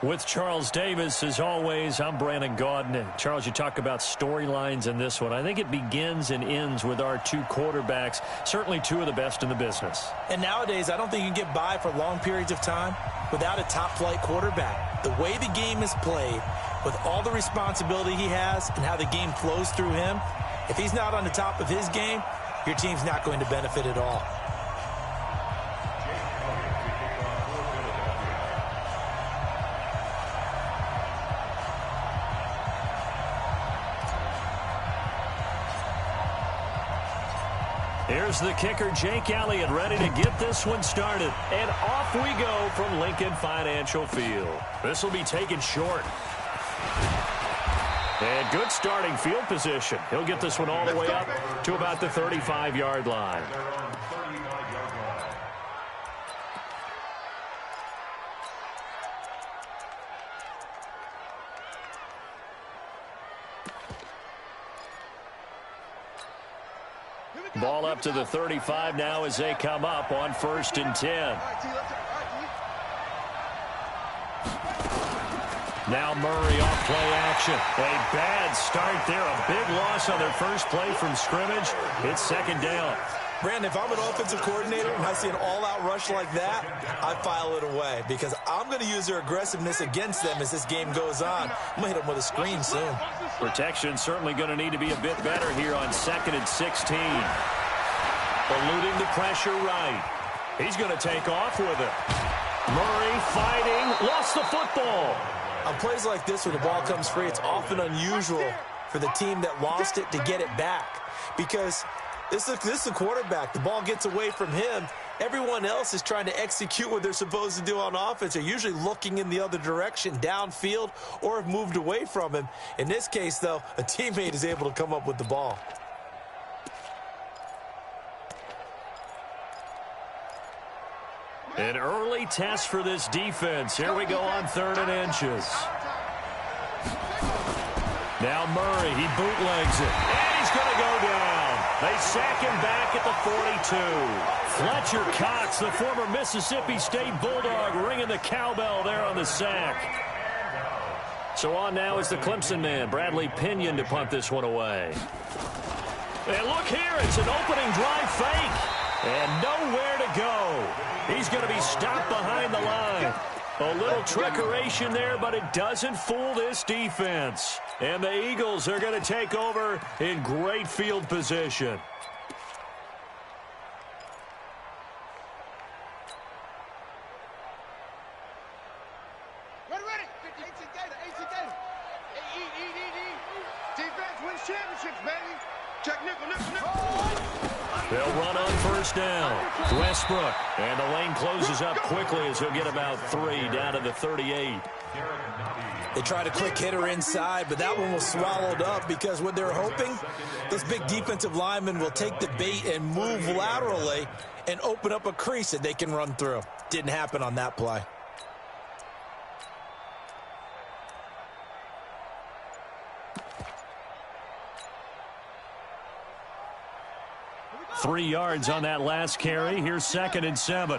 With Charles Davis, as always, I'm Brandon Gaudin. Charles, you talk about storylines in this one. I think it begins and ends with our two quarterbacks, certainly two of the best in the business. And nowadays, I don't think you can get by for long periods of time without a top-flight quarterback. The way the game is played, with all the responsibility he has and how the game flows through him, if he's not on the top of his game, your team's not going to benefit at all. Here's the kicker, Jake Elliott, ready to get this one started. And off we go from Lincoln Financial Field. This will be taken short. And good starting field position. He'll get this one all the way up to about the 35-yard line. Ball up to the 35 now as they come up on 1st and 10. Now Murray off play action. A bad start there. A big loss on their first play from scrimmage. It's 2nd down. Brandon, if I'm an offensive coordinator and I see an all-out rush like that, I file it away because I'm going to use their aggressiveness against them as this game goes on. I'm going to hit them with a screen soon. Protection certainly going to need to be a bit better here on 2nd and 16. Eluding the pressure right. He's going to take off with it. Murray fighting. Lost the football. On plays like this where the ball comes free, it's often unusual for the team that lost it to get it back because this is a quarterback. The ball gets away from him. Everyone else is trying to execute what they're supposed to do on offense. They're usually looking in the other direction, downfield, or have moved away from him. In this case, though, a teammate is able to come up with the ball. An early test for this defense. Here we go on 3rd and inches. Now Murray, he bootlegs it. And he's going to go down. They sack him back at the 42. Fletcher Cox, the former Mississippi State Bulldog, ringing the cowbell there on the sack. So on now is the Clemson man, Bradley Pinion, to punt this one away. And look here, it's an opening drive fake. And nowhere to go. He's going to be stopped behind the line. A little trickeration there, but it doesn't fool this defense. And the Eagles are going to take over in great field position. Ready. 18 Gator. Defense wins championships, baby. Check nickel. They'll run on 1st down. Westbrook. And the lane closes up quickly as he'll get about 3 down to the 38. They tried a quick hitter inside, but that one was swallowed up because what they're hoping, this big defensive lineman will take the bait and move laterally and open up a crease that they can run through. Didn't happen on that play. Three yards on that last carry. Here's 2nd and 7.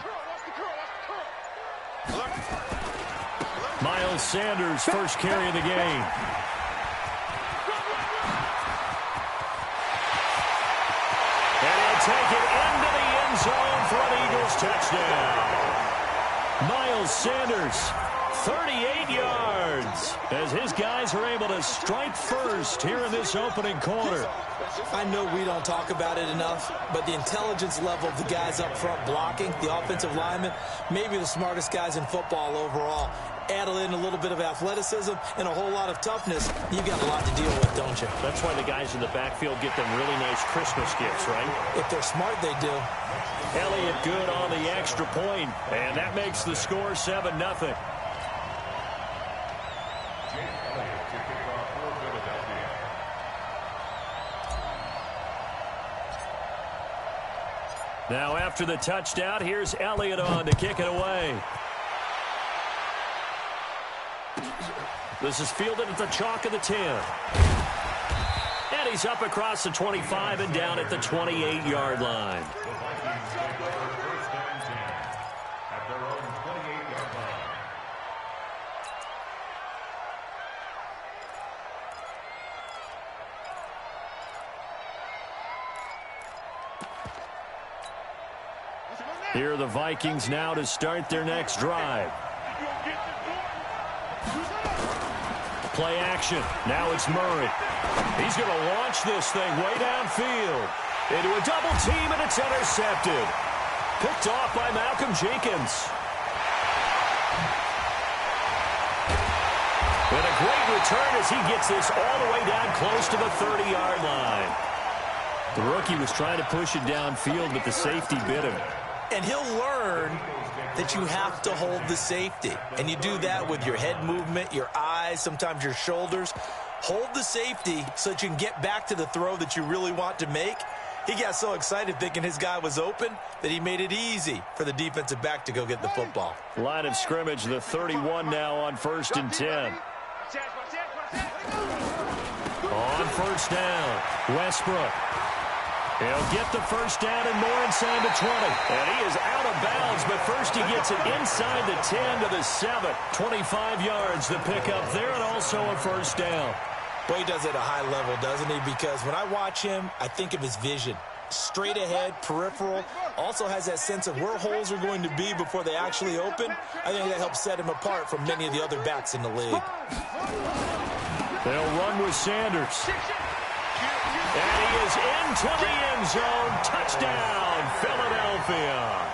Miles Sanders, first carry of the game. And he'll take it into the end zone for an Eagles touchdown. Miles Sanders, 38 yards, as his guys are able to strike first here in this opening quarter. I know we don't talk about it enough, but the intelligence level of the guys up front blocking, the offensive linemen, maybe the smartest guys in football overall. Add in a little bit of athleticism and a whole lot of toughness, you've got a lot to deal with, don't you? That's why the guys in the backfield get them really nice Christmas gifts, right? If they're smart, they do. Elliott good on the extra point, and that makes the score 7-0. Now after the touchdown, here's Elliott on to kick it away. This is fielded at the chalk of the 10. And he's up across the 25 and down at the 28-yard line. Here are the Vikings now to start their next drive. Play action. Now it's Murray. He's going to launch this thing way downfield. Into a double team, and it's intercepted. Picked off by Malcolm Jenkins. And a great return as he gets this all the way down close to the 30-yard line. The rookie was trying to push it downfield, but the safety bit him. And he'll learn that you have to hold the safety. And you do that with your head movement, your eyes, sometimes your shoulders. Hold the safety so that you can get back to the throw that you really want to make. He got so excited thinking his guy was open that he made it easy for the defensive back to go get the football. Line of scrimmage, the 31 now on 1st and 10. On first down, Westbrook. He'll get the first down and more inside the 20. And he is out of bounds, but first he gets it inside the 10 to the 7. 25 yards the pickup there, and also a first down. Boy, he does it at a high level, doesn't he? Because when I watch him, I think of his vision. Straight ahead, peripheral. Also has that sense of where holes are going to be before they actually open. I think that helps set him apart from many of the other backs in the league. They'll run with Sanders. And he is into the end zone. Touchdown, Philadelphia.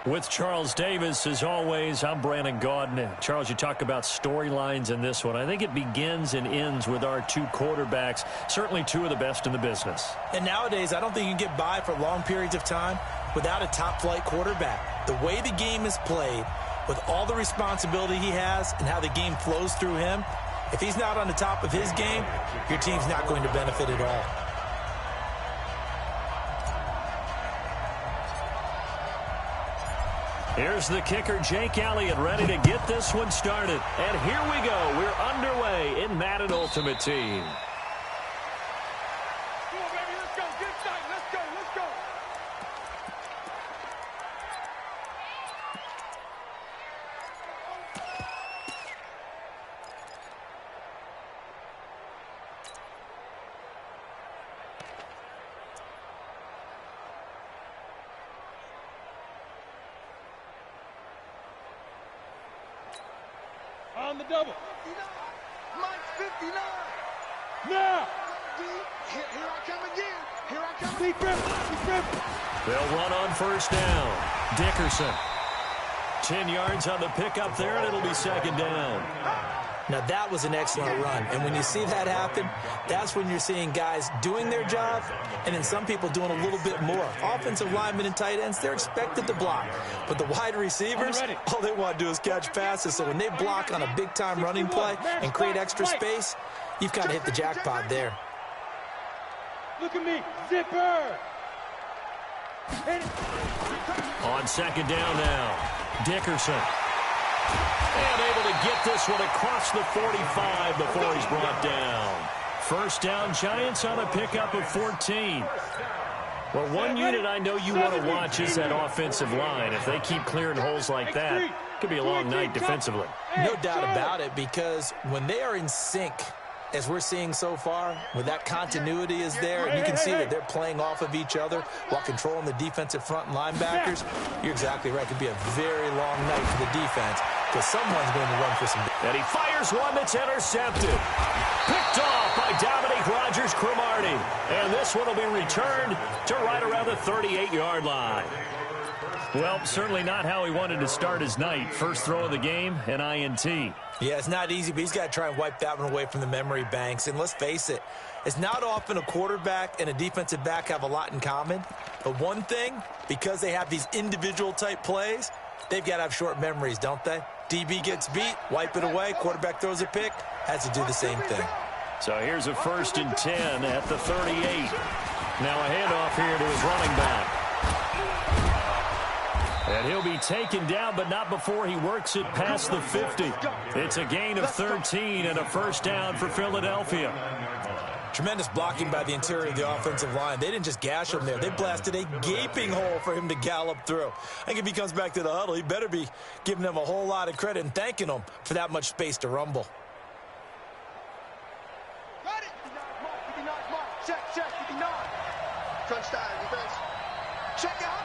With Charles Davis, as always, I'm Brandon Gaudin. Charles, you talk about storylines in this one. I think it begins and ends with our two quarterbacks, certainly two of the best in the business. And nowadays, I don't think you can get by for long periods of time without a top-flight quarterback. The way the game is played, with all the responsibility he has and how the game flows through him, if he's not on the top of his game, your team's not going to benefit at all. Here's the kicker, Jake Elliott, ready to get this one started. And here we go. We're underway in Madden Ultimate Team. Come on, baby, let's go. Get excited. Let's go. Let's go. On the double. 59. Mike's 59. Now. Here I come again. Here I come. Deep grip. They'll run on first down. Dickerson. 10 yards on the pickup there, and it'll be second down. Now, that was an excellent run. And when you see that happen, that's when you're seeing guys doing their job and then some people doing a little bit more. Offensive linemen and tight ends, they're expected to block. But the wide receivers, all they want to do is catch passes. So when they block on a big-time running play and create extra space, you've got to hit the jackpot there. Look at me. Zipper. On second down now, Dickerson. And able to get this one across the 45 before he's brought down. First down, Giants on a pickup of 14. Well, one unit I know you want to watch is that offensive line. If they keep clearing holes like that, it could be a long night defensively. No doubt about it, because when they are in sync, as we're seeing so far, when that continuity is there, and you can see that they're playing off of each other while controlling the defensive front and linebackers, you're exactly right. It could be a very long night for the defense because someone's going to run for some. And he fires one that's intercepted. Picked off by Dominique Rodgers-Cromartie. And this one will be returned to right around the 38-yard line. Well, certainly not how he wanted to start his night. First throw of the game, an INT. Yeah, it's not easy, but he's got to try and wipe that one away from the memory banks. And let's face it, it's not often a quarterback and a defensive back have a lot in common. But one thing, because they have these individual-type plays, they've got to have short memories, don't they? DB gets beat, wipe it away, quarterback throws a pick, has to do the same thing. So here's a 1st and 10 at the 38. Now a handoff here to his running back. And he'll be taken down, but not before he works it past the 50. It's a gain of 13 and a first down for Philadelphia. Tremendous blocking by the interior of the offensive line. They didn't just gash him there. They blasted a gaping hole for him to gallop through. I think if he comes back to the huddle, he better be giving them a whole lot of credit and thanking them for that much space to rumble. Got it. 59 mark. Check. 59. Crunch style defense. Check out.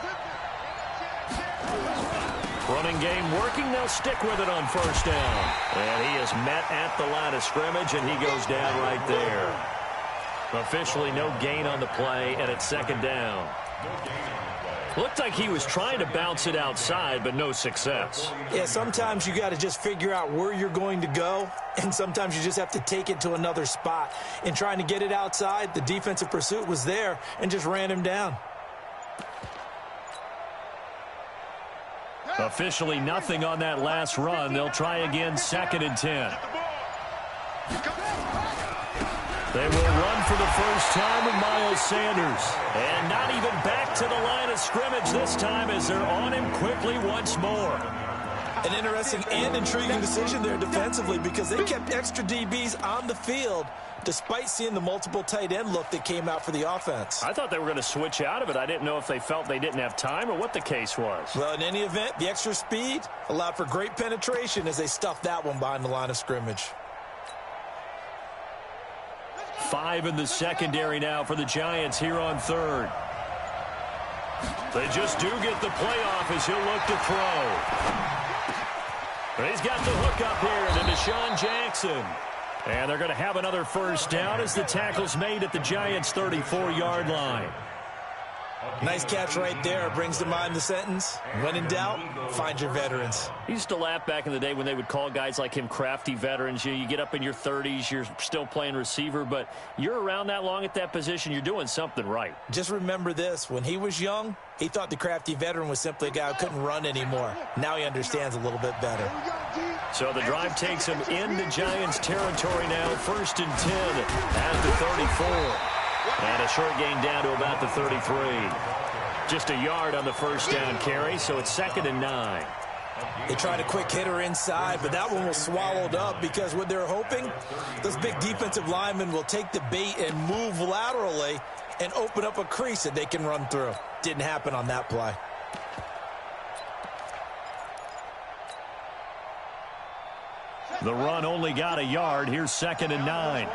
Running game working. They'll stick with it on first down. And he is met at the line of scrimmage, and he goes down right there. Officially no gain on the play, and it's second down. Looked like he was trying to bounce it outside, but no success. Yeah, sometimes you got to just figure out where you're going to go, and sometimes you just have to take it to another spot. In trying to get it outside, the defensive pursuit was there and just ran him down. Officially nothing on that last run. They'll try again, 2nd and 10. They will run for the first time with Miles Sanders. And not even back to the line of scrimmage this time as they're on him quickly once more. An interesting and intriguing decision there defensively because they kept extra DBs on the field despite seeing the multiple tight end look that came out for the offense. I thought they were going to switch out of it. I didn't know if they felt they didn't have time or what the case was. Well, in any event, the extra speed allowed for great penetration as they stuffed that one behind the line of scrimmage. 5 in the secondary now for the Giants here on 3rd. They just do get the playoff as he'll look to throw. But he's got the hook up here to Deshaun Jackson. And they're going to have another first down as the tackle's made at the Giants' 34-yard line. Nice catch right there. Brings to mind the sentence, when in doubt, find your veterans. He used to laugh back in the day when they would call guys like him crafty veterans. You get up in your 30s, you're still playing receiver, but you're around that long at that position, you're doing something right. Just remember this. When he was young, he thought the crafty veteran was simply a guy who couldn't run anymore. Now he understands a little bit better. So the drive takes him into Giants territory now. 1st and 10 at the 34. And a short gain down to about the 33. Just a yard on the first down carry, so it's 2nd and 9. They tried a quick hitter inside, but that one was swallowed up because what they're hoping, those big defensive linemen will take the bait and move laterally and open up a crease that they can run through. Didn't happen on that play. The run only got a yard. Here's 2nd and 9.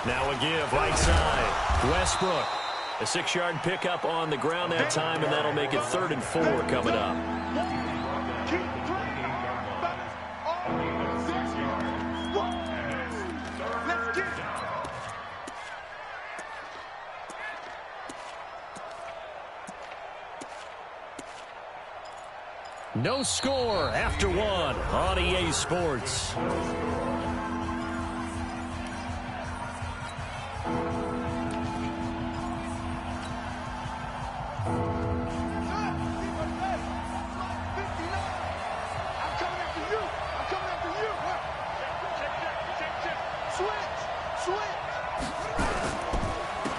Now a give right side. Westbrook. A 6-yard pickup on the ground that time, and that'll make it 3rd and 4 coming up. No score after 1 on EA Sports.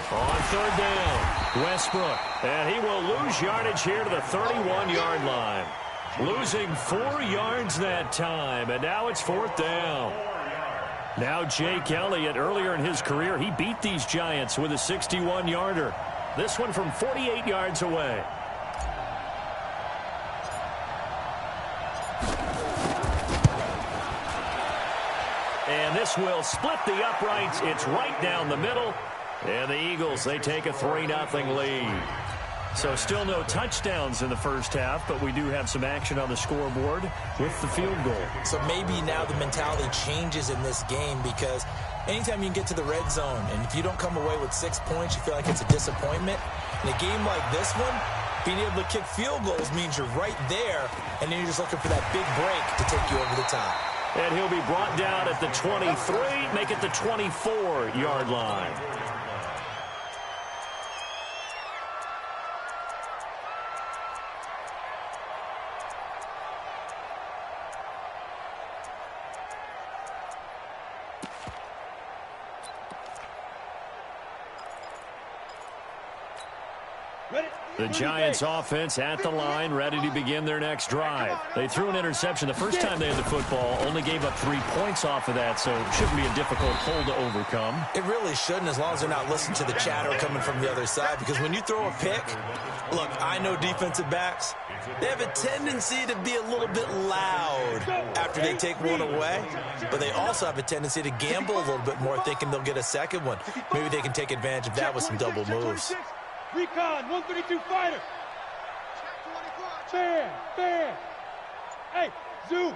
On 3rd down, Westbrook, and he will lose yardage here to the 31-yard line. Losing 4 yards that time, and now it's 4th down. Now Jake Elliott, earlier in his career, he beat these Giants with a 61-yarder. This one from 48 yards away. And this will split the uprights. It's right down the middle. And the Eagles, they take a 3-0 lead. So still no touchdowns in the first half, but we do have some action on the scoreboard with the field goal. So maybe now the mentality changes in this game because anytime you can get to the red zone, and if you don't come away with 6 points, you feel like it's a disappointment. In a game like this one, being able to kick field goals means you're right there, and then you're just looking for that big break to take you over the top. And he'll be brought down at the 23, make it the 24-yard line. The Giants offense at the line, ready to begin their next drive. They threw an interception the first time they had the football, only gave up 3 points off of that, so it shouldn't be a difficult hole to overcome. It really shouldn't, as long as they're not listening to the chatter coming from the other side, because when you throw a pick, look, I know defensive backs, they have a tendency to be a little bit loud after they take one away, but they also have a tendency to gamble a little bit more, thinking they'll get a second one. Maybe they can take advantage of that with some double moves. Recon, 132 fighter. Fair. Hey, zoom.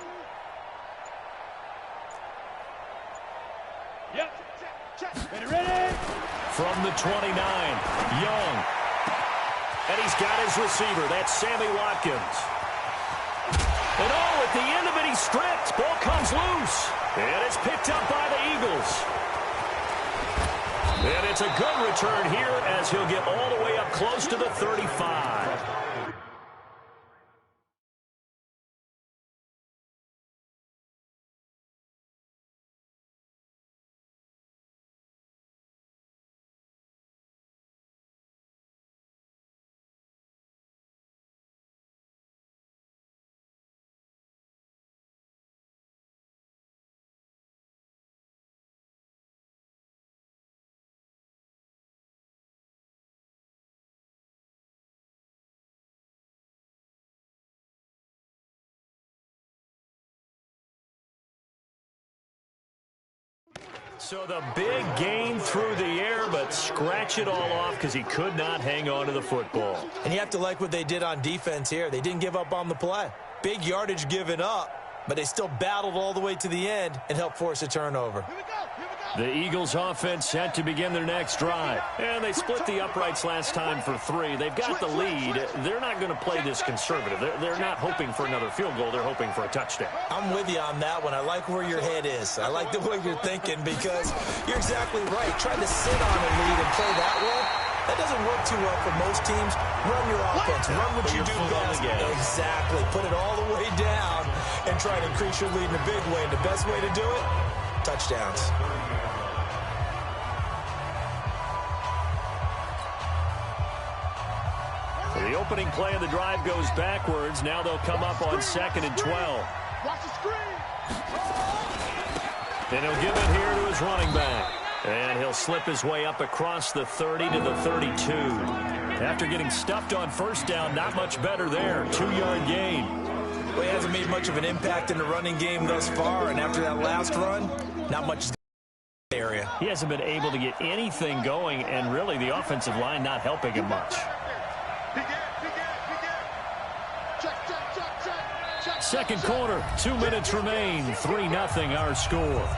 Yep. Ready. From the 29, Young. And he's got his receiver. That's Sammy Watkins. And at the end of it, he's stripped. Ball comes loose. And it's picked up by the Eagles. And it's a good return here as he'll get all the way up close to the 35. So the big gain through the air, but scratch it all off because he could not hang on to the football. And you have to like what they did on defense here. They didn't give up on the play. Big yardage given up, but they still battled all the way to the end and helped force a turnover. Here we go. The Eagles offense set to begin their next drive. And they split the uprights last time for 3. They've got the lead. They're not going to play this conservative. They're not hoping for another field goal. They're hoping for a touchdown. I'm with you on that one. I like where your head is. I like the way you're thinking because you're exactly right. Trying to sit on a lead and play that way, that doesn't work too well for most teams. Run your offense. Run what you do best. Exactly. Put it all the way down and try to increase your lead in a big way. And the best way to do it, touchdowns. The opening play of the drive goes backwards. Now they'll come up on 2nd and 12. Watch the screen. And he'll give it here to his running back. And he'll slip his way up across the 30 to the 32. After getting stuffed on first down, not much better there. 2-yard gain. Well, he hasn't made much of an impact in the running game thus far. And after that last run, not much is area. He hasn't been able to get anything going. And really, the offensive line not helping him much. Second quarter, 2 minutes remain. 3-0 our score.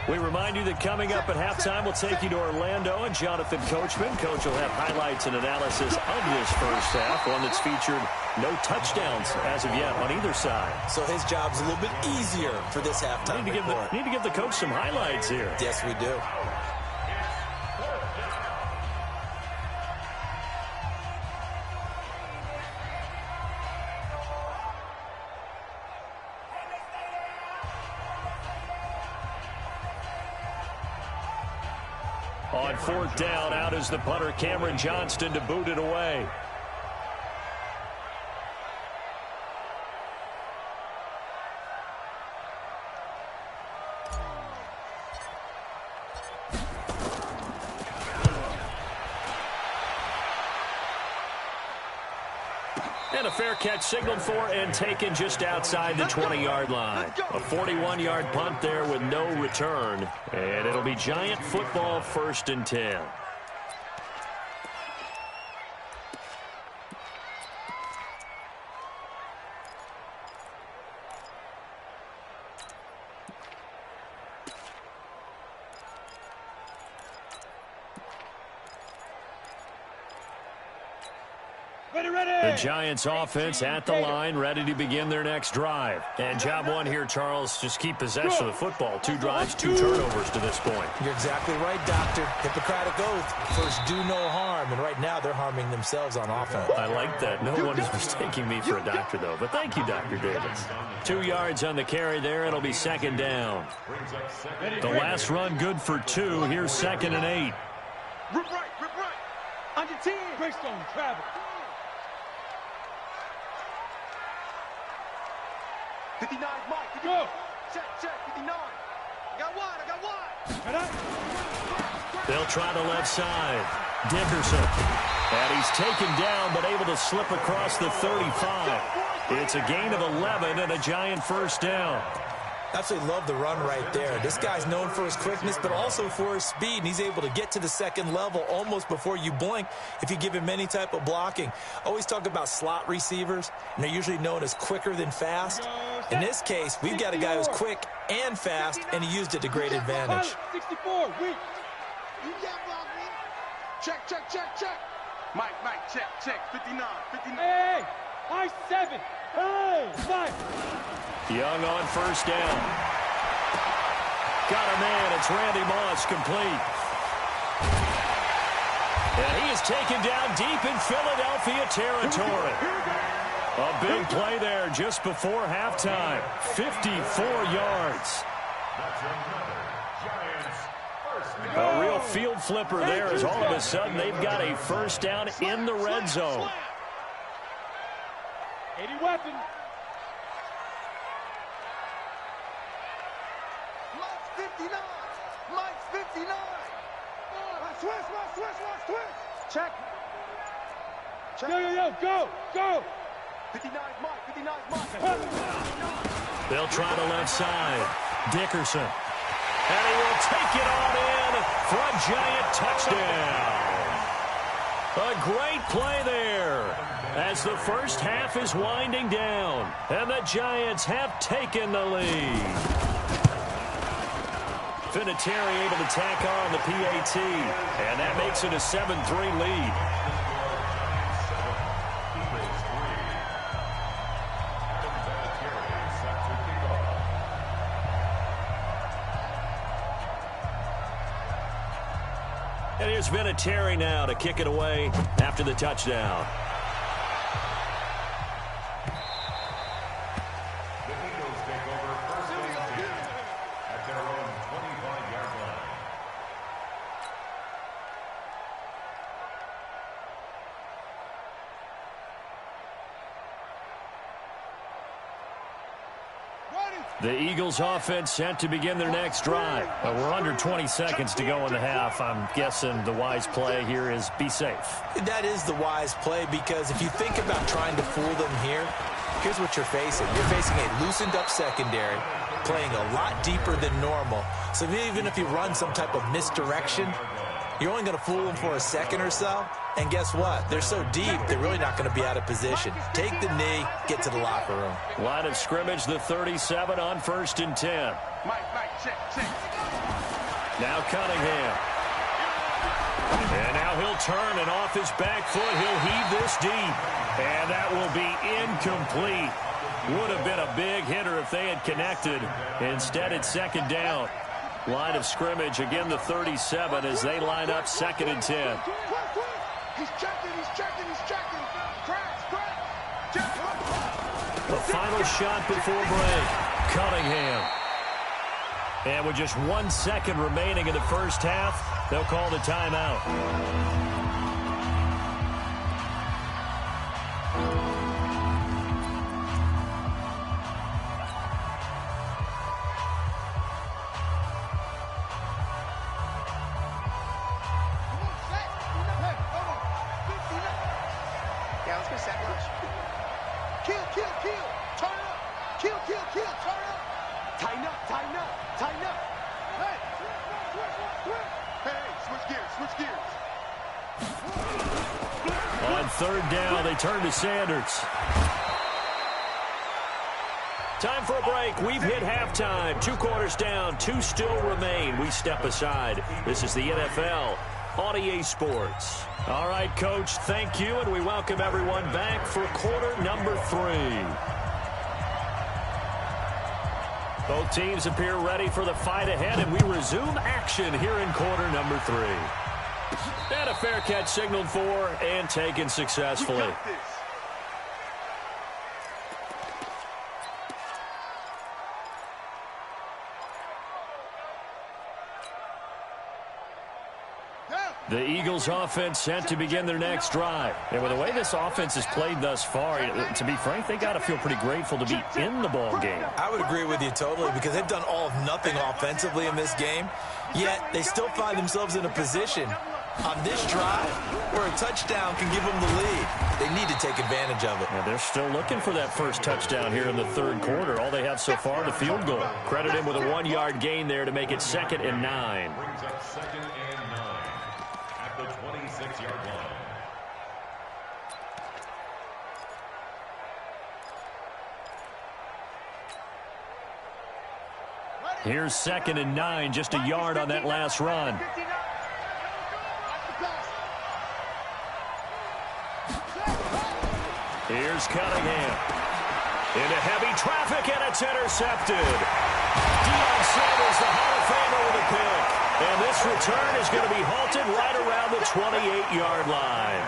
We remind you that coming up at halftime, we'll take you to Orlando and Jonathan Coachman. Coach will have highlights and analysis of this first half, one that's featured no touchdowns as of yet on either side. So his job's a little bit easier for this halftime report. Need to give the coach some highlights here. Yes, we do. On 4th down, out is the punter, Cameron Johnston, to boot it away. And a fair catch signaled for and taken just outside the 20-yard line. A 41-yard punt there with no return. And it'll be Giant football, 1st and 10. The Giants offense at the line, ready to begin their next drive. And job one here, Charles, just keep possession of the football. 2 drives, 2 turnovers to this point. You're exactly right, Doctor. Hippocratic oath. First, do no harm. And right now, they're harming themselves on offense. I like that. No one is mistaking me for a doctor, though. But thank you, Dr. Davis. 2 yards on the carry there. It'll be 2nd down. The last run good for 2. Here's 2nd and 8. Rip right. On your team. Greystone, travel. 59, Mike. Go. Check, 59. I got wide. They'll try the left side. Dickerson. And he's taken down, but able to slip across the 35. It's a gain of 11 and a Giant first down. Absolutely love the run right there. This guy's known for his quickness, but also for his speed, and he's able to get to the second level almost before you blink if you give him any type of blocking. Always talk about slot receivers, and they're usually known as quicker than fast. In this case, we've got a guy who's quick and fast, and he used it to great advantage. 64, weak. Check. Mike, check. 59. Hey, high 7. Hey, Mike. Young on first down. Got a man. It's Randy Moss, complete. And he is taken down deep in Philadelphia territory. A big play there just before halftime. 54 yards. A real field flipper there as all of a sudden they've got a first down in the red zone. 80 weapon. Mike's 59. Switch. Check. Yo, go. 59 Mike, 59 Mike. They'll try the left side. Dickerson. And he will take it on in for a giant touchdown. A great play there as the first half is winding down. And the Giants have taken the lead. Vinatieri able to tack on the PAT. And that makes it a 7-3 lead. And here's Vinatieri now to kick it away after the touchdown. The Eagles take over first and 10 at their own 25-yard line. The Eagles offense set to begin their next drive. We're under 20 seconds to go in the half. I'm guessing the wise play here is be safe. That is the wise play, because if you think about trying to fool them here, here's what you're facing. You're facing a loosened up secondary, playing a lot deeper than normal. So even if you run some type of misdirection, you're only going to fool them for a second or so. And guess what? They're so deep, they're really not going to be out of position. Take the knee, get to the locker room. Line of scrimmage, the 37 on 1st and 10. Mike, check. Now Cunningham. And now he'll turn, and off his back foot, he'll heave this deep. And that will be incomplete. Would have been a big hitter if they had connected. Instead, it's second down. Line of scrimmage, again the 37 as they line up 2nd and 10. He's checking. Crash. The final shot before break. Cunningham. And with just 1 second remaining in the first half, they'll call the timeout. Third down, they turn to Sanders. Time for a break. We've hit halftime. 2 quarters down, 2 still remain. We step aside. This is the NFL on EA Sports. All right, Coach, thank you, and we welcome everyone back for quarter number 3. Both teams appear ready for the fight ahead, and we resume action here in quarter number 3. And a fair catch signaled for and taken successfully. The Eagles offense set to begin their next drive. And with the way this offense has played thus far, to be frank, they got to feel pretty grateful to be in the ball game. I would agree with you totally, because they've done all of nothing offensively in this game, yet they still find themselves in a position on this drive where a touchdown can give them the lead. They need to take advantage of it. Yeah, they're still looking for that first touchdown here in the 3rd quarter. All they have so far, the field goal. Credit him with a 1-yard gain there to make it 2nd and 9. Brings up 2nd and 9 at the 26-yard line. Here's 2nd and 9, just a yard on that last run. Here's Cunningham. Into heavy traffic, and it's intercepted. Deion Sanders, the Hall of Famer, with a pick. And this return is going to be halted right around the 28-yard line.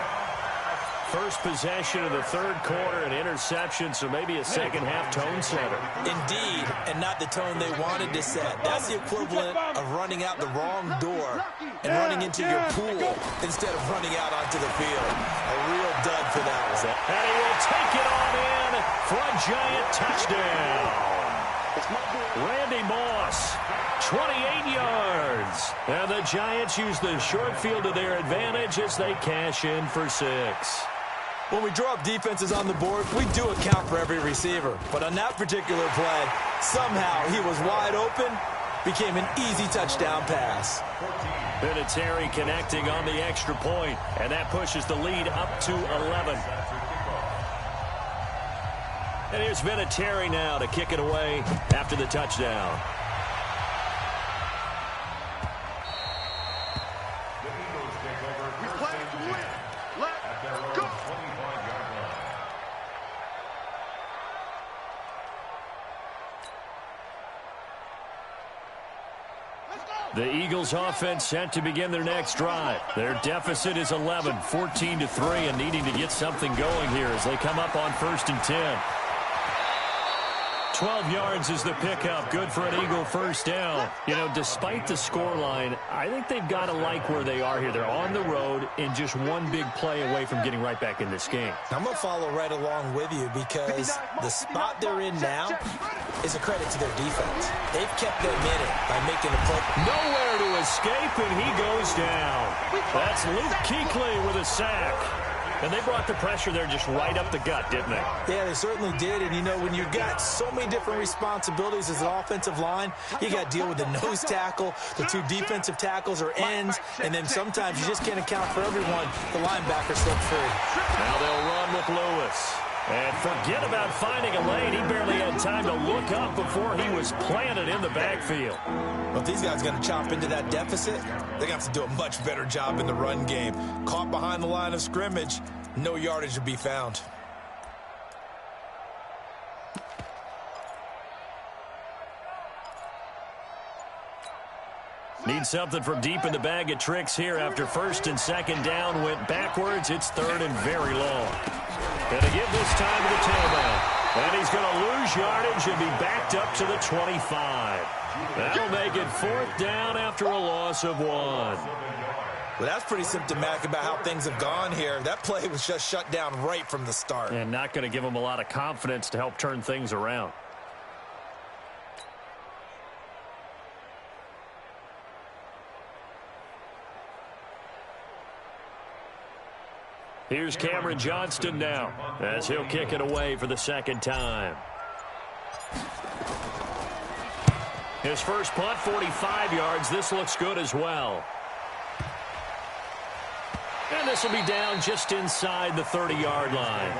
First possession of the 3rd quarter, an interception, so maybe a second-half tone setter. Indeed, and not the tone they wanted to set. That's the equivalent of running out the wrong door and running into your pool instead of running out onto the field. A real dud for that one. And he will take it on in for a giant touchdown. Randy Moss, 28 yards. And the Giants use the short field to their advantage as they cash in for 6. When we draw up defenses on the board, we do account for every receiver. But on that particular play, somehow he was wide open, became an easy touchdown pass. Vinatieri connecting on the extra point, and that pushes the lead up to 11. And here's Vinatieri now to kick it away after the touchdown. The Eagles offense set to begin their next drive. Their deficit is 11, 14-3, and needing to get something going here as they come up on 1st and 10. 12 yards is the pickup. Good for an Eagle first down. You know, despite the scoreline, I think they've got to like where they are here. They're on the road and just one big play away from getting right back in this game. I'm going to follow right along with you because the spot they're in now is a credit to their defense. They've kept them in it by making the play. Nowhere to escape, and he goes down. That's Luke Kuechly with a sack. And they brought the pressure there just right up the gut, didn't they? Yeah, they certainly did. And, you know, when you've got so many different responsibilities as an offensive line, you got to deal with the nose tackle, the 2 defensive tackles or ends, and then sometimes you just can't account for everyone. The linebacker slipped free. Now they'll run with Lewis. And forget about finding a lane. He barely had time to look up before he was planted in the backfield. Well, if these guys are going to chop into that deficit, they're going to have to do a much better job in the run game. Caught behind the line of scrimmage, no yardage to be found. Need something from deep in the bag of tricks here after 1st and 2nd down went backwards. It's 3rd and very long. Going to give this time to the tailback. And he's going to lose yardage and be backed up to the 25. That'll make it 4th down after a loss of 1. Well, that's pretty symptomatic about how things have gone here. That play was just shut down right from the start. And not going to give him a lot of confidence to help turn things around. Here's Cameron Johnston now as he'll kick it away for the 2nd time. His first punt, 45 yards. This looks good as well. And this will be down just inside the 30-yard line.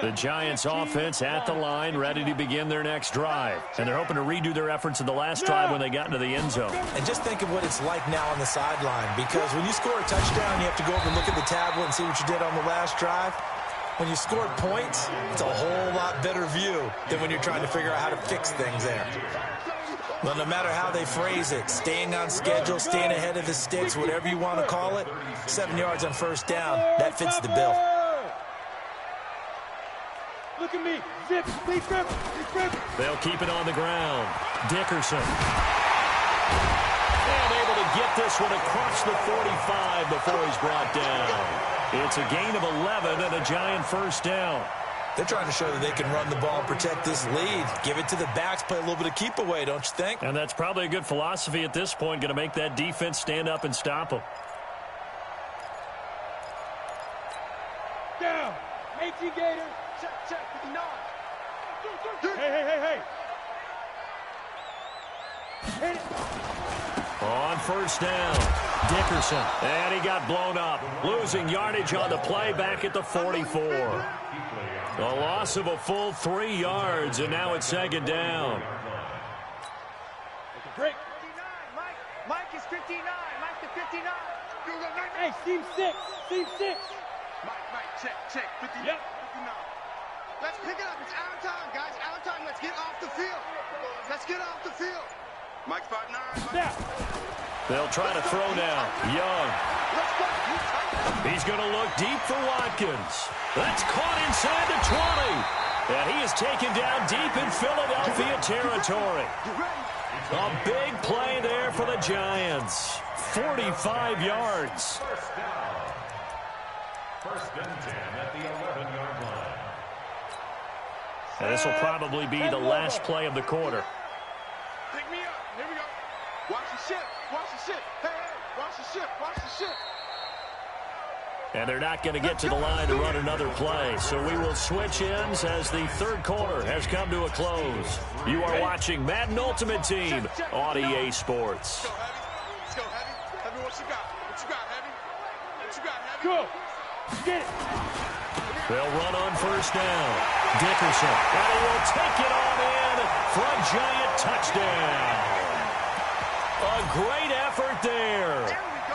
The Giants offense at the line, ready to begin their next drive. And they're hoping to redo their efforts in the last drive when they got into the end zone. And just think of what it's like now on the sideline, because when you score a touchdown, you have to go over and look at the tablet and see what you did on the last drive. When you scored points, it's a whole lot better view than when you're trying to figure out how to fix things there. Well, no matter how they phrase it, staying on schedule, staying ahead of the sticks, whatever you want to call it, 7 yards on 1st down, that fits the bill. Look at me. Zip. Please grip. They'll keep it on the ground. Dickerson. And able to get this one across the 45 before he's brought down. It's a gain of 11 and a Giant 1st down. They're trying to show that they can run the ball and protect this lead. Give it to the backs, play a little bit of keep away, don't you think? And that's probably a good philosophy at this point, going to make that defense stand up and stop them. Down. 18 Gator. Check. 59. Hey. Hit it. On 1st down, Dickerson. And he got blown up. Losing yardage on the play back at the 44. A loss of a full 3 yards, and now it's 2nd down. Break. 59, Mike is 59. Mike to 59. Hey, team 6. Mike, check. 59. Yep. 59. Let's pick it up. It's out of time, guys. Out of time. Let's get off the field. Mike 5'9". Yeah. They'll try to throw now. Young. He's going to look deep for Watkins. That's caught inside the 20. And he is taken down deep in Philadelphia territory. A big play there for the Giants. 45 yards. First and 10 at the 11-yard line. And this will probably be the last play of the quarter. Pick me up. Here we go. Watch the ship. Watch the ship. Hey, hey. Watch the ship. Watch the ship. And they're not going to get to the line to run another play. So we will switch ends as the third quarter has come to a close. You are watching Madden Ultimate Team on EA Sports. Let's go, Heavy. Heavy, what you got? What you got, Heavy? What you got, Heavy? Go. Get it. They'll run on first down. Dickerson. And he will take it on in for a Giant touchdown. A great effort there.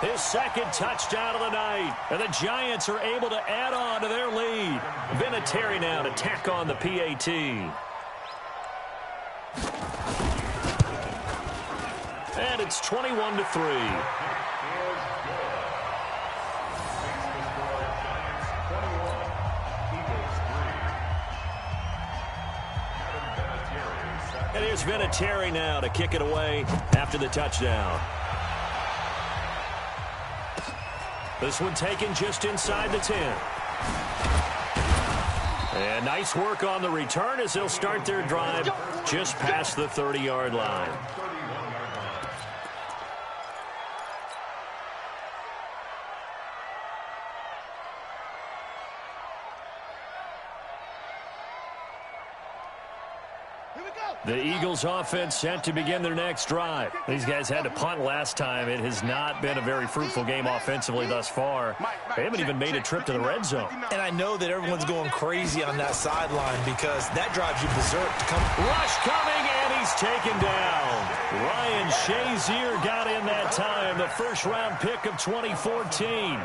His second touchdown of the night. And the Giants are able to add on to their lead. Vinatieri now to tack on the PAT. And it's 21-3. And here's Vinatieri now to kick it away after the touchdown. This one taken just inside the 10. And nice work on the return as they'll start their drive just past the 30-yard line. The Eagles offense set to begin their next drive. These guys had to punt last time. It has not been a very fruitful game offensively thus far. They haven't even made a trip to the red zone. And I know that everyone's going crazy on that sideline because that drives you berserk to come. Rush coming, and he's taken down. Ryan Shazier got in that time, the first-round pick of 2014.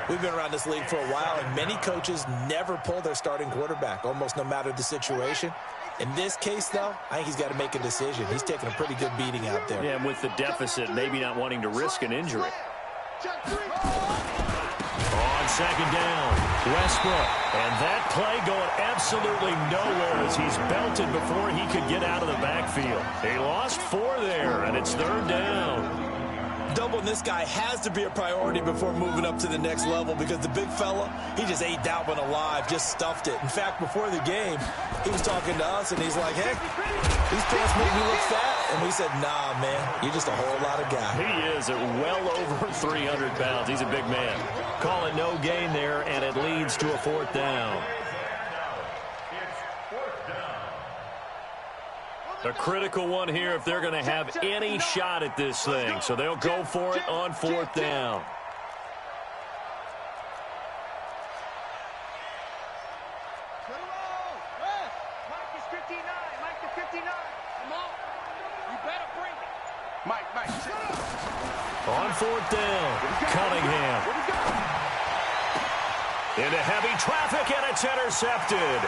We've been around this league for a while, and many coaches never pull their starting quarterback, almost no matter the situation. In this case, though, I think he's got to make a decision. He's taking a pretty good beating out there. Yeah, and with the deficit, maybe not wanting to risk an injury. On second down, Westbrook. And that play going absolutely nowhere as he's belted before he could get out of the backfield. He lost 4 there, and it's third down. Doubling this guy has to be a priority before moving up to the next level because the big fella, he just ate that one alive, just stuffed it. In fact, before the game, he was talking to us, and he's like, hey, these pants make me look fat. And we said, nah, man, you're just a whole lot of guy. He is at well over 300 pounds. He's a big man. Call it no gain there, and it leads to a fourth down. A critical one here if they're going to have any shot at this thing. So they'll go for it on fourth down. Mike is 59. Mike is 59. Come on. You better bring it. Mike. On fourth down, Cunningham. Into heavy traffic, and it's intercepted.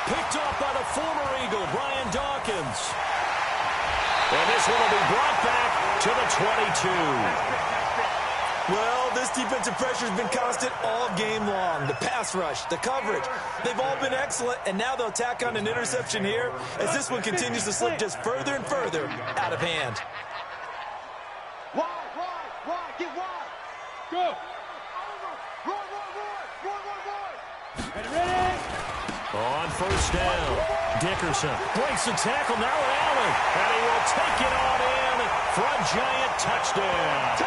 Picked off by the former Eagle, Brian Dawkins. And this one will be brought back to the 22. Well, this defensive pressure has been constant all game long. The pass rush, the coverage, they've all been excellent, and now they'll tack on an interception here as this one continues to slip just further and further out of hand. Wide, get wide. Go. Roy. Ready? On first down, Dickerson breaks the tackle, now Allen, and he will take it on in for a Giant touchdown.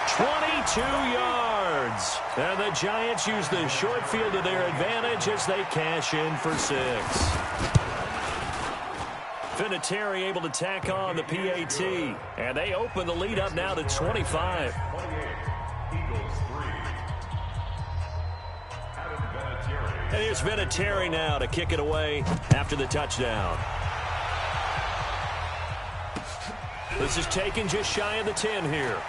22 yards. And the Giants use the short field to their advantage as they cash in for 6. Vinatieri able to tack on the PAT, and they open the lead up now to 25. And here's Vinatieri now to kick it away after the touchdown. This is taken just shy of the 10 here.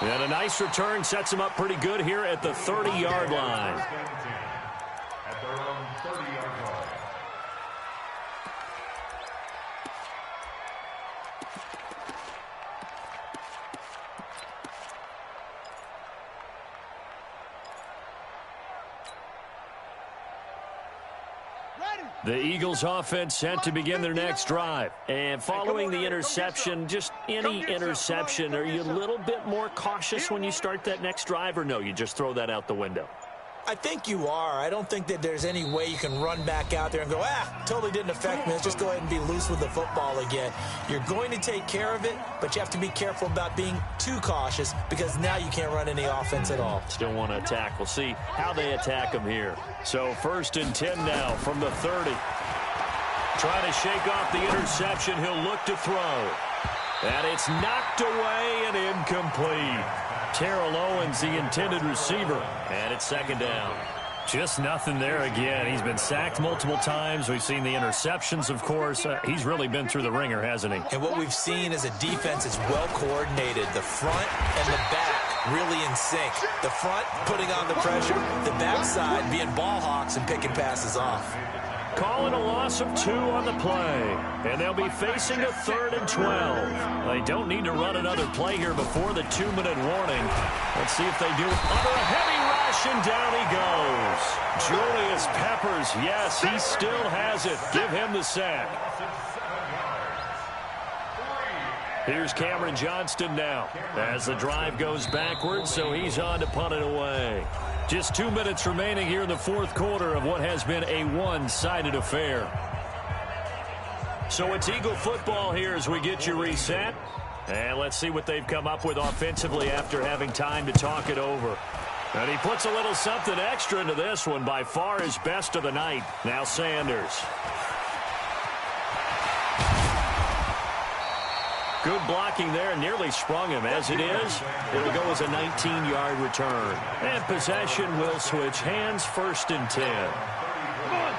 And a nice return sets him up pretty good here at the 30-yard line. At their own 30-yard line. Ready. The Eagles offense set to begin their next drive. And following the interception, just any interception, are you a little bit more cautious when you start that next drive, or no, you just throw that out the window? I think you are. I don't think that there's any way you can run back out there and go, totally didn't affect me. Let's just go ahead and be loose with the football again. You're going to take care of it, but you have to be careful about being too cautious because now you can't run any offense at all. Still want to attack. We'll see how they attack them here. So 1st and 10 now from the 30. Trying to shake off the interception. He'll look to throw. And it's knocked away and incomplete. Terrell Owens, the intended receiver. And it's 2nd down. Just nothing there again. He's been sacked multiple times. We've seen the interceptions, of course. He's really been through the ringer, hasn't he? And what we've seen is a defense that's well coordinated. The front and the back really in sync. The front putting on the pressure. The backside being ball hawks and picking passes off. Calling a loss of 2 on the play. And they'll be facing a 3rd and 12. They don't need to run another play here before the 2-minute warning. Let's see if they do. Under a heavy rush, and down he goes. Julius Peppers, yes, he still has it. Give him the sack. Here's Cameron Johnston now as the drive goes backwards, so he's on to punt it away. Just 2 minutes remaining here in the 4th quarter of what has been a one-sided affair. So it's Eagle football here as we get you reset. And let's see what they've come up with offensively after having time to talk it over. And he puts a little something extra into this one, by far his best of the night. Now Sanders. Good blocking there, nearly sprung him. As it is, it'll go as a 19-yard return. And possession will switch hands, 1st and 10.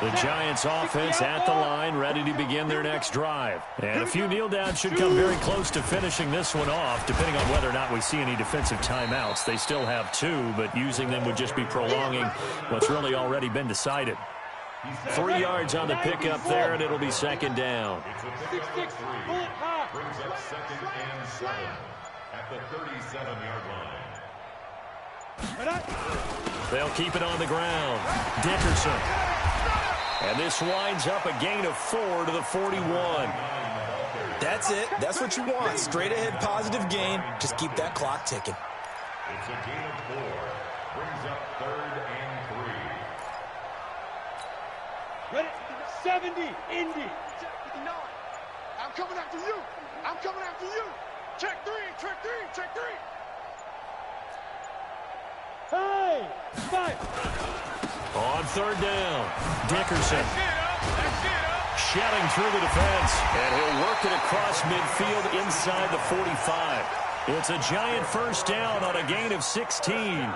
The Giants offense at the line, ready to begin their next drive. And a few kneel downs should come very close to finishing this one off, depending on whether or not we see any defensive timeouts. They still have 2, but using them would just be prolonging what's really already been decided. 3 yards on the pickup there, and it'll be 2nd down. Brings up 2nd and 7 at the 37-yard line. They'll keep it on the ground. Dickerson. And this winds up a gain of 4 to the 41. That's it. That's what you want. Straight ahead positive gain. Just keep that clock ticking. It's a gain of 4. Brings up 3rd and 3. Ready? 70, Indy. I'm coming after you. I'm coming after you. Check 3, check 3, check 3. Hey, 5. On 3rd down, Dickerson. Shedding through the defense. And he'll work it across midfield inside the 45. It's a Giant 1st down on a gain of 16.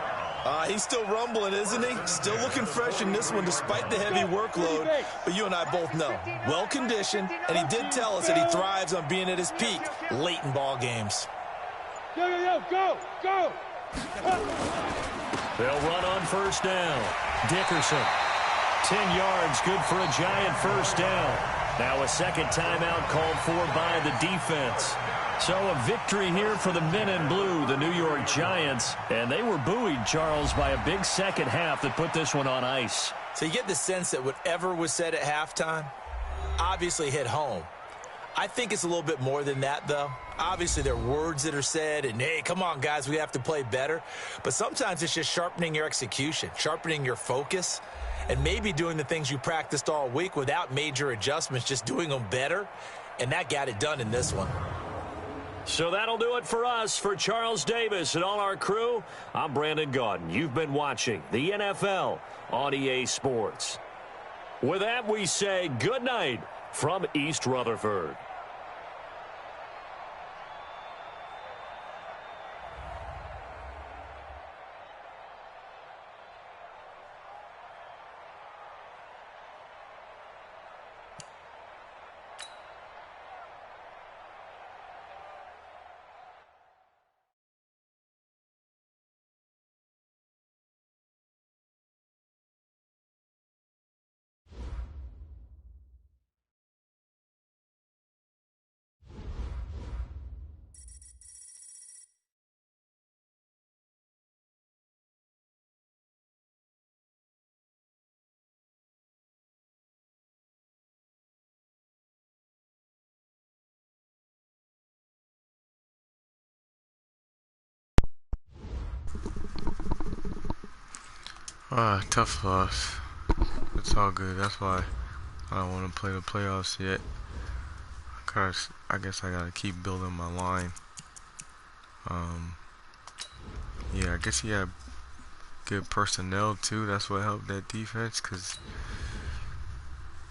He's still rumbling, isn't he? Still looking fresh in this one despite the heavy workload. But you and I both know, well-conditioned, and he did tell us that he thrives on being at his peak late in ball games. Go. They'll run on 1st down. Dickerson. 10 yards, good for a Giant 1st down. Now a 2nd timeout called for by the defense. So a victory here for the men in blue, the New York Giants. And they were buoyed, Charles, by a big second half that put this one on ice. So you get the sense that whatever was said at halftime obviously hit home. I think it's a little bit more than that, though. Obviously, there are words that are said, and, hey, come on, guys, we have to play better. But sometimes it's just sharpening your execution, sharpening your focus, and maybe doing the things you practiced all week without major adjustments, just doing them better. And that got it done in this one. So that'll do it for us. For Charles Davis and all our crew, I'm Brandon Gaudin. You've been watching the NFL on EA Sports. With that, we say good night from East Rutherford. Tough loss. It's all good. That's why I don't want to play the playoffs yet. Cause I guess I gotta keep building my line. Yeah, I guess he had good personnel too. That's what helped that defense. Cause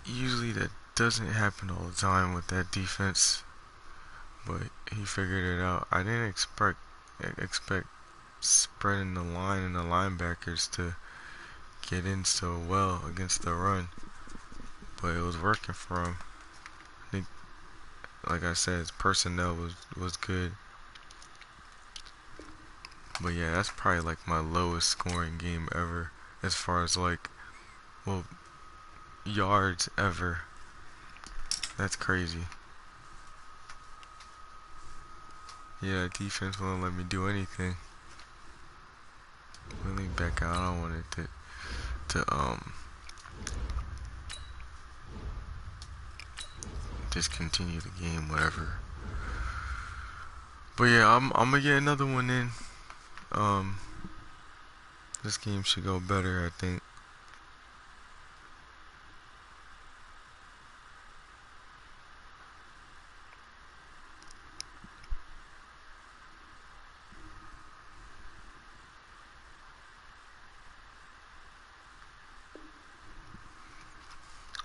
usually that doesn't happen all the time with that defense. But he figured it out. I didn't expect spreading the line and the linebackers to get in so well against the run, but it was working for him. I think, like I said, his personnel was good. But yeah, that's probably like my lowest scoring game ever, as far as like, well, yards ever. That's crazy. Yeah, defense won't let me do anything. Let me back out. I don't want it to discontinue the game, whatever. But yeah, I'm gonna get another one in. This game should go better, I think.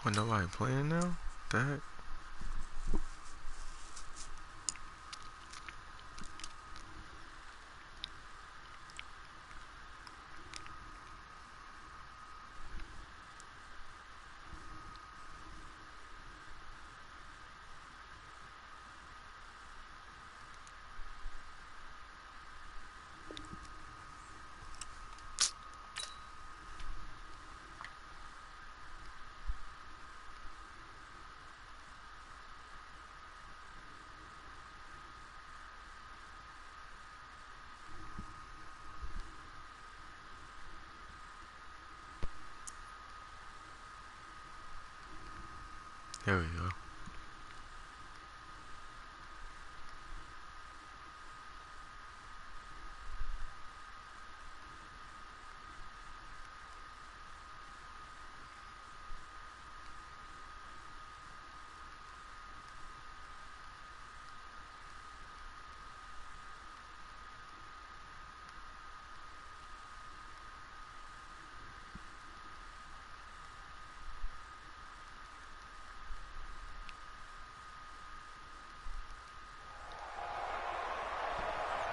Oh, nobody playing now? What the heck? There we go.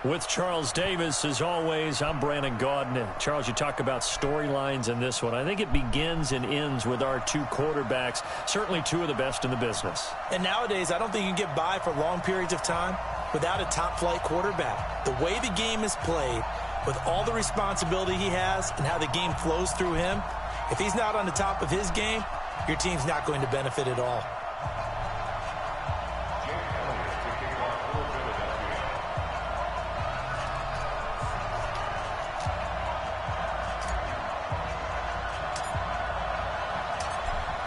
With Charles Davis, as always, I'm Brandon Gaudin. Charles, you talk about storylines in this one. I think it begins and ends with our two quarterbacks, certainly two of the best in the business. And nowadays, I don't think you can get by for long periods of time without a top-flight quarterback. The way the game is played, with all the responsibility he has and how the game flows through him, if he's not on the top of his game, your team's not going to benefit at all.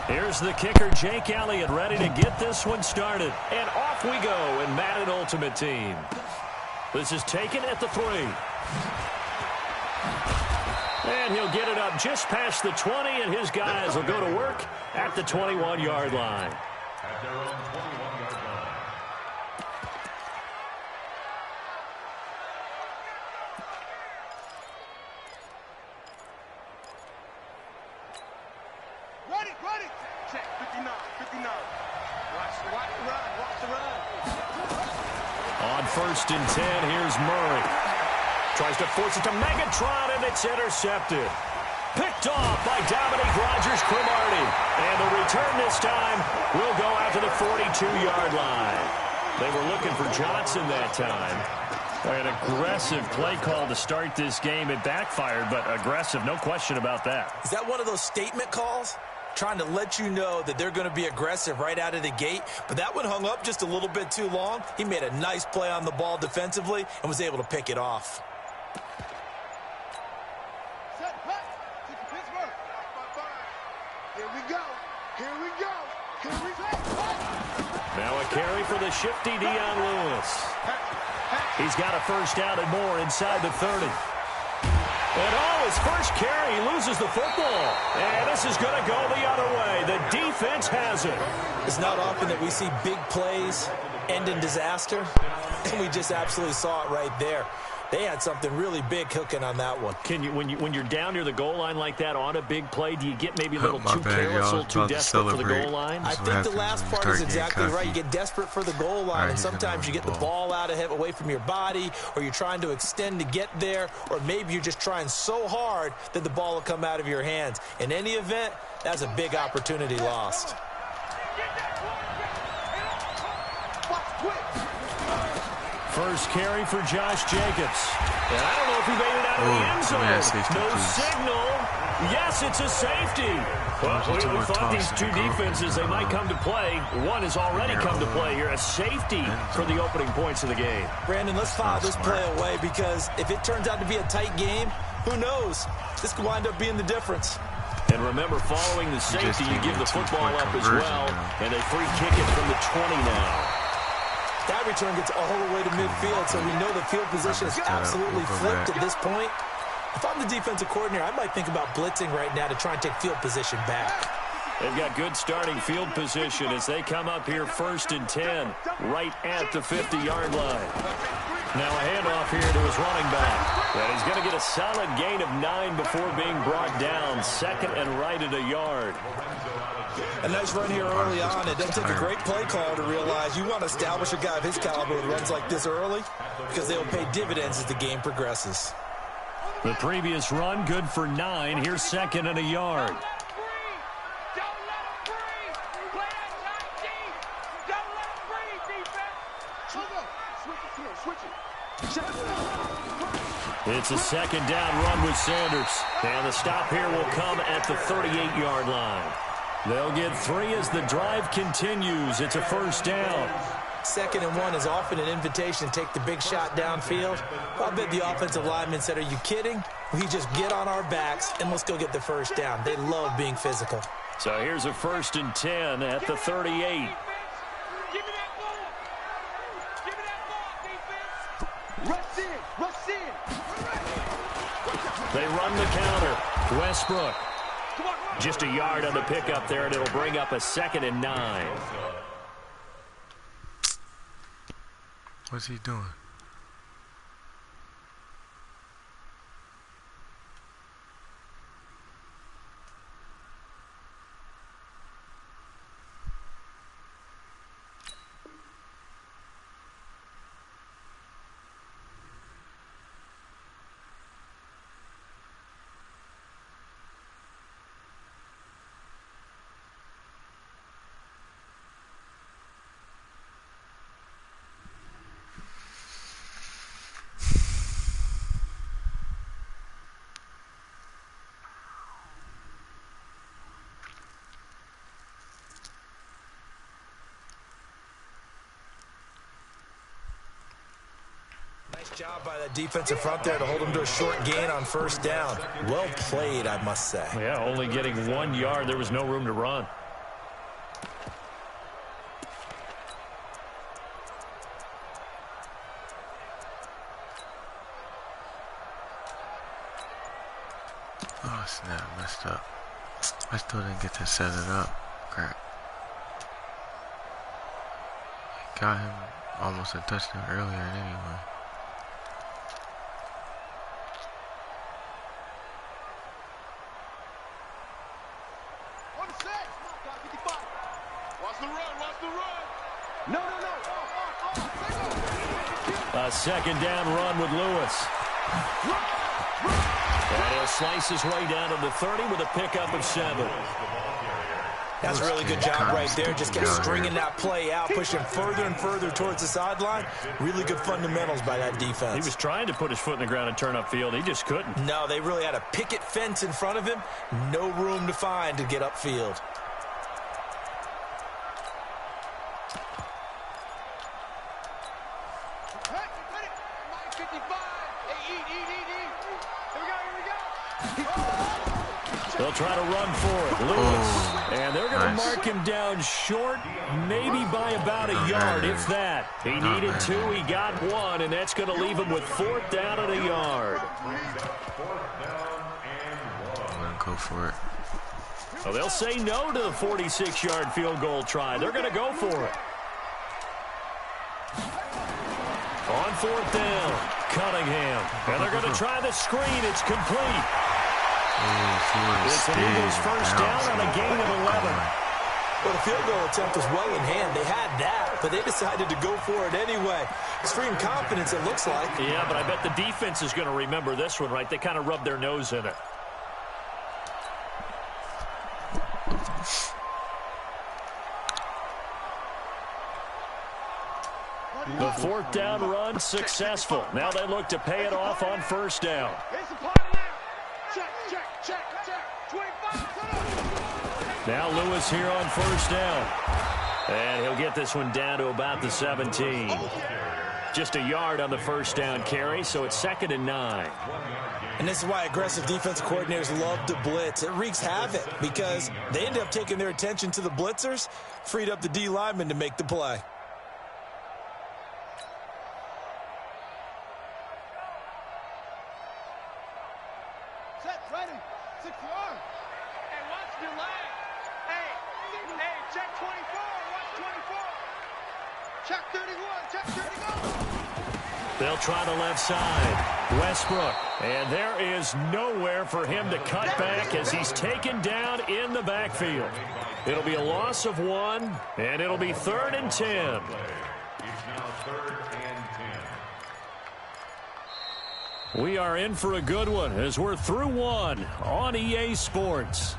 Here's the kicker, Jake Elliott, ready to get this one started. And off we go in Madden Ultimate Team. This is taken at the 3. And he'll get it up just past the 20, and his guys will go to work at the 21-yard line. At their own 21-yard line. Ready. Check, 59. Watch the run. On 1st and 10, here's Murray. Tries to force it to Megatron, and it's intercepted. Picked off by Dominique Rodgers-Cromartie. And the return this time will go out to the 42-yard line. They were looking for Johnson that time. An aggressive play call to start this game. It backfired, but aggressive, no question about that. Is that one of those statement calls? Trying to let you know that they're going to be aggressive right out of the gate, but that one hung up just a little bit too long. He made a nice play on the ball defensively and was able to pick it off. Set, cut. Pittsburgh. Here we go. Now a carry for the shifty Dion Lewis. He's got a first down and more inside the 30. And his first carry, he loses the football. And this is going to go the other way. The defense has it. It's not often that we see big plays end in disaster, and we just absolutely saw it right there. They had something really big cooking on that one. Can you, when you're down near the goal line like that on a big play, do you get maybe a little too careless, a little too desperate for the goal line? I think the last part is exactly right. You get desperate for the goal line, and sometimes you get the ball out of away from your body, or you're trying to extend to get there, or maybe you're just trying so hard that the ball will come out of your hands. In any event, that's a big opportunity lost. First carry for Josh Jacobs. And I don't know if he made it out of the end zone. No signal. Yes, it's a safety. Well, we thought these two defenses, they might come to play. One has already come to play here. A safety for the opening points of the game. Brandon, let's file this play away, because if it turns out to be a tight game, who knows? This could wind up being the difference. And remember, following the safety, you give the football up as well. And they free kick it from the 20 now. That return gets all the way to midfield, so we know the field position is absolutely flipped at this point. If I'm the defensive coordinator, I might think about blitzing right now to try and take field position back. They've got good starting field position as they come up here 1st and 10, right at the 50-yard line. Now a handoff here to his running back. And he's going to get a solid gain of 9 before being brought down. 2nd and right at a yard. A nice run here early on. It doesn't take a great play caller to realize you want to establish a guy of his caliber with runs like this early, because they will pay dividends as the game progresses. The previous run, good for 9. Here's 2nd and a yard. It's a 2nd down run with Sanders. And the stop here will come at the 38-yard line. They'll get 3 as the drive continues. It's a 1st down. 2nd and 1 is often an invitation to take the big shot downfield. I bet the offensive lineman said, "Are you kidding? We just get on our backs and let's go get the 1st down." They love being physical. So here's a 1st and 10 at the 38. They run the counter. Westbrook. Just a yard on the pickup there, and it'll bring up a 2nd and 9. What's he doing? Nice job by that defensive front there to hold him to a short gain on 1st down. Well played, I must say. Yeah, only getting 1 yard. There was no room to run. Oh, snap. Messed up. I still didn't get to set it up. Crap. Got him almost a touchdown earlier anyway. A 2nd down run with Lewis. And he'll slice his way down to the 30 with a pickup of 7. That's a really good job right there. Just kept stringing that play out, pushing further and further towards the sideline. Really good fundamentals by that defense. He was trying to put his foot in the ground and turn upfield. He just couldn't. No, they really had a picket fence in front of him. No room to find to get upfield. They'll try to run for it. Lewis. And they're going to mark him down short, maybe by about a yard, if that. He needed 2. He got 1, and that's going to leave him with 4th down and a yard. Go for it. Well, they'll say no to the 46-yard field goal try. They're going to go for it. On 4th down, Cunningham. And they're going to try the screen. It's complete. It's an Eagles first down on a gain of 11. Well, the field goal attempt was well in hand. They had that, but they decided to go for it anyway. Extreme confidence, it looks like. Yeah, but I bet the defense is going to remember this one, right? They kind of rubbed their nose in it. The 4th down run successful. Now they look to pay it off on 1st down. Now Lewis here on 1st down. And he'll get this one down to about the 17. Just a yard on the 1st down carry, so it's 2nd and 9. And this is why aggressive defensive coordinators love to blitz. It wreaks havoc because they end up taking their attention to the blitzers, freed up the D lineman to make the play. Set, ready, 6 yards. Hey, watch your leg. Hey, check 24, watch 24. Check 31, check 31. They'll try the left side. Westbrook. And there is nowhere for him to cut back as he's taken down in the backfield. It'll be a loss of 1, and it'll be 3rd and 10. It's now 3rd and 10. We are in for a good one as we're through 1 on EA Sports.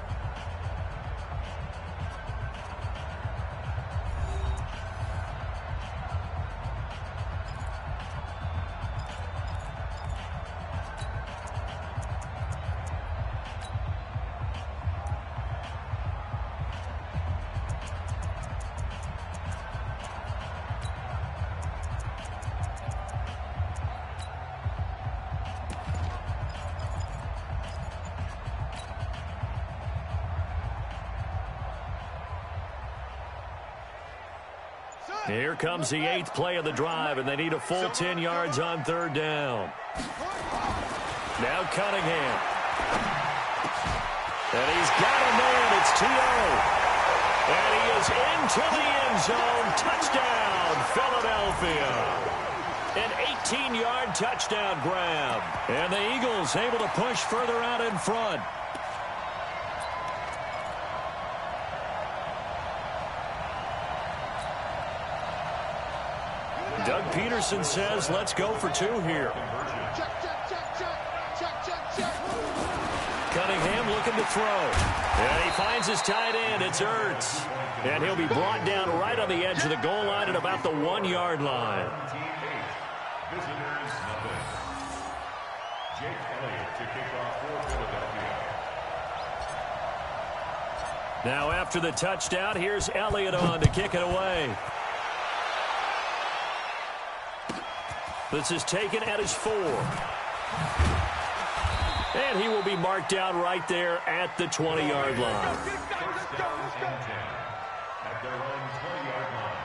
Here comes the 8th play of the drive, and they need a full 10 yards on 3rd down. Now Cunningham. And he's got a man. It's T.O. And he is into the end zone. Touchdown, Philadelphia. An 18-yard touchdown grab. And the Eagles able to push further out in front. Doug Peterson says, let's go for 2 here. Cunningham looking to throw. And he finds his tight end. It's Ertz. And he'll be brought down right on the edge of the goal line at about the 1-yard line. Visitors, nothing. Jake Elliott to kick off for Philadelphia. Now after the touchdown, here's Elliott on to kick it away. This is taken at his 4. And he will be marked down right there at the 20-yard line. First down and 10 at their own 20-yard line.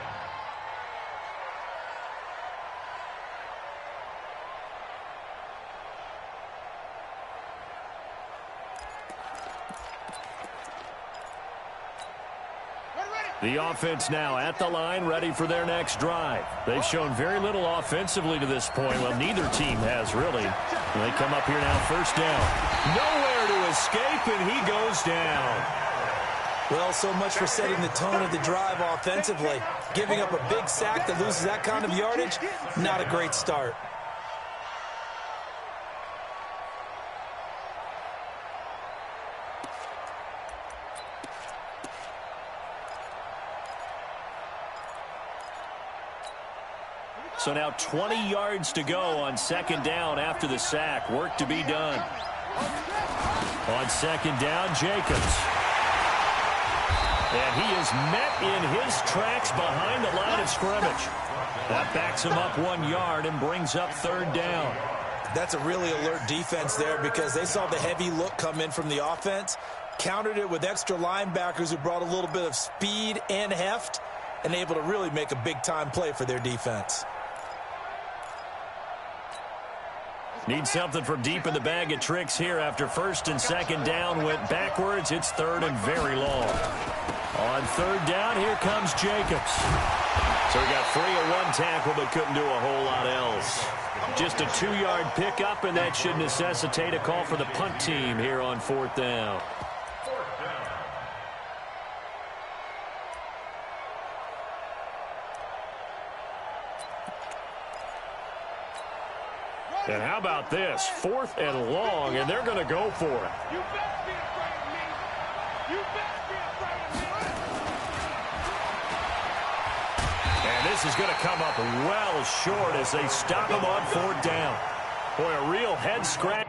The offense now at the line, ready for their next drive. They've shown very little offensively to this point. Well, neither team has, really. They come up here now, 1st down. Nowhere to escape, and he goes down. Well, so much for setting the tone of the drive offensively. Giving up a big sack that loses that kind of yardage, not a great start. So now 20 yards to go on 2nd down after the sack. Work to be done. On 2nd down, Jacobs. And he is met in his tracks behind the line of scrimmage. That backs him up 1 yard and brings up 3rd down. That's a really alert defense there because they saw the heavy look come in from the offense, countered it with extra linebackers who brought a little bit of speed and heft, and able to really make a big-time play for their defense. Need something from deep in the bag of tricks here after first and second down went backwards. It's third and very long. On third down, here comes Jacobs. So he got free of one tackle but couldn't do a whole lot else. Just a 2-yard pickup, and that should necessitate a call for the punt team here on fourth down. And how about this? 4th and long, and they're going to go for it. You better be afraid of me. You better be afraid of me. And this is going to come up well short as they stop him on fourth down. Boy, a real head scratch.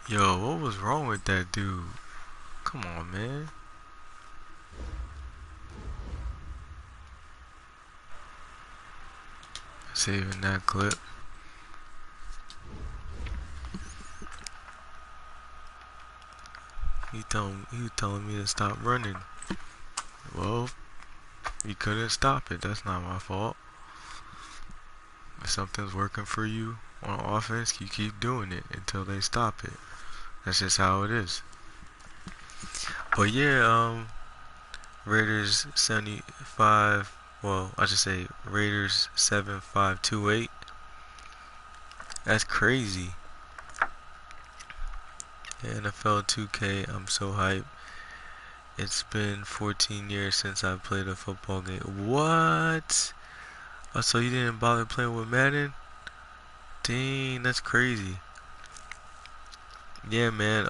Yo, what was wrong with that dude? Come on, man. Saving that clip. He was telling me to stop running. Well, you couldn't stop it. That's not my fault. If something's working for you on offense, you keep doing it until they stop it. That's just how it is. But yeah, Raiders 75. Well, I should say Raiders 7528. That's crazy. NFL 2K, I'm so hyped. It's been 14 years since I played a football game. What? Oh, so you didn't bother playing with Madden? Dang, that's crazy. Yeah, man,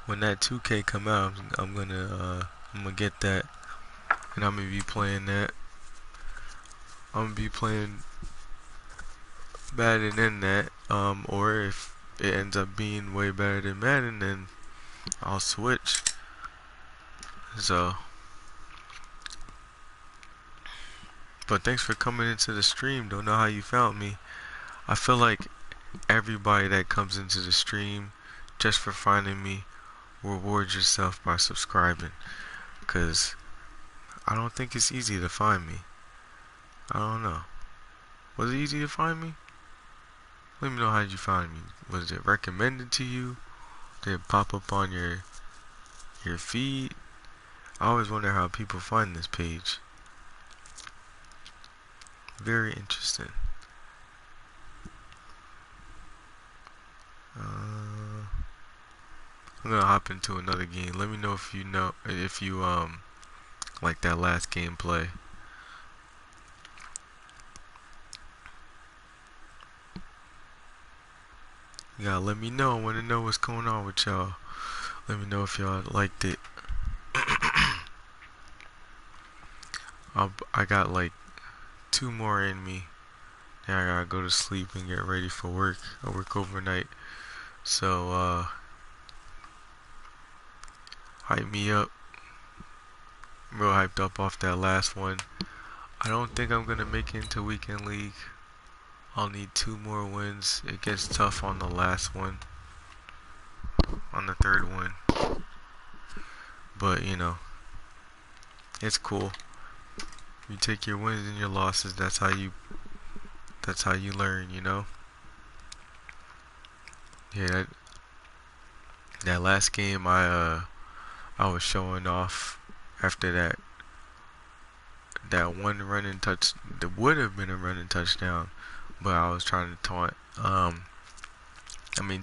when that 2K come out, I'm gonna get that, and I'm gonna be playing that. I'm gonna be playing Madden in that, or if it ends up being way better than Madden, then I'll switch. So, but thanks for coming into the stream. Don't know how you found me. I feel like everybody that comes into the stream just for finding me, reward yourself by subscribing, because I don't think it's easy to find me. I don't know. Was it easy to find me? Let me know how you find me. Was it recommended to you? Did it pop up on your feed? I always wonder how people find this page. Very interesting. I'm gonna hop into another game. Let me know if you like that last gameplay. You gotta let me know. I wanna know what's going on with y'all. Let me know if y'all liked it. I got like 2 more in me. Now I gotta go to sleep and get ready for work. I work overnight. So, hype me up. I'm real hyped up off that last one. I don't think I'm gonna make it into weekend league. I'll need 2 more wins. It gets tough on the last one. On the third one. But, you know, it's cool. You take your wins and your losses. That's how you learn, you know? Yeah, that last game I was showing off after that one running touch that would have been a running touchdown, but I was trying to taunt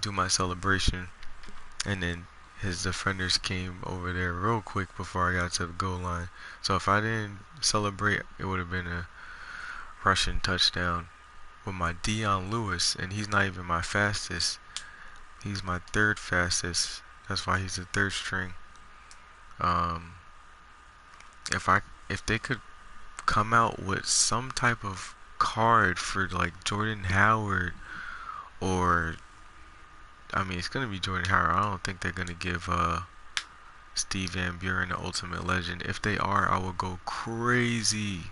do my celebration, and then his defenders came over there real quick before I got to the goal line. So if I didn't celebrate, it would have been a rushing touchdown with my Dion Lewis, and he's not even my fastest. He's my 3rd fastest. That's why he's the 3rd string. If they could come out with some type of card for like Jordan Howard, or I mean, it's gonna be Jordan Howard. I don't think they're gonna give Steve Van Buren the Ultimate Legend. If they are, I will go crazy.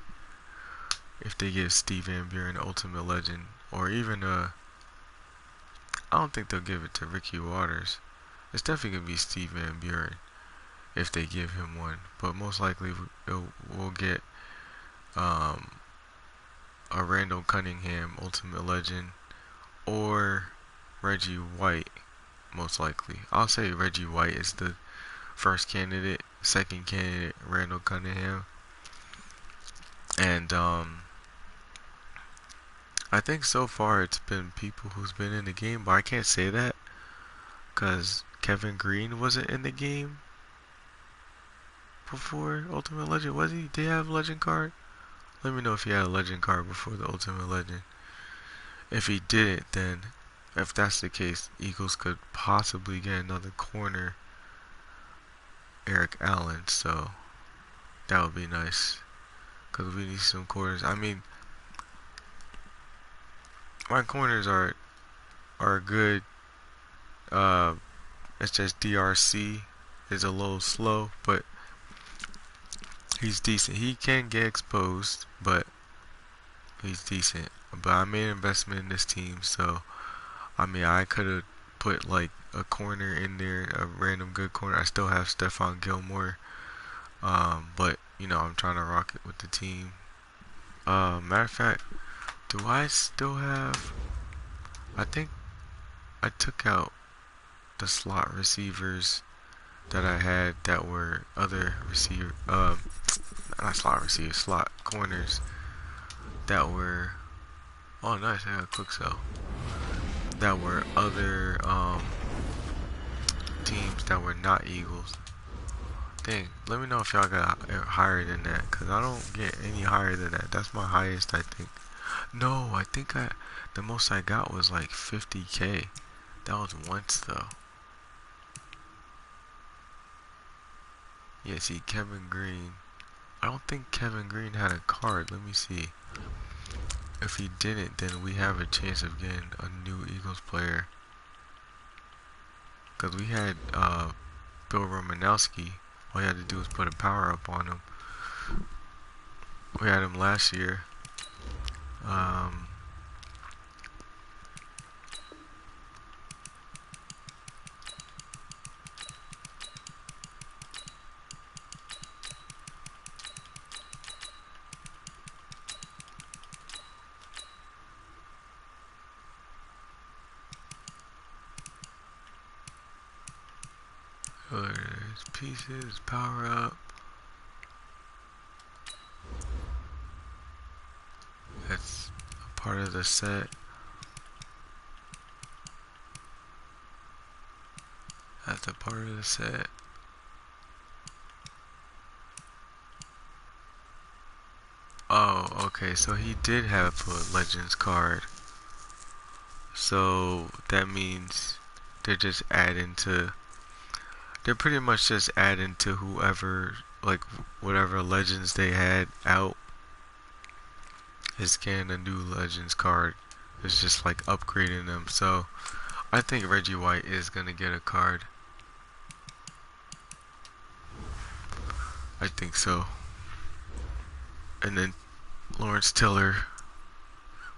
If they give Steve Van Buren the Ultimate Legend, or even I don't think they'll give it to Ricky Waters. It's definitely gonna be Steve Van Buren if they give him one. But most likely we'll get a Randall Cunningham Ultimate Legend or Reggie White. Most likely, I'll say Reggie White is the first candidate. Second candidate, Randall Cunningham. And I think so far it's been people who's been in the game, but I can't say that because Kevin Green wasn't in the game before Ultimate Legend, was he? Did he have a Legend card? Let me know if he had a Legend card before the Ultimate Legend. If he didn't, then if that's the case, Eagles could possibly get another corner, Eric Allen, so that would be nice because we need some corners. I mean, my corners are good. It's just DRC is a little slow, but he's decent. He can get exposed, but he's decent. But I made an investment in this team, so I mean, I could have put like a corner in there, a random good corner. I still have Stephon Gilmore, but you know, I'm trying to rock it with the team. Matter of fact, do I still have? I think I took out the slot receivers that I had that were other receiver, not slot receivers, slot corners that were. Oh, nice! I got a quick sell. That were other teams that were not Eagles. Dang, let me know if y'all got higher than that, cause I don't get any higher than that. That's my highest, I think. No, I think the most I got was like 50K. That was once though. Yeah, see, Kevin Green. I don't think Kevin Green had a card. Let me see. If he didn't, then we have a chance of getting a new Eagles player. Because we had Bill Romanowski. All you had to do was put a power up on him. We had him last year. There's pieces, power up. That's a part of the set. That's a part of the set. Oh, okay, so he did have a Legends card. So that means they're just adding to. They're pretty much just adding to whoever, like, whatever Legends they had out is getting a new Legends card. It's just like upgrading them. So I think Reggie White is going to get a card. I think so. And then Lawrence Tiller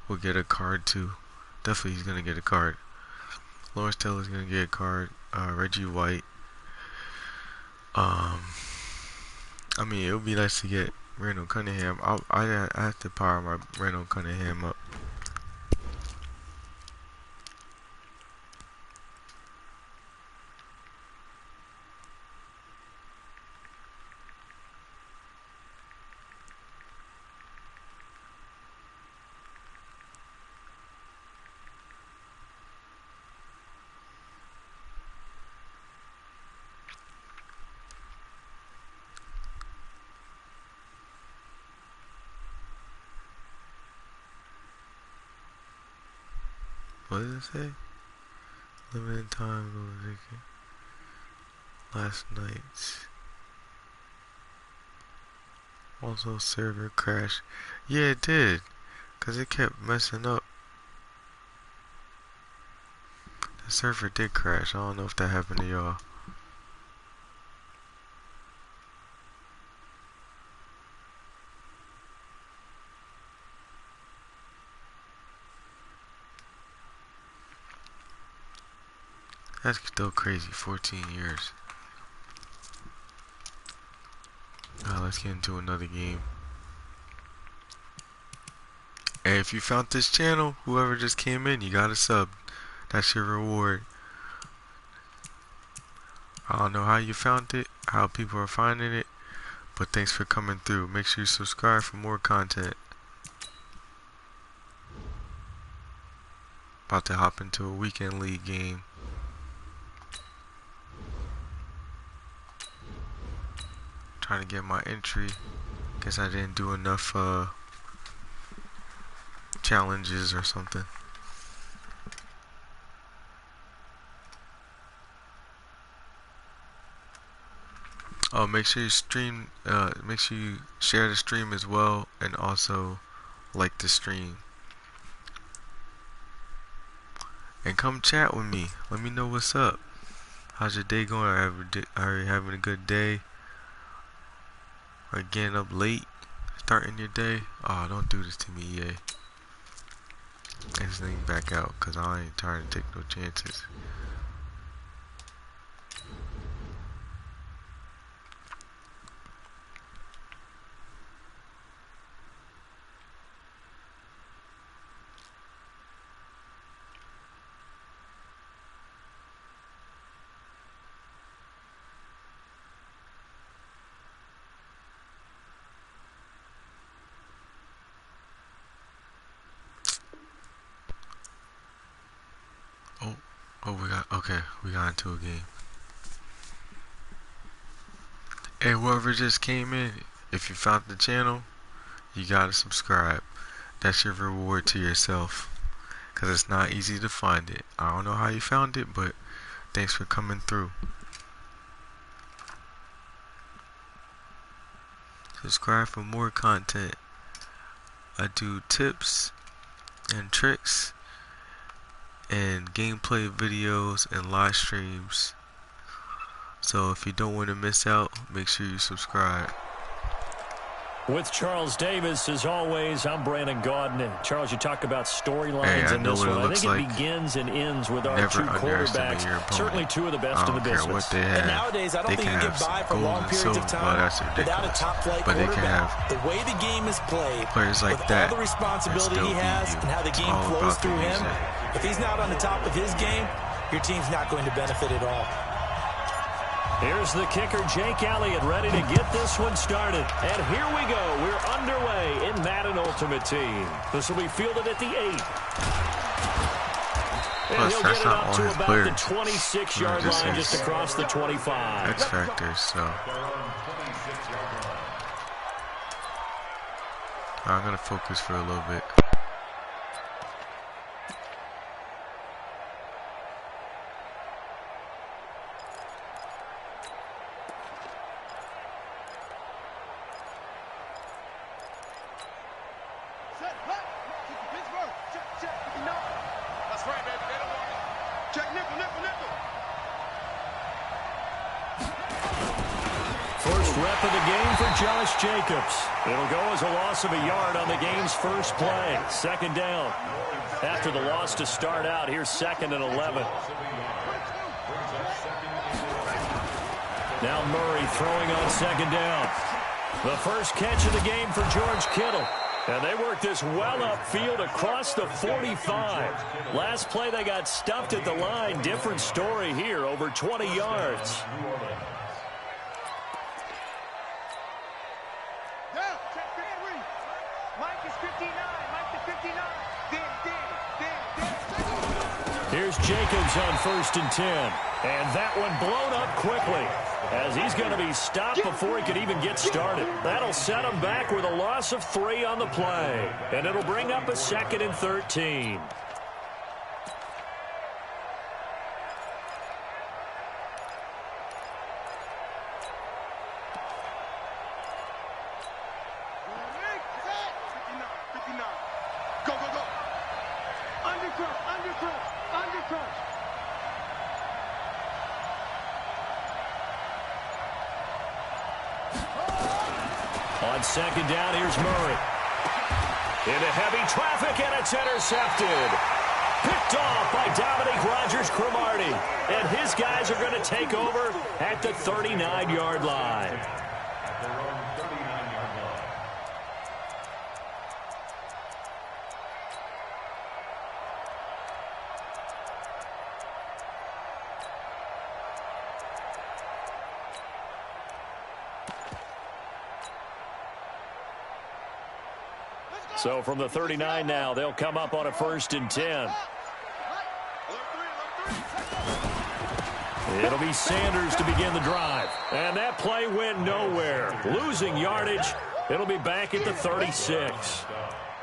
will get a card too. Definitely he's going to get a card. Lawrence Tiller's going to get a card. Reggie White. I mean, it would be nice to get Randall Cunningham. I have to power my Randall Cunningham up. What did it say? Limited time goes vacant. Last night's. Also server crash. Yeah, it did. Cause it kept messing up. The server did crash. I don't know if that happened to y'all. That's still crazy. 14 years. Let's get into another game. Hey, if you found this channel, whoever just came in, you got a sub. That's your reward. I don't know how you found it, how people are finding it, but thanks for coming through. Make sure you subscribe for more content. About to hop into a weekend league game. Trying to get my entry. Guess I didn't do enough challenges or something. Oh, make sure you stream, make sure you share the stream as well, and also like the stream. And come chat with me. Let me know what's up. How's your day going? Are you having a good day? Or getting up late? Starting your day? Oh, don't do this to me, EA. This thing back out, cause I ain't trying to take no chances. We got into a game. Hey, whoever just came in, if you found the channel, you gotta subscribe. That's your reward to yourself, cause it's not easy to find it. I don't know how you found it, but thanks for coming through. Subscribe for more content. I do tips and tricks and gameplay videos and live streams. So if you don't want to miss out, make sure you subscribe. With Charles Davis, as always, I'm Brandon Gaudin. And Charles, you talk about storylines in this one. I think it begins and ends with our two quarterbacks. Certainly two of the best in the business. And nowadays, I don't think you can get by for long periods of time without a top-flight quarterback. The way the game is played, players like with that, all the responsibility he has and how the game flows through him, if he's not on the top of his game, your team's not going to benefit at all. Here's the kicker, Jake Elliott, ready to get this one started. And here we go. We're underway in Madden Ultimate Team. This will be fielded at the 8. And he'll get it up to about the 26-yard line, just across the 25. X factors, so. I'm going to focus for a little bit. Jacobs. It'll go as a loss of a yard on the game's first play. Second down. After the loss to start out, here's 2nd and 11. Now Murray throwing on 2nd down. The first catch of the game for George Kittle. And they worked this well upfield across the 45. Last play they got stuffed at the line. Different story here, over 20 yards. Here's Jacobs on 1st and 10. And that one blown up quickly, as he's going to be stopped before he could even get started. That'll set him back with a loss of 3 on the play. And it'll bring up a 2nd and 13. On second down, here's Murray. Into heavy traffic, and it's intercepted. Picked off by Dominique Rodgers-Cromartie. And his guys are going to take over at the 39-yard line. At their own 39-yard line. So from the 39 now, they'll come up on a 1st and 10. It'll be Sanders to begin the drive. And that play went nowhere. Losing yardage. It'll be back at the 36.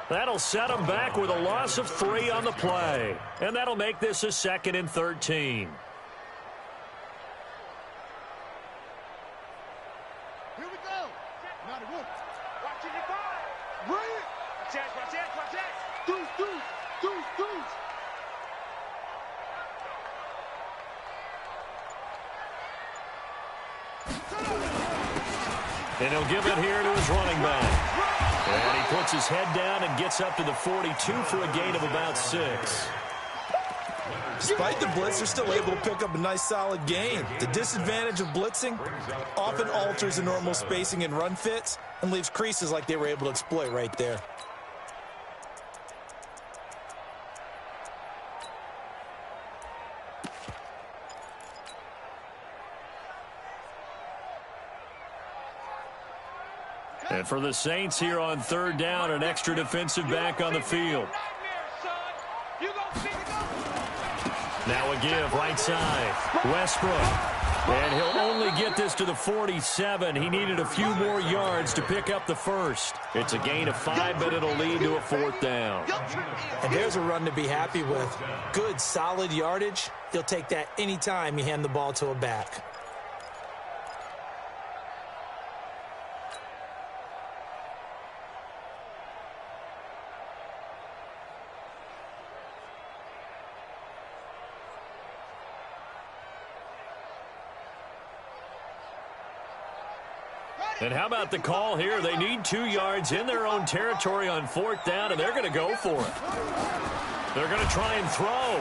That'll set them back with a loss of 3 on the play. And that'll make this a 2nd and 13. Here we go. Not a whoop. Watch it, five. Bring it. Watch that. Deuce. And he'll give it here to his running back. And he puts his head down and gets up to the 42 for a gain of about 6. Despite the blitz, they're still able to pick up a nice solid gain. The disadvantage of blitzing often alters the normal spacing and run fits and leaves creases like they were able to exploit right there. And for the Saints here on 3rd down, an extra defensive back on the field. Now a give, right side. Westbrook. And he'll only get this to the 47. He needed a few more yards to pick up the 1st. It's a gain of 5, but it'll lead to a 4th down. And there's a run to be happy with. Good, solid yardage. He'll take that anytime you hand the ball to a back. And how about the call here? They need 2 yards in their own territory on 4th down, and they're going to go for it. They're going to try and throw.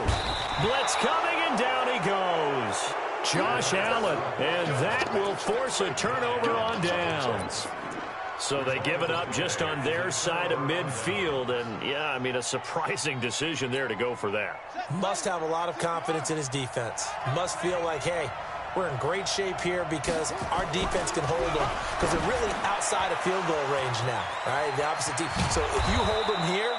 Blitz coming, and down he goes. Josh Allen, and that will force a turnover on downs. So they give it up just on their side of midfield, and, yeah, I mean, a surprising decision there to go for that. Must have a lot of confidence in his defense. Must feel like, hey, we're in great shape here because our defense can hold them because they're really outside of field goal range now, right? The opposite team. So if you hold them here,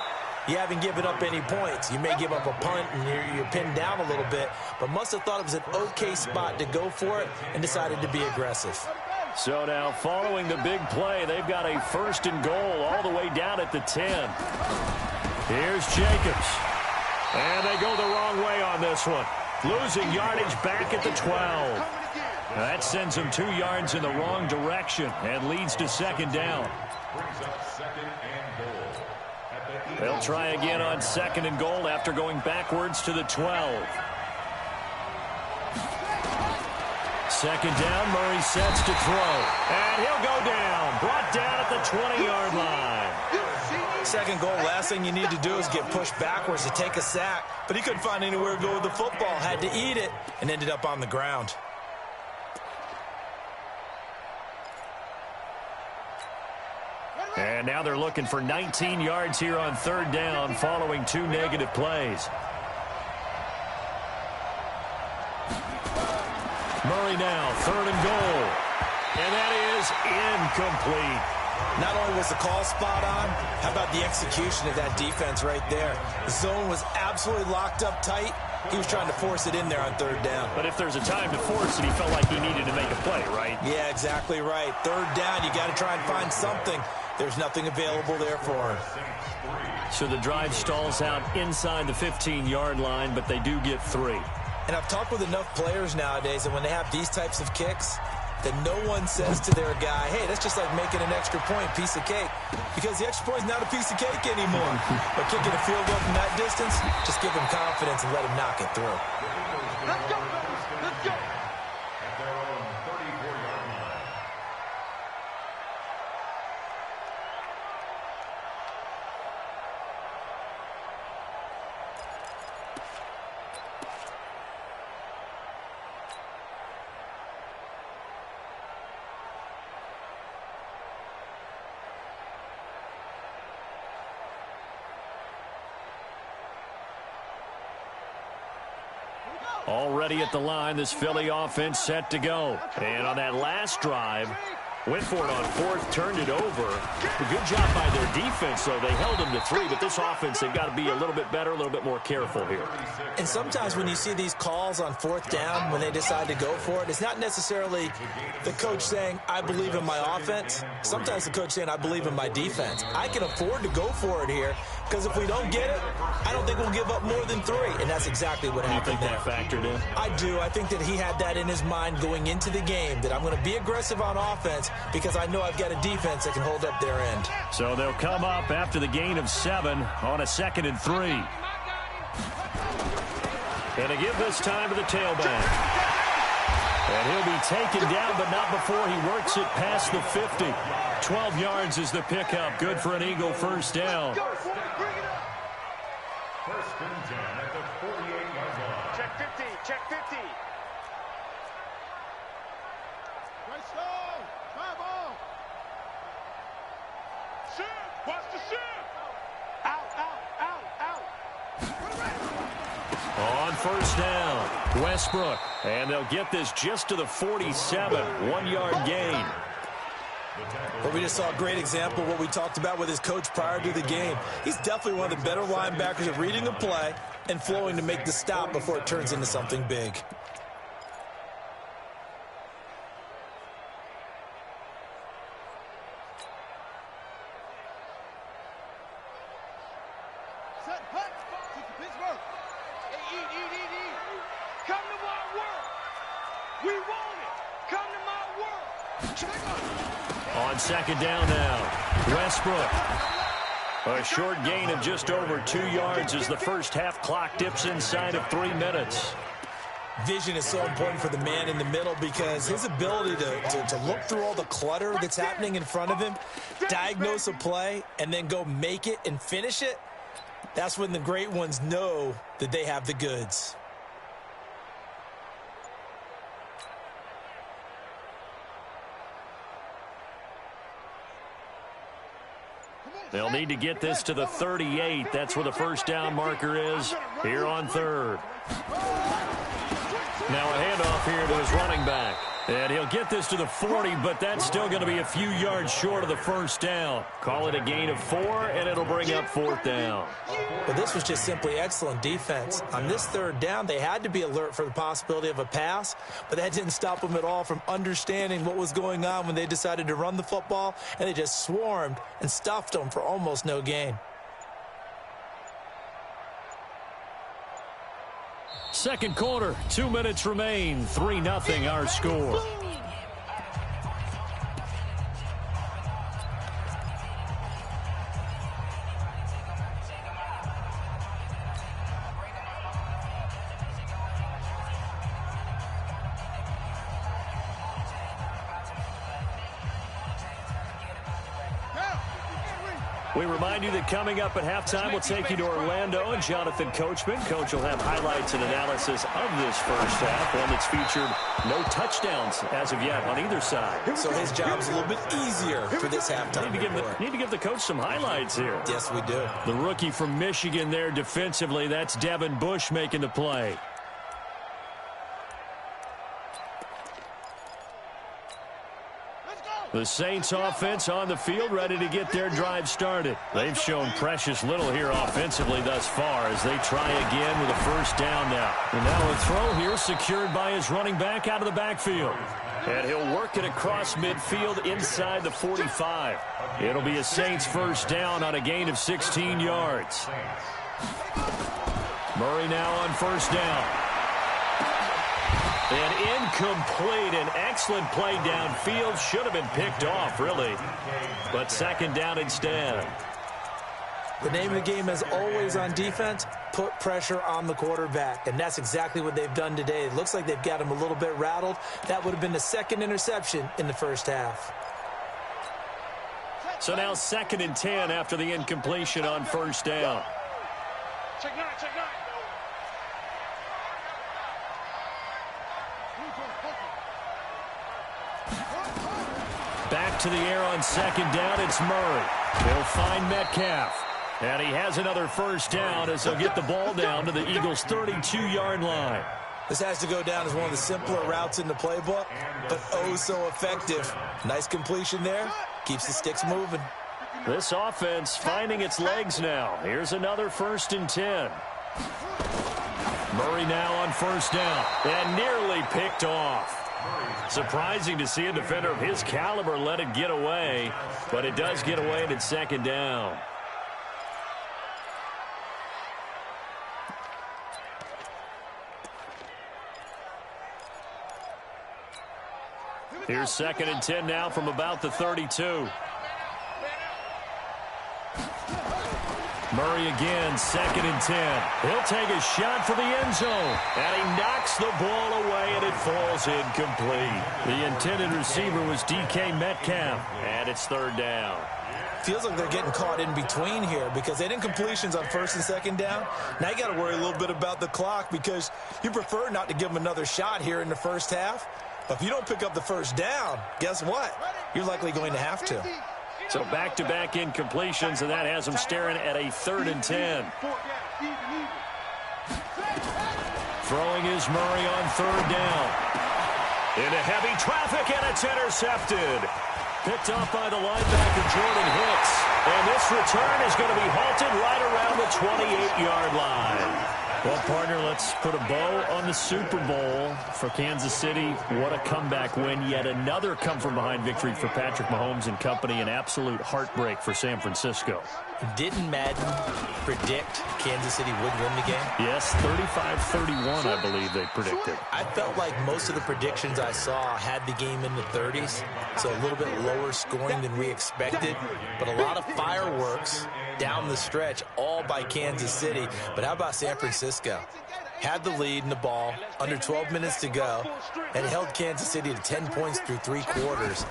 you haven't given up any points. You may give up a punt and you're pinned down a little bit, but must have thought it was an okay spot to go for it and decided to be aggressive. So now following the big play, they've got a 1st and goal all the way down at the 10. Here's Jacobs. And they go the wrong way on this one. Losing yardage back at the 12. That sends them 2 yards in the wrong direction and leads to 2nd down. They'll try again on 2nd and goal after going backwards to the 12. 2nd down, Murray sets to throw. And he'll go down. Brought down at the 20-yard line. 2nd goal, last thing you need to do is get pushed backwards to take a sack. But he couldn't find anywhere to go with the football. Had to eat it and ended up on the ground. And now they're looking for 19 yards here on 3rd down following 2 negative plays. Murray now, 3rd and goal. And that is incomplete. Not only was the call spot on, how about the execution of that defense right there? The zone was absolutely locked up tight. He was trying to force it in there on 3rd down. But if there's a time to force it, he felt like he needed to make a play, right? Yeah, exactly right. 3rd down, you got to try and find something. There's nothing available there for him. So the drive stalls out inside the 15-yard line, but they do get 3. And I've talked with enough players nowadays that when they have these types of kicks, that no one says to their guy, hey, that's just like making an extra point, piece of cake. Because the extra point is not a piece of cake anymore. But kicking a field goal from that distance, just give him confidence and let him knock it through. Let's go. Let's go. At their own 34-yard line. Already at the line, this Philly offense set to go. And on that last drive, went for it on fourth, turned it over. A good job by their defense, though. They held them to 3, but this offense, they've got to be a little bit better, a little bit more careful here. And sometimes when you see these calls on fourth down, when they decide to go for it, it's not necessarily the coach saying, I believe in my offense. Sometimes the coach saying, I believe in my defense. I can afford to go for it here, because if we don't get it, I don't think we'll give up more than 3. And that's exactly what happened there. You think that factored in? I do. I think that he had that in his mind going into the game, that I'm going to be aggressive on offense because I know I've got a defense that can hold up their end. So they'll come up after the gain of 7 on a 2nd and 3. And to give this time to the tailback. And he'll be taken down, but not before he works it past the 50. 12 yards is the pickup. Good for an Eagle first down. First and 10 at the 48-yard line. Check 50. Check 50. Right slow. Drive on. Shift. Watch the shift. Out, out, out, out. On first down, Westbrook. And they'll get this just to the 47. 1-yard gain. But we just saw a great example of what we talked about with his coach prior to the game. He's definitely one of the better linebackers at reading a play and flowing to make the stop before it turns into something big. Set, hut. Take the Pittsburgh. Hey, eat. Come to my world. We want it. Come to my world. On second down now, Westbrook. A short gain of just over 2 yards as the first half clock dips inside of 3 minutes. Vision is so important for the man in the middle because his ability to look through all the clutter that's happening in front of him, diagnose a play, and then go make it and finish it, that's when the great ones know that they have the goods. They'll need to get this to the 38. That's where the first down marker is here on third. Now a handoff here to his running back. And he'll get this to the 40, but that's still going to be a few yards short of the first down. Call it a gain of 4, and it'll bring up fourth down. But this was just simply excellent defense. On this third down, they had to be alert for the possibility of a pass, but that didn't stop them at all from understanding what was going on when they decided to run the football, and they just swarmed and stuffed them for almost no gain. Second quarter, 2 minutes remain. 3-0 our score. We remind you that coming up at halftime, we'll take you to Orlando and Jonathan Coachman. Coach will have highlights and analysis of this first half, one that's featured no touchdowns as of yet on either side. So his job's a little bit easier for this halftime. Need to give the coach some highlights here. Yes, we do. The rookie from Michigan there defensively, that's Devin Bush making the play. The Saints offense on the field, ready to get their drive started. They've shown precious little here offensively thus far as they try again with a first down now. And now a throw here secured by his running back out of the backfield. And he'll work it across midfield inside the 45. It'll be a Saints first down on a gain of 16 yards. Murray now on first down. And incomplete, an excellent play downfield. Should have been picked off, really. But second down instead. The name of the game, as always on defense, put pressure on the quarterback. And that's exactly what they've done today. It looks like they've got him a little bit rattled. That would have been the second interception in the first half. So now 2nd and 10 after the incompletion on first down. Check 9, check 9. Back to the air on second down, it's Murray. He'll find Metcalf. And he has another first down as he'll get the ball down to the Eagles' 32-yard line. This has to go down as one of the simpler routes in the playbook, but oh so effective. Nice completion there. Keeps the sticks moving. This offense finding its legs now. Here's another 1st and 10. Murray now on 1st down and nearly picked off. Surprising to see a defender of his caliber let it get away, but it does get away and it's 2nd down. Here's 2nd and 10 now from about the 32. Murray again, 2nd and 10. He'll take a shot for the end zone. And he knocks the ball away, and it falls incomplete. The intended receiver was DK Metcalf, and it's 3rd down. Feels like they're getting caught in between here because they didn't completions on 1st and 2nd down. Now you got to worry a little bit about the clock because you prefer not to give them another shot here in the 1st half. But if you don't pick up the 1st down, guess what? You're likely going to have to. So back-to-back incompletions, and that has them staring at a 3rd and 10. Throwing is Murray on 3rd down. Into heavy traffic, and it's intercepted. Picked off by the linebacker, Jordan Hicks. And this return is going to be halted right around the 28-yard line. Well, partner, let's put a bow on the Super Bowl for Kansas City. What a comeback win. Yet another come-from-behind victory for Patrick Mahomes and company. An absolute heartbreak for San Francisco. Didn't Madden predict Kansas City would win the game? Yes, 35-31, I believe they predicted. I felt like most of the predictions I saw had the game in the 30s, so a little bit lower scoring than we expected, but a lot of fireworks down the stretch, all by Kansas City. But how about San Francisco? Had the lead in the ball, under 12 minutes to go, and held Kansas City to 10 points through 3 quarters.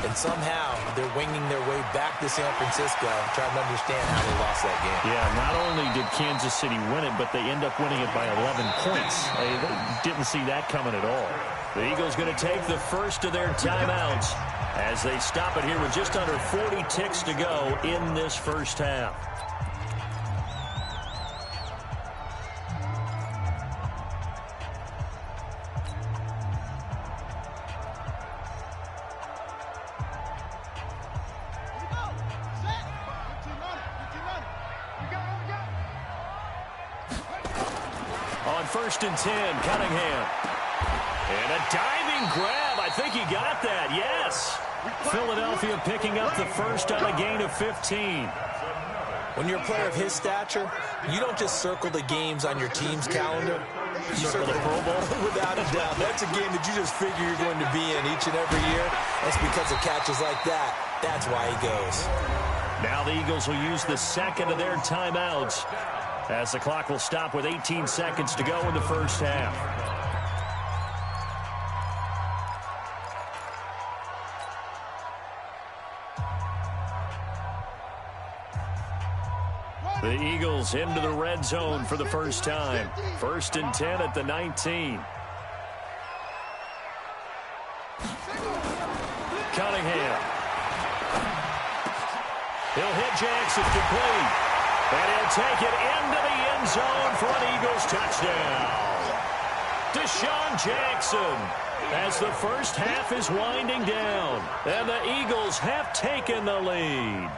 And somehow they're winging their way back to San Francisco, trying to understand how they lost that game. Yeah, not only did Kansas City win it, but they end up winning it by 11 points. They didn't see that coming at all. The Eagles going to take the first of their timeouts as they stop it here with just under 40 ticks to go in this 1st half. On 1st and 10, Cunningham. And a diving grab. I think he got that, yes. Philadelphia picking up the first on a gain of 15. When you're a player of his stature, you don't just circle the games on your team's calendar. You circle the Pro Bowl. Without a doubt. That's a game that you just figure you're going to be in each and every year. That's because of catches like that. That's why he goes. Now the Eagles will use the 2nd of their timeouts as the clock will stop with 18 seconds to go in the 1st half. The Eagles into the red zone for the first time. 1st and 10 at the 19. Cunningham. He'll hit Jackson complete. And he'll take it into the end zone for an Eagles touchdown. Deshaun Jackson as the first half is winding down. And the Eagles have taken the lead.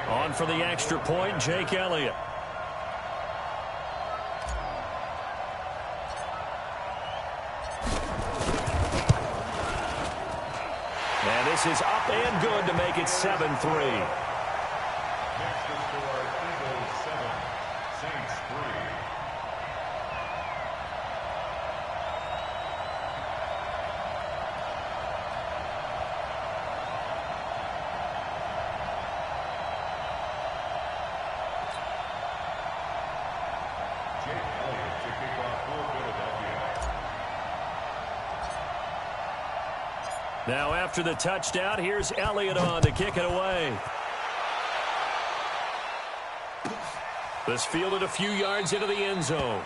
On for the extra point, Jake Elliott. And this is up and good to make it 7-3. Now after the touchdown, here's Elliott on to kick it away. This fielded a few yards into the end zone.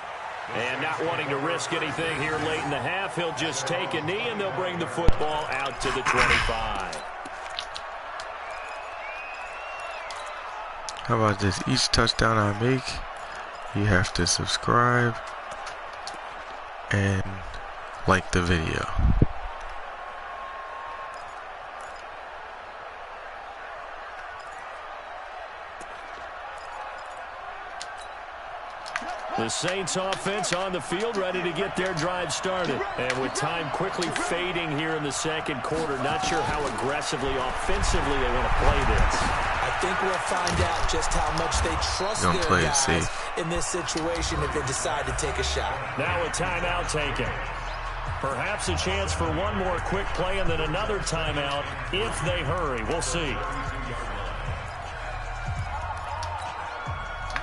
And not wanting to risk anything here late in the half, he'll just take a knee and they'll bring the football out to the 25. How about this? Each touchdown I make, you have to subscribe and like the video. The Saints offense on the field, ready to get their drive started. And with time quickly fading here in the second quarter, not sure how aggressively, offensively they want to play this. I think we'll find out just how much they trust their guys in this situation if they decide to take a shot. Now a timeout taken. Perhaps a chance for one more quick play and then another timeout if they hurry. We'll see.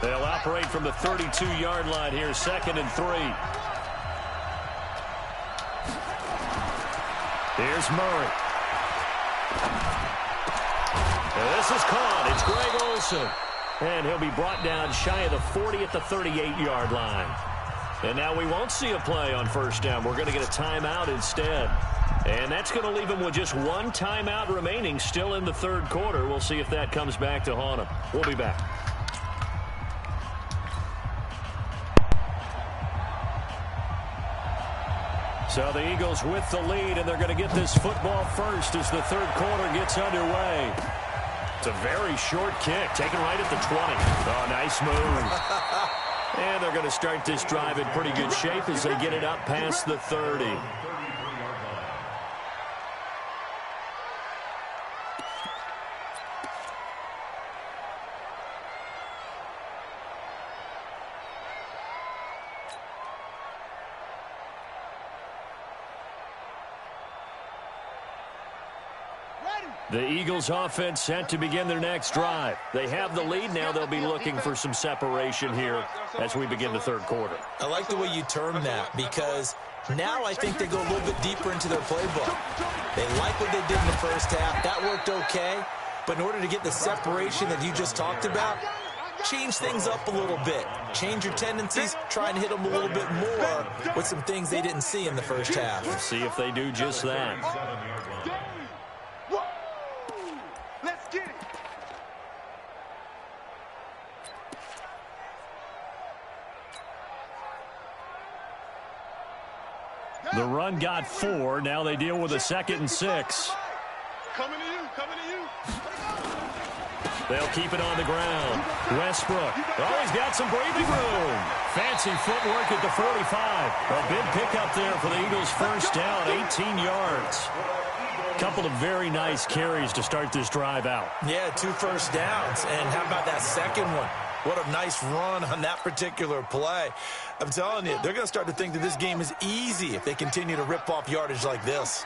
They'll operate from the 32-yard line here, 2nd and 3. Here's Murray. And this is caught. It's Greg Olsen. And he'll be brought down shy of the 40 at the 38-yard line. And now we won't see a play on first down. We're going to get a timeout instead. And that's going to leave him with just one timeout remaining still in the third quarter. We'll see if that comes back to haunt him. We'll be back. So the Eagles with the lead, and they're going to get this football first as the third quarter gets underway. It's a very short kick, taken right at the 20. Oh, nice move. And they're going to start this drive in pretty good shape as they get it up past the 30. The Eagles offense set to begin their next drive. They have the lead. Now they'll be looking for some separation here as we begin the third quarter. I like the way you term that because now I think they go a little bit deeper into their playbook. They like what they did in the first half. That worked okay. But in order to get the separation that you just talked about, change things up a little bit. Change your tendencies, try and hit them a little bit more with some things they didn't see in the first half. Let's see if they do just that. The run got 4. Now they deal with a 2nd and 6. Coming to you, coming to you. They'll keep it on the ground. Westbrook. Oh, he's got some breathing room. Fancy footwork at the 45. A big pickup there for the Eagles' first down, 18 yards. Couple of very nice carries to start this drive out. Yeah, 2 first downs. And how about that second one? What a nice run on that particular play. I'm telling you, they're going to start to think that this game is easy if they continue to rip off yardage like this.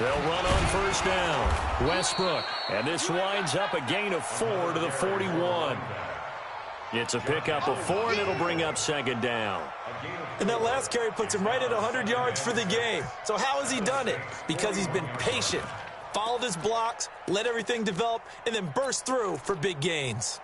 They'll run on first down. Westbrook. And this winds up a gain of 4 to the 41. It's a pickup of 4, and it'll bring up 2nd down. And that last carry puts him right at 100 yards for the game. So how has he done it? Because he's been patient, followed his blocks, let everything develop, and then burst through for big gains.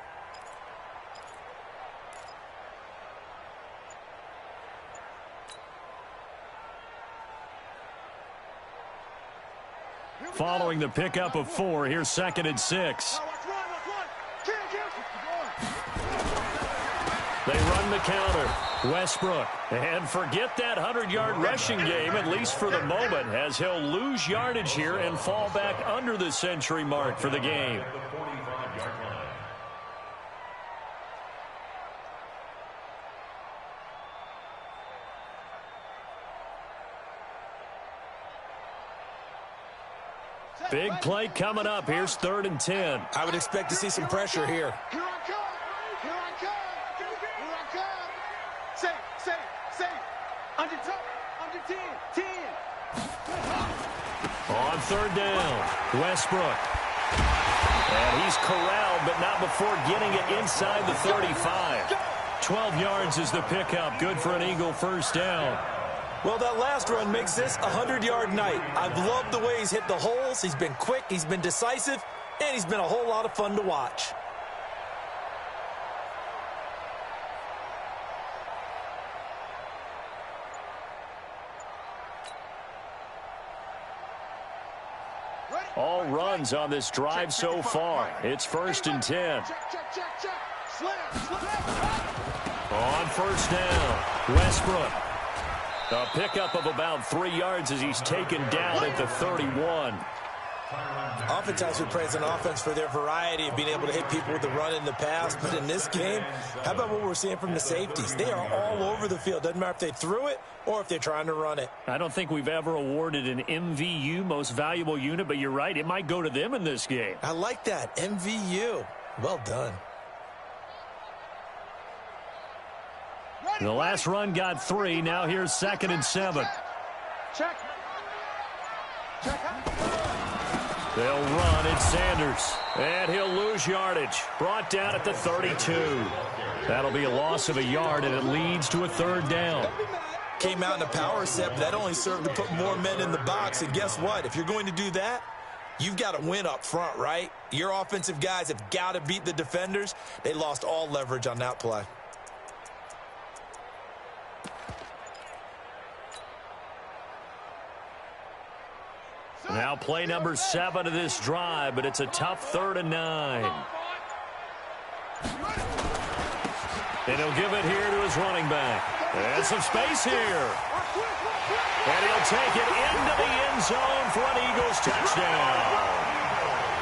Following the pickup of 4, here's 2nd and 6. They run the counter. Westbrook. And forget that 100-yard rushing game, at least for the moment, as he'll lose yardage here and fall back under the century mark for the game. Big play coming up. Here's 3rd and 10. I would expect to see some pressure here. Here I come. Here I come. Here I come. Say. Under 10. 10. On 3rd down, Westbrook. And he's corralled, but not before getting it inside the 35. 12 yards is the pickup. Good for an Eagle first down. Well, that last run makes this a 100-yard night. I've loved the way he's hit the holes. He's been quick, he's been decisive, and he's been a whole lot of fun to watch. Ready? All runs on this drive so far. It's 1st and 10. On 1st down, Westbrook. A pickup of about 3 yards as he's taken down at the 31. Oftentimes we praise an offense for their variety of being able to hit people with the run in the pass. But in this game, how about what we're seeing from the safeties? They are all over the field. Doesn't matter if they threw it or if they're trying to run it. I don't think we've ever awarded an MVU, most valuable unit, but you're right. It might go to them in this game. I like that. MVU. Well done. The last run got 3. Now here's 2nd and 7. Check. They'll run at Sanders. And he'll lose yardage. Brought down at the 32. That'll be a loss of a yard, and it leads to a 3rd down. Came out in a power set, but that only served to put more men in the box. And guess what? If you're going to do that, you've got to win up front, right? Your offensive guys have got to beat the defenders. They lost all leverage on that play. Now play number 7 of this drive, but it's a tough 3rd and 9. And he'll give it here to his running back. And some space here. And he'll take it into the end zone for an Eagles touchdown.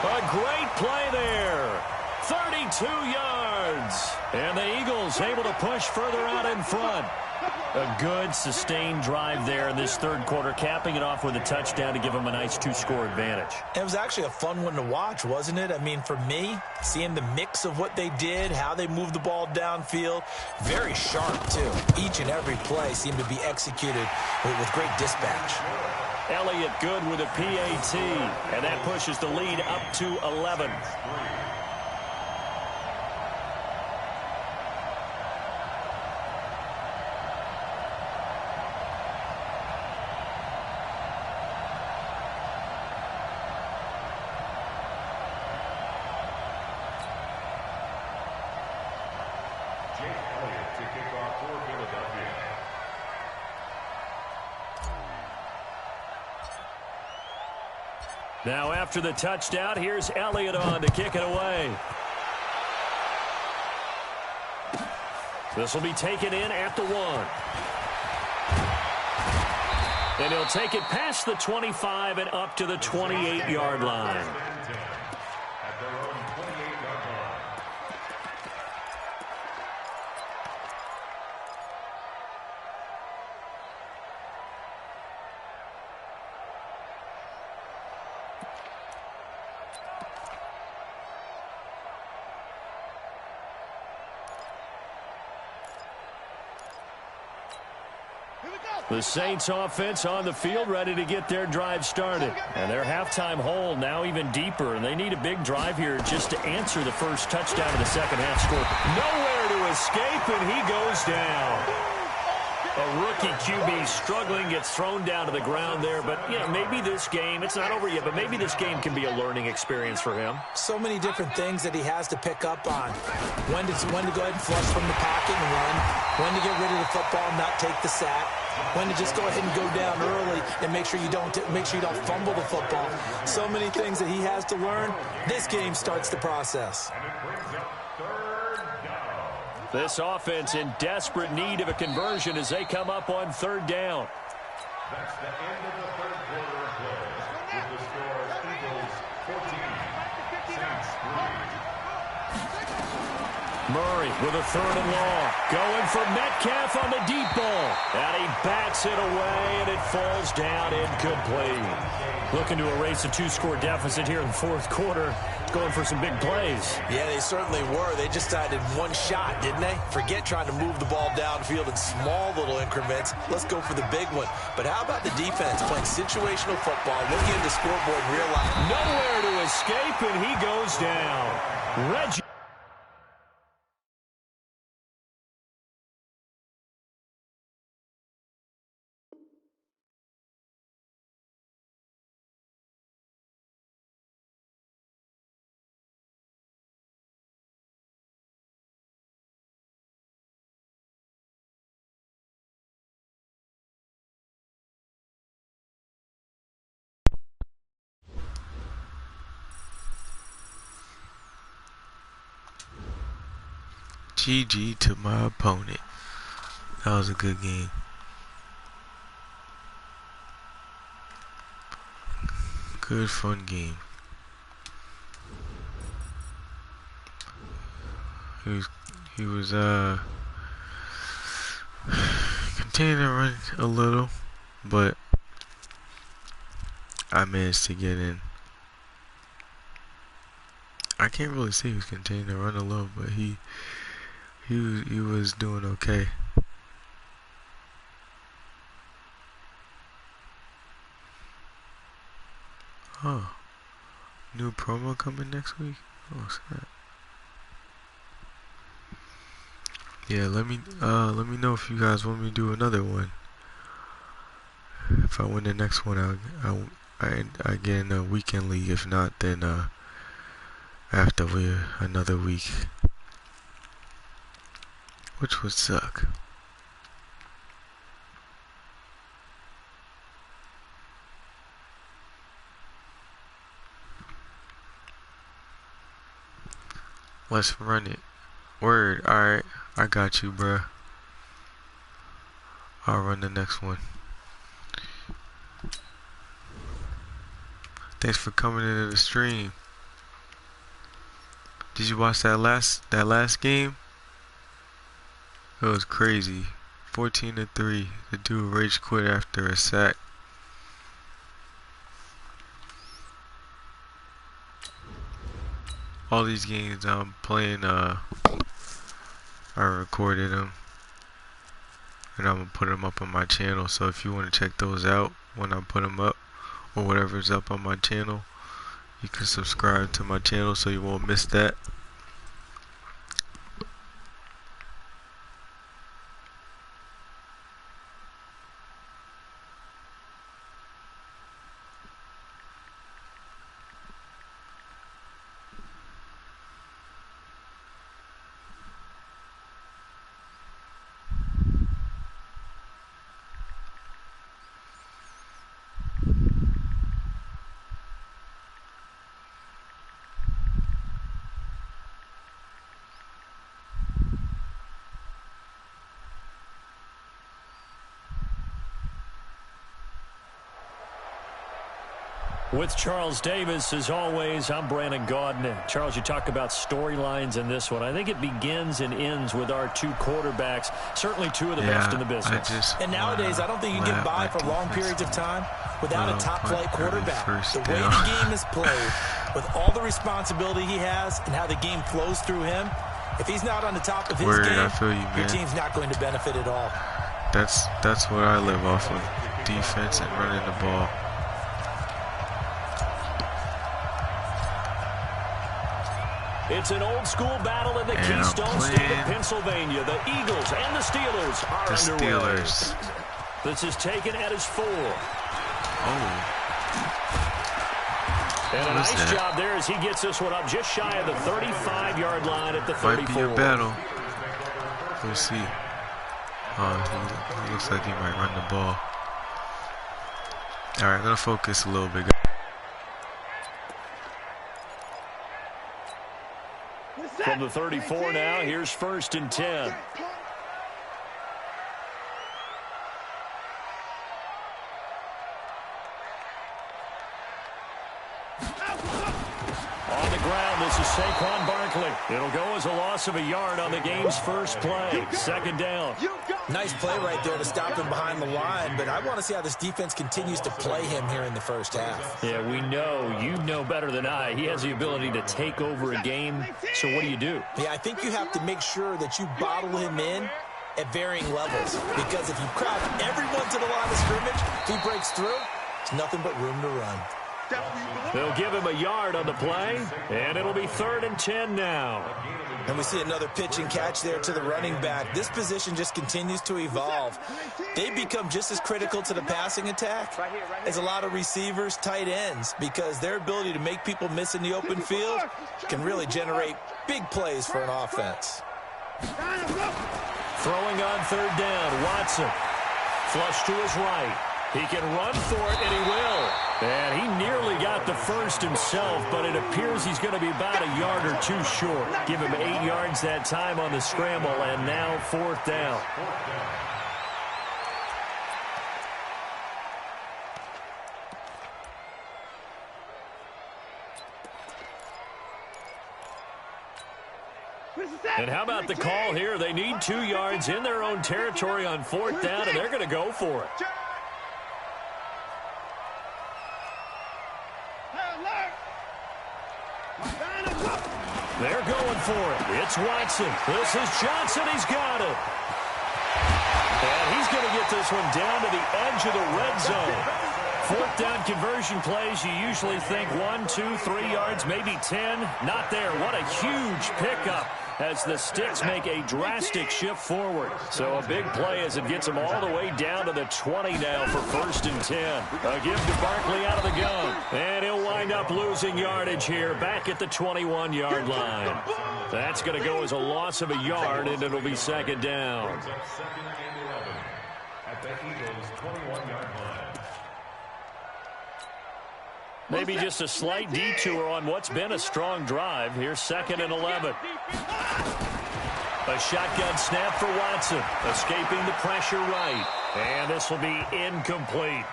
A great play there. 32 yards. And the Eagles able to push further out in front. A good, sustained drive there in this 3rd quarter, capping it off with a touchdown to give them a nice 2-score advantage. It was actually a fun one to watch, wasn't it? I mean, for me, seeing the mix of what they did, how they moved the ball downfield, very sharp, too. Each and every play seemed to be executed with great dispatch. Elliott good with a PAT, and that pushes the lead up to 11. Now after the touchdown, here's Elliott on to kick it away. This will be taken in at the 1. And he'll take it past the 25 and up to the 28-yard line. The Saints offense on the field ready to get their drive started. And their halftime hole now even deeper. And they need a big drive here just to answer the first touchdown of the second half score. Nowhere to escape, and he goes down. A rookie QB struggling, gets thrown down to the ground there. But, you know, maybe this game, it's not over yet, but maybe this game can be a learning experience for him. So many different things that he has to pick up on. When to go ahead and flush from the pocket and run. When to get rid of the football and not take the sack. When to just go ahead and go down early and make sure you don't fumble the football. So many things that he has to learn. This game starts the process. This offense in desperate need of a conversion as they come up on 3rd down. That's the end of the 3rd quarter of play. With the score, Eagles 14, Saints 3. Murray with a 3rd and long. Going for Metcalf on the deep ball. And he bats it away, and it falls down incomplete. Looking to erase a 2-score deficit here in the 4th quarter. Going for some big plays. Yeah, they certainly were. They just did one shot, didn't they? Forget trying to move the ball downfield in small little increments. Let's go for the big one. But how about the defense playing situational football, looking at the scoreboard and realizing nowhere to escape, and he goes down. Reggie. GG to my opponent. That was a good game. Good fun game. He was continuing to run a little, but I managed to get in. I can't really say he was continuing to run a little, but he was doing okay. Oh, new promo coming next week? Oh, snap. Yeah, let me know if you guys want me to do another one. If I win the next one, I get in a weekend league. If not, then after another week, which would suck. Let's run it. Word. Alright. I got you, bruh. I'll run the next one. Thanks for coming into the stream. Did you watch that last game? It was crazy. 14-3. The dude rage quit after a sack. All these games I'm playing, I recorded them, and I'm gonna put them up on my channel. So if you want to check those out when I put them up, or whatever's up on my channel, you can subscribe to my channel so you won't miss that. With Charles Davis, as always, I'm Brandon Gaudin. Charles, you talk about storylines in this one. I think it begins and ends with our two quarterbacks, certainly two of the best in the business. And nowadays, I don't think you get by for long periods of time without a top-flight quarterback. The way the game is played, with all the responsibility he has and how the game flows through him, if he's not on the top of his game, I feel you, man. Your team's not going to benefit at all. That's what I live off of, defense and running the ball. It's an old-school battle in the Keystone State of Pennsylvania. The Eagles and the Steelers are underway. This is taken at his 4. Oh. And a nice job there as he gets this one up just shy of the 35-yard line at the 34. Might be a battle. We'll see. He looks like he might run the ball. All right, I'm going to focus a little bit. From the 34 now, here's 1st and 10. On the ground, this is Saquon Barkley. It'll go as a loss of a yard on the game's first play. 2nd down. Nice play right there to stop him behind the line, but I want to see how this defense continues to play him here in the first half. Yeah, we know, you know better than I, he has the ability to take over a game. So what do you do? Yeah, I think you have to make sure that you bottle him in at varying levels, because if you crowd everyone to the line of scrimmage, if he breaks through, it's nothing but room to run. They'll give him a yard on the play, and it'll be 3rd and 10 now. And we see another pitch and catch there to the running back. This position just continues to evolve. They become just as critical to the passing attack as a lot of receivers, tight ends, because their ability to make people miss in the open field can really generate big plays for an offense. Throwing on 3rd down, Watson. Flush to his right. He can run for it, and he will. And he nearly got the first himself, but it appears he's going to be about a yard or two short. Give him 8 yards that time on the scramble, and now 4th down. And how about the call here? They need 2 yards in their own territory on 4th down, and they're going to go for it. They're going for it. It's Watson. This is Johnson. He's got it. And he's going to get this one down to the edge of the red zone. 4th down conversion plays, you usually think 1, 2, 3 yards, maybe 10. Not there. What a huge pickup as the sticks make a drastic shift forward. So a big play as it gets them all the way down to the 20 now for 1st and 10. A give to Barkley out of the gun. And he'll wind up losing yardage here back at the 21-yard line. That's going to go as a loss of a yard, and it'll be 2nd down. Second and 11 at the Eagles' 21-yard line. Maybe just a slight detour on what's been a strong drive. Here's 2nd and 11. A shotgun snap for Watson. Escaping the pressure right. And this will be incomplete.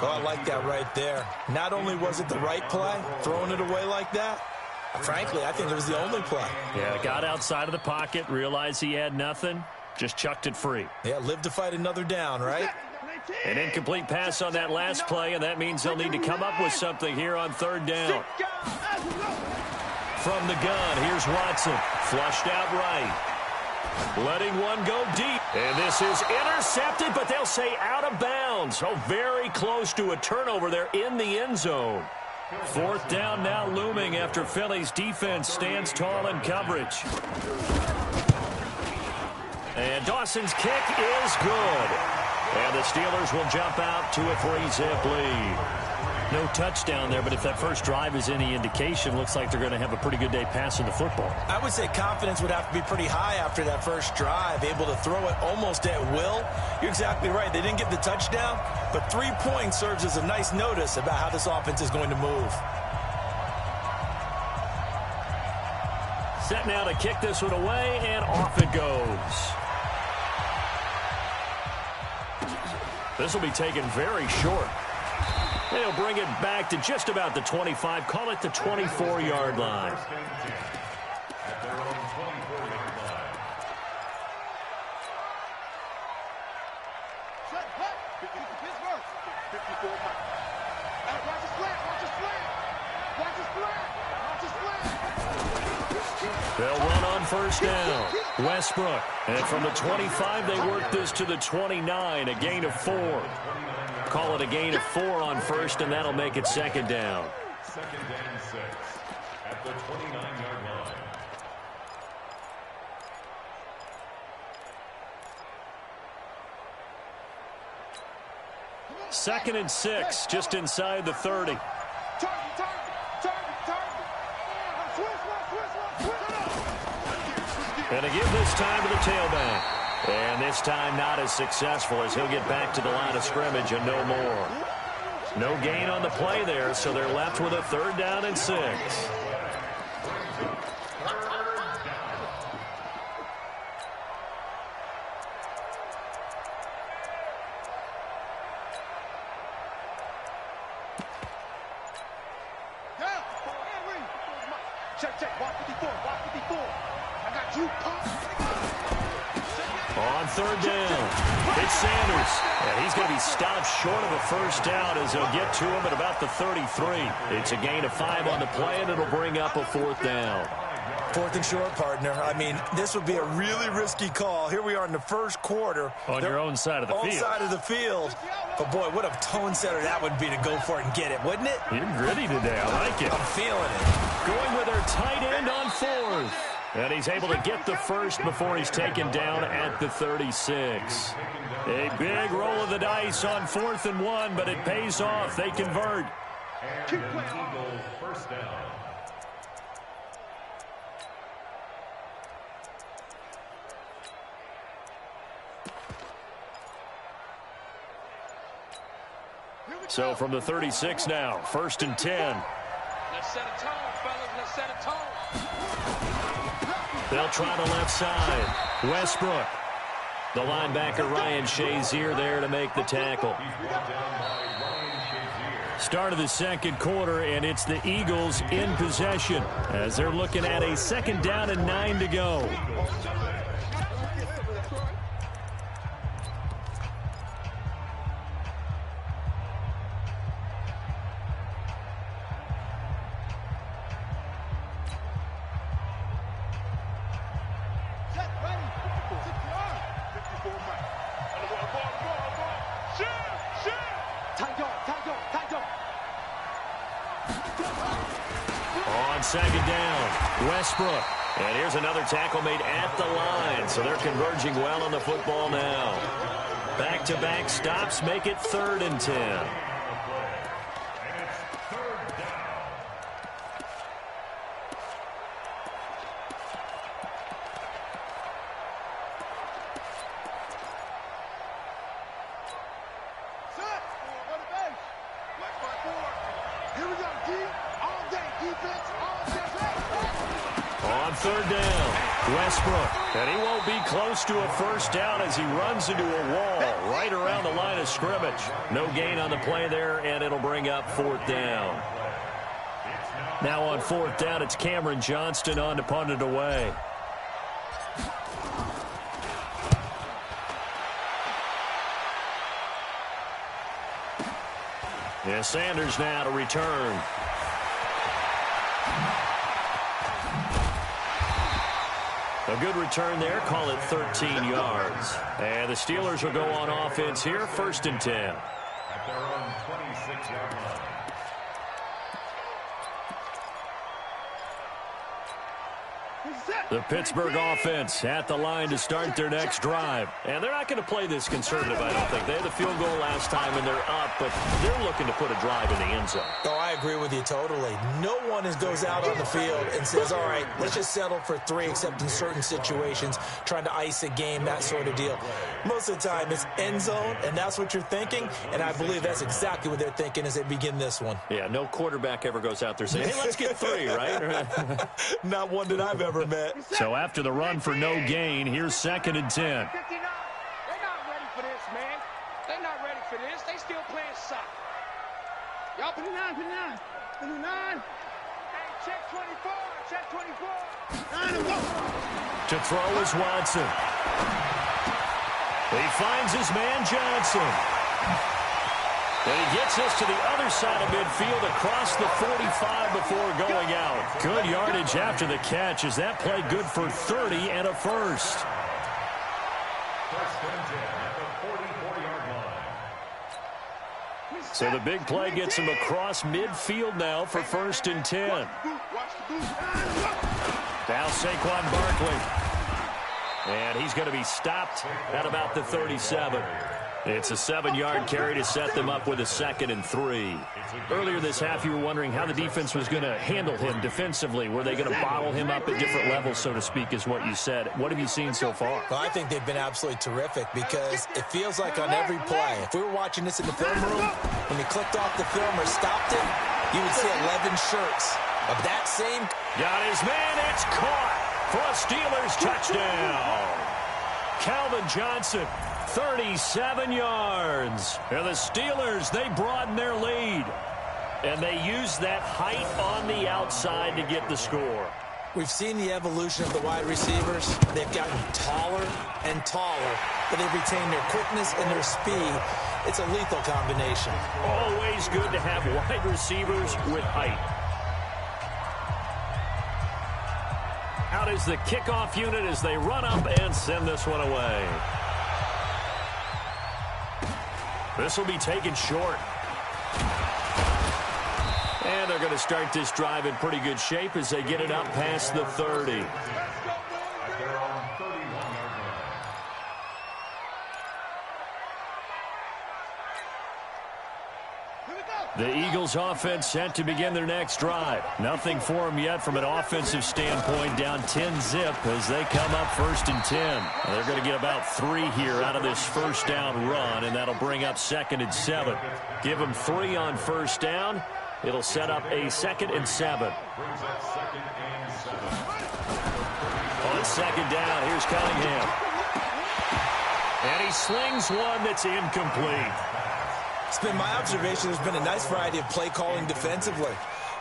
Oh, I like that right there. Not only was it the right play, throwing it away like that, frankly, I think it was the only play. Yeah, got outside of the pocket, realized he had nothing, just chucked it free. Yeah, live to fight another down, right? An incomplete pass on that last play, and that means they'll need to come up with something here on 3rd down. From the gun, here's Watson. Flushed out right. Letting one go deep. And this is intercepted, but they'll say out of bounds. Oh, very close to a turnover there in the end zone. 4th down now looming after Philly's defense stands tall in coverage. And Dawson's kick is good. And the Steelers will jump out to a 3-zip lead. No touchdown there, but if that first drive is any indication, looks like they're going to have a pretty good day passing the football. I would say confidence would have to be pretty high after that first drive, able to throw it almost at will. You're exactly right. They didn't get the touchdown, but 3 points serves as a nice notice about how this offense is going to move. Set now to kick this one away, and off it goes. This will be taken very short. They'll bring it back to just about the 25. Call it the 24-yard line. At their own 24-yard line. Pittsburgh. 54. Watch his flat. Watch his flat. Watch his flat. Watch his flat. They'll run on 1st down. Westbrook. And from the 25, they work this to the 29, a gain of 4. Call it a gain of 4 on 1st, and that'll make it 2nd down. 2nd and 6 at the 29-yard line. 2nd and 6, just inside the 30. And a give this time to the tailback. And this time not as successful as he'll get back to the line of scrimmage and no more. No gain on the play there, so they're left with a 3rd down and 6. Check. Walk 54. Walk 54. I got you, pop. On 3rd down, it's Sanders. And he's going to be stopped short of a 1st down as they'll get to him at about the 33. It's a gain of 5 on the play, and it'll bring up a 4th down. 4th and short, partner. I mean, this would be a really risky call. Here we are in the 1st quarter. On your own side of the field. Own side of the field. But, boy, what a tone setter that would be to go for it and get it, wouldn't it? You're gritty today. I like it. I'm feeling it. Going with their tight end on 4th. And he's able to get the first before he's taken down at the 36. A big roll of the dice on 4th and 1, but it pays off. They convert. And an Eagle 1st down. So from the 36 now, 1st and 10. Let's set a tone, fellas. Let's set a tone. They'll try the left side. Westbrook. The linebacker Ryan Shazier there to make the tackle. Start of the second quarter, and it's the Eagles in possession as they're looking at a 2nd down and 9 to go. On 2nd down, Westbrook. And here's another tackle made at the line. So they're converging well on the football now. Back-to-back stops make it 3rd and 10. On 3rd down, Westbrook. And he won't be close to a 1st down as he runs into a wall right around the line of scrimmage. No gain on the play there, and it'll bring up 4th down. Now on 4th down, it's Cameron Johnston on to punt it away. Yeah, Sanders now to return. A good return there. Call it 13 yards. And the Steelers will go on offense here. 1st and 10. At their own 26-yard line. The Pittsburgh offense at the line to start their next drive. And they're not going to play this conservative, I don't think. They had the field goal last time, and they're up, but they're looking to put a drive in the end zone. Oh, I agree with you totally. No one goes out on the field and says, all right, let's just settle for 3, except in certain situations, trying to ice a game, that sort of deal. Most of the time, it's end zone, and that's what you're thinking, and I believe that's exactly what they're thinking as they begin this one. Yeah, no quarterback ever goes out there saying, hey, let's get 3, right? Not one that I've ever met. So after the run for no gain, here's 2nd and 10. 59. They're not ready for this, man. They're not ready for this. They still playing soccer. Y'all 59. 59. Hey, check 24. Check 24. 9 and 1. To throw is Watson. He finds his man Johnson. And he gets us to the other side of midfield across the 45 before going out. Good yardage after the catch as that play good for 30 and a 1st. 1st and 10 at the 44-yard line. So the big play gets him across midfield now for 1st and 10. Now Saquon Barkley. And he's going to be stopped at about the 37. It's a 7-yard carry to set them up with a 2nd and 3. Earlier this half, you were wondering how the defense was going to handle him defensively. Were they going to bottle him up at different levels, so to speak, is what you said. What have you seen so far? Well, I think they've been absolutely terrific because it feels like on every play, if we were watching this in the film room, when they clicked off the film or stopped it, you would see 11 shirts of that same. Got his man. It's caught for a Steelers touchdown. Calvin Johnson. 37 yards. And the Steelers, they broaden their lead. And they use that height on the outside to get the score. We've seen the evolution of the wide receivers. They've gotten taller and taller, but they've retained their quickness and their speed. It's a lethal combination. Always good to have wide receivers with height. Out is the kickoff unit as they run up and send this one away. This will be taken short. And they're going to start this drive in pretty good shape as they get it up past the 30. At their own 31-yard line. The Eagles offense set to begin their next drive. Nothing for them yet from an offensive standpoint, down 10-zip as they come up 1st and 10. They're going to get about 3 here out of this first down run, and that'll bring up 2nd and 7. Give them 3 on first down. It'll set up a 2nd and 7. On 2nd down, here's Cunningham. And he slings one that's incomplete. It's been my observation there's been a nice variety of play calling defensively.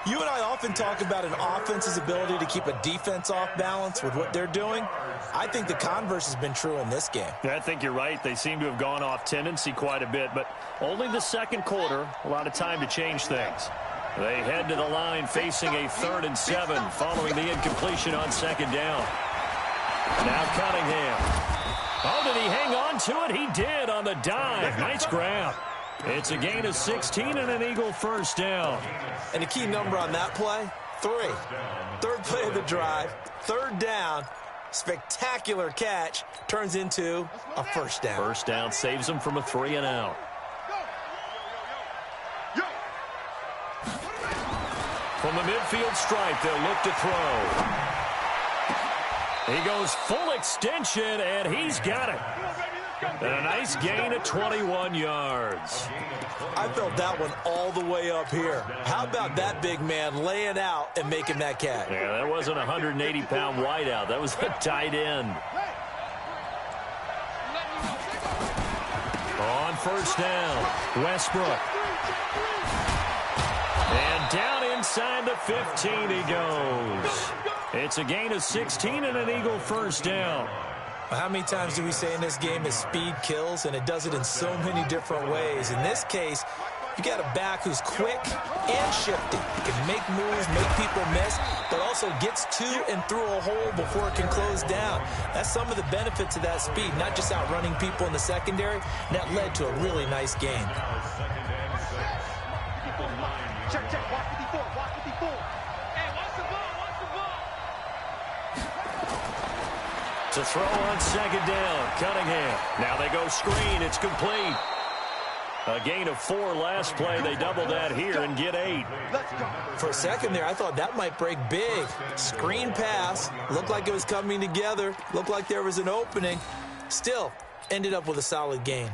You and I often talk about an offense's ability to keep a defense off balance with what they're doing. I think the converse has been true in this game. Yeah, I think you're right. They seem to have gone off tendency quite a bit, but only the second quarter, a lot of time to change things. They head to the line facing a 3rd and 7 following the incompletion on 2nd down. Now Cunningham. Oh, did he hang on to it? He did on the dive. Nice grab. It's a gain of 16 and an Eagle first down. And the key number on that play, 3. 3rd play of the drive, 3rd down, spectacular catch, turns into a first down. First down saves them from a 3 and out. From the midfield stripe, they'll look to throw. He goes full extension, and he's got it. And a nice gain of 21 yards. I felt that one all the way up here. How about that big man laying out and making that catch? Yeah, that wasn't a 180-pound wideout. That was a tight end. On first down, Westbrook. And down inside the 15 he goes. It's a gain of 16 and an Eagle first down. How many times do we say in this game that speed kills, and it does it in so many different ways? In this case, you got a back who's quick and shifty. He can make moves, make people miss, but also gets to and through a hole before it can close down. That's some of the benefits of that speed, not just outrunning people in the secondary. That led to a really nice game. Check, watch 54, watch 54. Hey, watch the ball, watch the ball. To throw on 2nd down, Cunningham. Now they go screen, it's complete. A gain of 4 last play. They double that here and get 8. For a second there, I thought that might break big. Screen pass, looked like it was coming together, looked like there was an opening. Still, ended up with a solid gain.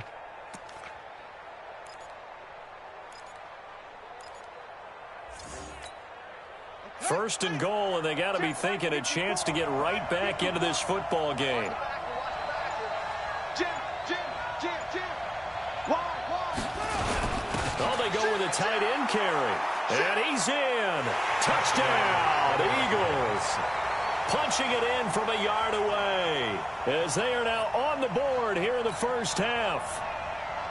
First and goal, and they got to be thinking a chance to get right back into this football game. Jim. Oh, they go with a tight end carry. And he's in. Touchdown, Eagles. Punching it in from a yard away as they are now on the board here in the first half.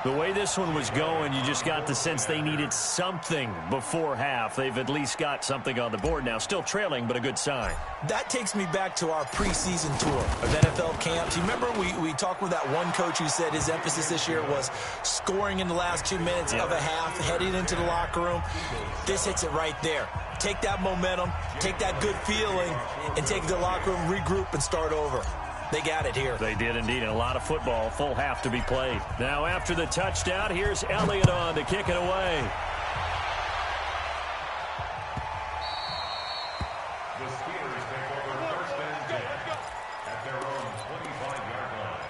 The way this one was going, you just got the sense they needed something before half. They've at least got something on the board now. Still trailing, but a good sign. That takes me back to our preseason tour of NFL camps. You remember we talked with that one coach who said his emphasis this year was scoring in the last 2 minutes of a half, heading into the locker room. This hits it right there. Take that momentum, take that good feeling, and take it to the locker room, regroup, and start over. They got it here. They did indeed, and a lot of football, full half to be played. Now after the touchdown, here's Elliott on to kick it away. The Steelers take over 1st and 10 at their own 25-yard line.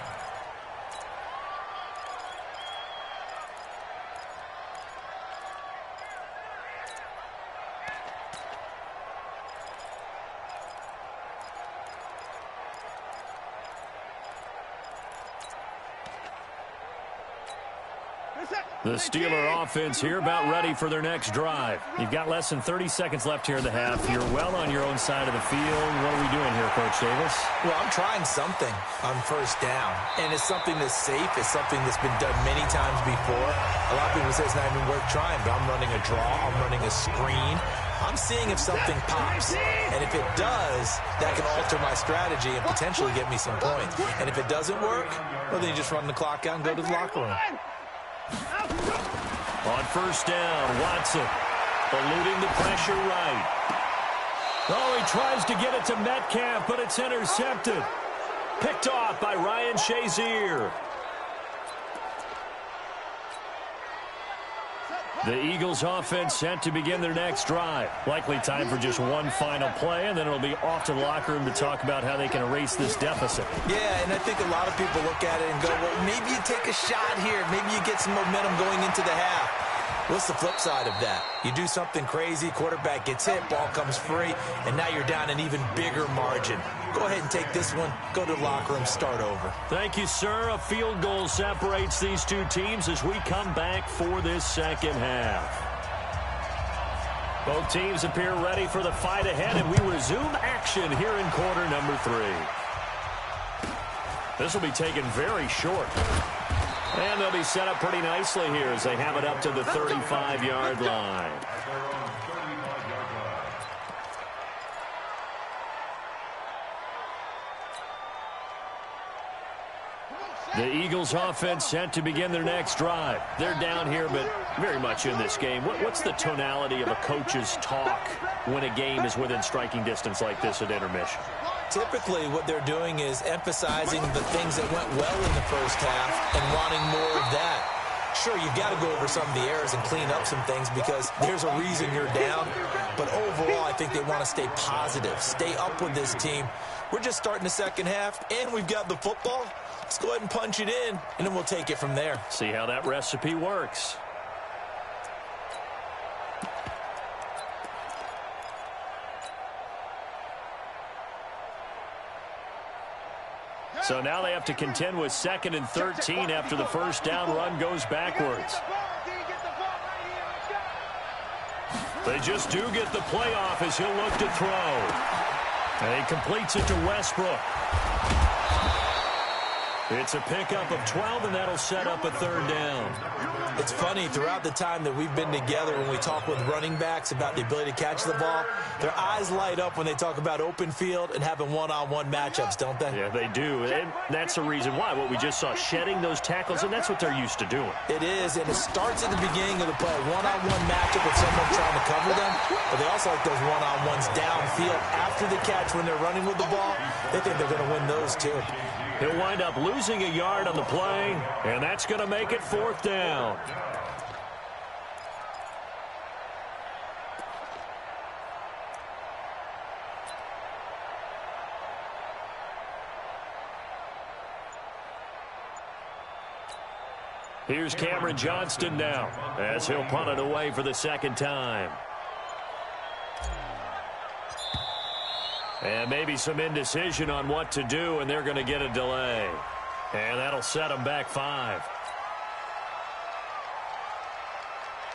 The Steeler offense here about ready for their next drive. You've got less than 30 seconds left here in the half. You're well on your own side of the field. What are we doing here, Coach Davis? Well, I'm trying something on first down, and it's something that's safe. It's something that's been done many times before. A lot of people say it's not even worth trying, but I'm running a draw. I'm running a screen. I'm seeing if something pops, and if it does, that can alter my strategy and potentially get me some points. And if it doesn't work, well, then you just run the clock out and go to the locker room. On first down, Watson eluding the pressure right. Oh, he tries to get it to Metcalf, but it's intercepted. Picked off by Ryan Shazier. The Eagles offense set to begin their next drive. Likely time for just one final play, and then it'll be off to the locker room to talk about how they can erase this deficit. Yeah, and I think a lot of people look at it and go, well, maybe you take a shot here. Maybe you get some momentum going into the half. What's the flip side of that? You do something crazy, quarterback gets hit, ball comes free, and now you're down an even bigger margin. Go ahead and take this one, go to the locker room, start over. Thank you, sir. A field goal separates these two teams as we come back for this second half. Both teams appear ready for the fight ahead, and we resume action here in quarter number 3. This will be taken very short. And they'll be set up pretty nicely here as they have it up to the 35-yard line. The Eagles offense set to begin their next drive. They're down here, but very much in this game. What's the tonality of a coach's talk when a game is within striking distance like this at intermission? Typically, what they're doing is emphasizing the things that went well in the first half and wanting more of that. Sure, you've got to go over some of the errors and clean up some things because there's a reason you're down. But overall, I think they want to stay positive, stay up with this team. We're just starting the second half, and we've got the football. Let's go ahead and punch it in, and then we'll take it from there. See how that recipe works. So now they have to contend with 2nd and 13 after the first down run goes backwards. They just do get the play off as he'll look to throw. And he completes it to Westbrook. It's a pickup of 12, and that'll set up a 3rd down. It's funny, throughout the time that we've been together, when we talk with running backs about the ability to catch the ball, their eyes light up when they talk about open field and having one-on-one matchups, don't they? Yeah, they do, and that's the reason why. What we just saw, shedding those tackles, and that's what they're used to doing. It is, and it starts at the beginning of the play. One-on-one matchup with someone trying to cover them, but they also like those one-on-ones downfield after the catch when they're running with the ball. They think they're going to win those, too. He'll wind up losing a yard on the play, and that's going to make it 4th down. Here's Cameron Johnston now as he'll punt it away for the 2nd time. And maybe some indecision on what to do, and they're going to get a delay. And that'll set them back 5.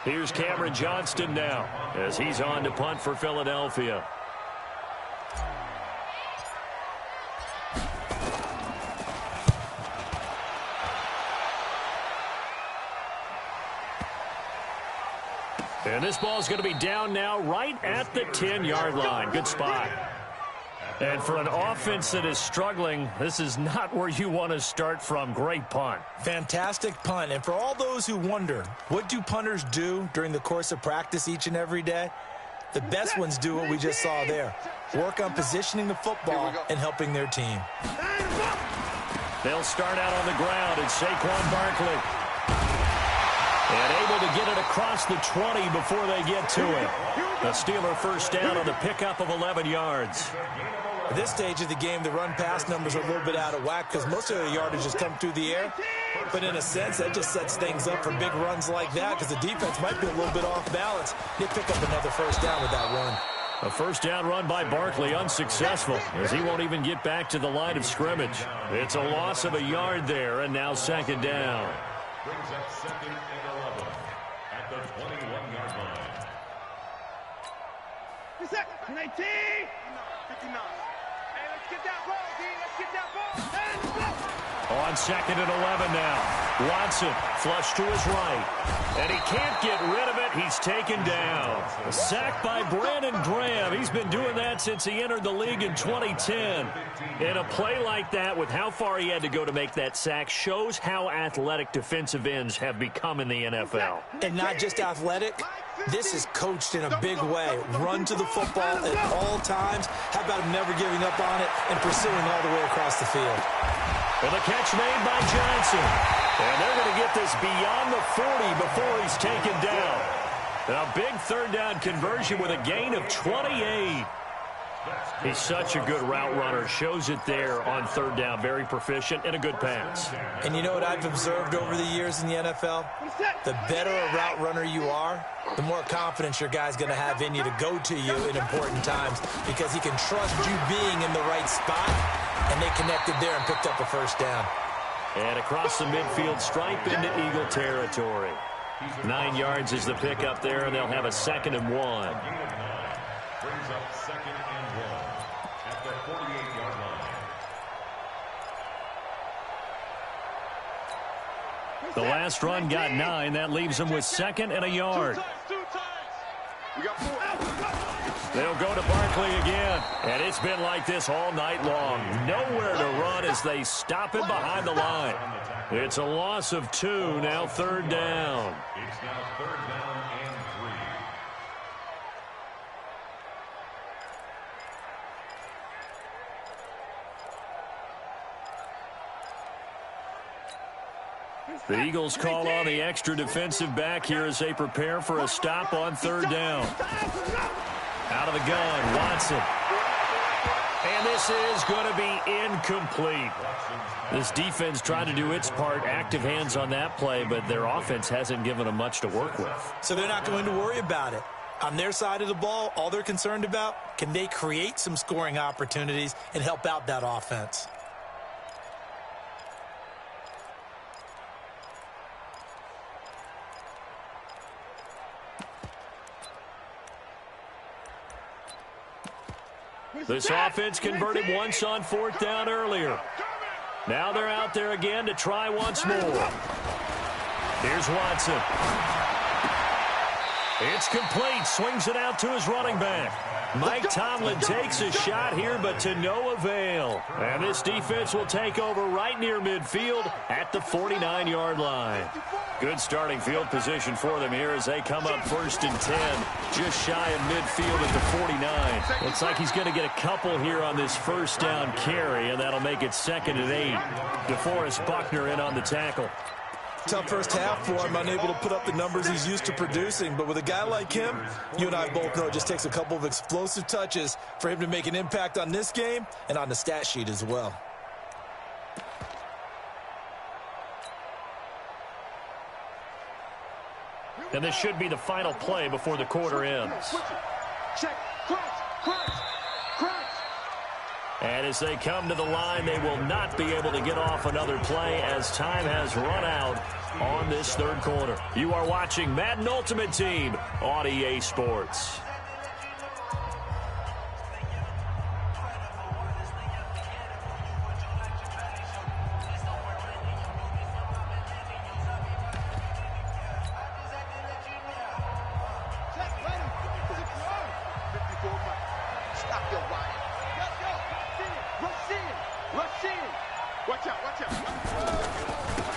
Here's Cameron Johnston now as he's on to punt for Philadelphia. And this ball is going to be down now right at the 10-yard line. Good spot. And for an offense that is struggling, this is not where you want to start from. Great punt. Fantastic punt. And for all those who wonder, what do punters do during the course of practice each and every day? The best ones do what we just saw there. Work on positioning the football and helping their team. They'll start out on the ground. It's Saquon Barkley. And able to get it across the 20 before they get to it. The Steeler first down on the pickup of 11 yards. At this stage of the game, the run-pass numbers are a little bit out of whack because most of the yardage has come through the air. But in a sense, that just sets things up for big runs like that because the defense might be a little bit off balance. They pick up another first down with that run. A first down run by Barkley unsuccessful as he won't even get back to the line of scrimmage. It's a loss of a yard there, and now 2nd down. Brings up 2nd and 11 at the 21-yard line. 19. 59. Hey, let's get that ball, D. Let's get that ball. Hey, let's go. On 2nd and 11 now. Watson flush to his right. And he can't get rid of it. He's taken down. A sack by Brandon Graham. He's been doing that since he entered the league in 2010. And a play like that with how far he had to go to make that sack shows how athletic defensive ends have become in the NFL. And not just athletic. This is coached in a big way. Run to the football at all times. How about him never giving up on it and pursuing all the way across the field? And the catch made by Johnson. And they're going to get this beyond the 40 before he's taken down. A big third down conversion with a gain of 28. He's such a good route runner. Shows it there on third down. Very proficient and a good pass. And you know what I've observed over the years in the NFL? The better a route runner you are, the more confidence your guy's going to have in you to go to you in important times because he can trust you being in the right spot, and they connected there and picked up a first down. And across the midfield stripe into Eagle territory. 9 yards is the pickup there, and they'll have a 2nd and 1. Brings up 2nd and 1 at the 48-yard line. The last run got 9. That leaves them with 2nd and a yard. We got 4. They'll go to Barkley again. And it's been like this all night long. Nowhere to run as they stop him behind the line. It's a loss of 2, now 3rd down. It's now 3rd down and 3. The Eagles call on the extra defensive back here as they prepare for a stop on 3rd down. Out of the gun, Watson. And this is going to be incomplete. This defense trying to do its part, active hands on that play, but their offense hasn't given them much to work with. So they're not going to worry about it. On their side of the ball, all they're concerned about, can they create some scoring opportunities and help out that offense? This offense converted once on 4th down earlier. Now they're out there again to try once more. Here's Watson. It's complete. Swings it out to his running back. Mike Tomlin takes a shot here, but to no avail. And this defense will take over right near midfield at the 49-yard line. Good starting field position for them here as they come up 1st and 10. Just shy of midfield at the 49. Looks like he's going to get a couple here on this 1st down carry, and that'll make it 2nd and 8. DeForest Buckner in on the tackle. Tough first half for him, unable to put up the numbers he's used to producing. But with a guy like him, you and I both know it just takes a couple of explosive touches for him to make an impact on this game and on the stat sheet as well. And this should be the final play before the quarter ends. Check. Cross. And as they come to the line, they will not be able to get off another play as time has run out on this 3rd quarter. You are watching Madden Ultimate Team on EA Sports.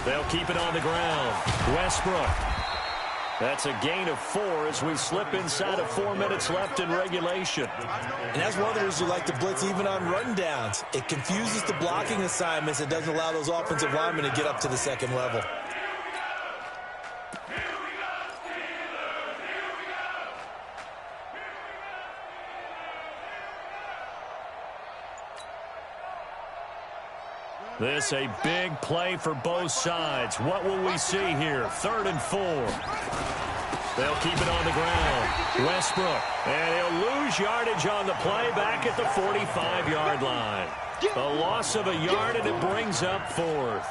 They'll keep it on the ground. Westbrook. That's a gain of 4 as we slip inside of 4 minutes left in regulation. And that's one of the reasons you like to blitz even on rundowns. It confuses the blocking assignments. It doesn't allow those offensive linemen to get up to the 2nd level. This a big play for both sides. What will we see here? 3rd and 4. They'll keep it on the ground. Westbrook. And he'll lose yardage on the play back at the 45-yard line. A loss of a yard, and it brings up 4th.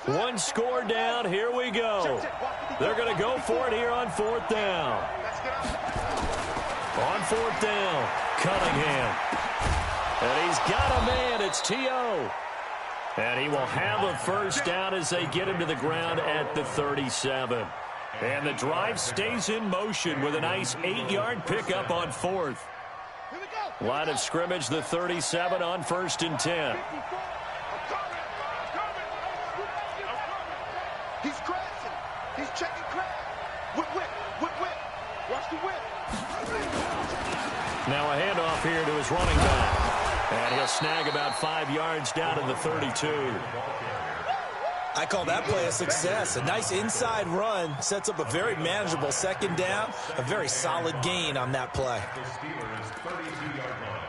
One score down. Here we go. They're going to go for it here on 4th down. On 4th down, Cunningham. And he's got a man. It's T.O. And he will have a first down as they get him to the ground at the 37. And the drive stays in motion with a nice 8-yard pickup on 4th. Line of scrimmage, the 37 on 1st and 10. He's crashing. He's checking crash. Whip, whip, whip, whip. Watch the whip. Now a handoff here to his running back. And he'll snag about 5 yards down to the 32. I call that play a success. A nice inside run sets up a very manageable second down. A very solid gain on that play. The Steelers' 32-yard line.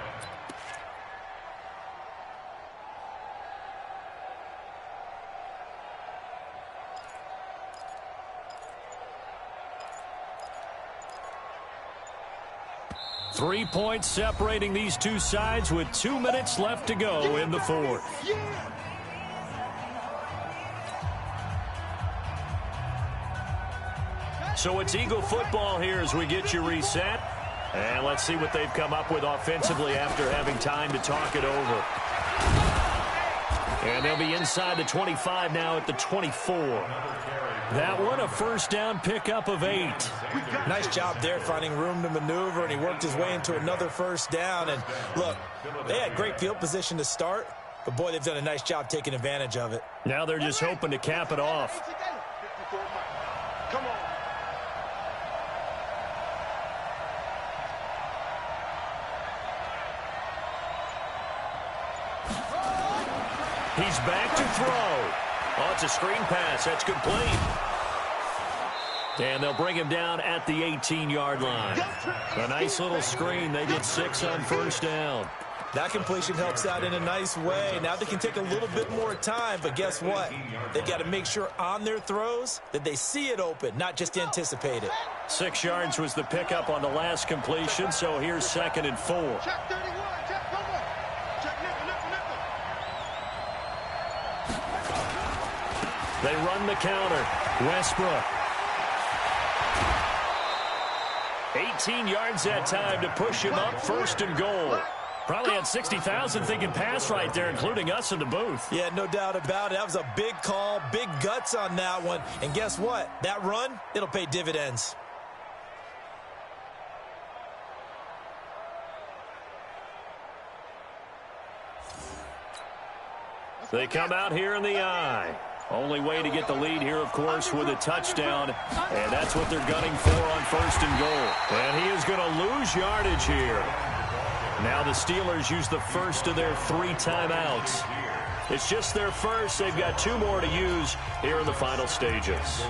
Three points separating these two sides with 2 minutes left to go in the fourth. So it's Eagle football here as we get you reset. And let's see what they've come up with offensively after having time to talk it over. And they'll be inside the 25 now at the 24. That one a first down pickup of 8. Nice job there finding room to maneuver, and he worked his way into another first down. And look, they had great field position to start, but boy, they've done a nice job taking advantage of it. Now they're just hoping to cap it off. Come on. He's back to throw. Oh, it's a screen pass. That's complete. And they'll bring him down at the 18-yard line. A nice little screen. They get 6 on first down. That completion helps out in a nice way. Now they can take a little bit more time, but guess what? They've got to make sure on their throws that they see it open, not just anticipate it. 6 yards was the pickup on the last completion, so here's 2nd and 4. Check 31. Check number. Check nickel, nickel, nickel. They run the counter. Westbrook. 18 yards that time to push him up, 1st and goal. Probably had 60,000 thinking pass right there, including us in the booth. Yeah, no doubt about it. That was a big call, big guts on that one. And guess what? That run, it'll pay dividends. They come out here in the eye. Only way to get the lead here, of course, with a touchdown. And that's what they're gunning for on 1st and goal. And he is going to lose yardage here. Now the Steelers use the first of their 3 timeouts. It's just their first. They've got 2 more to use here in the final stages.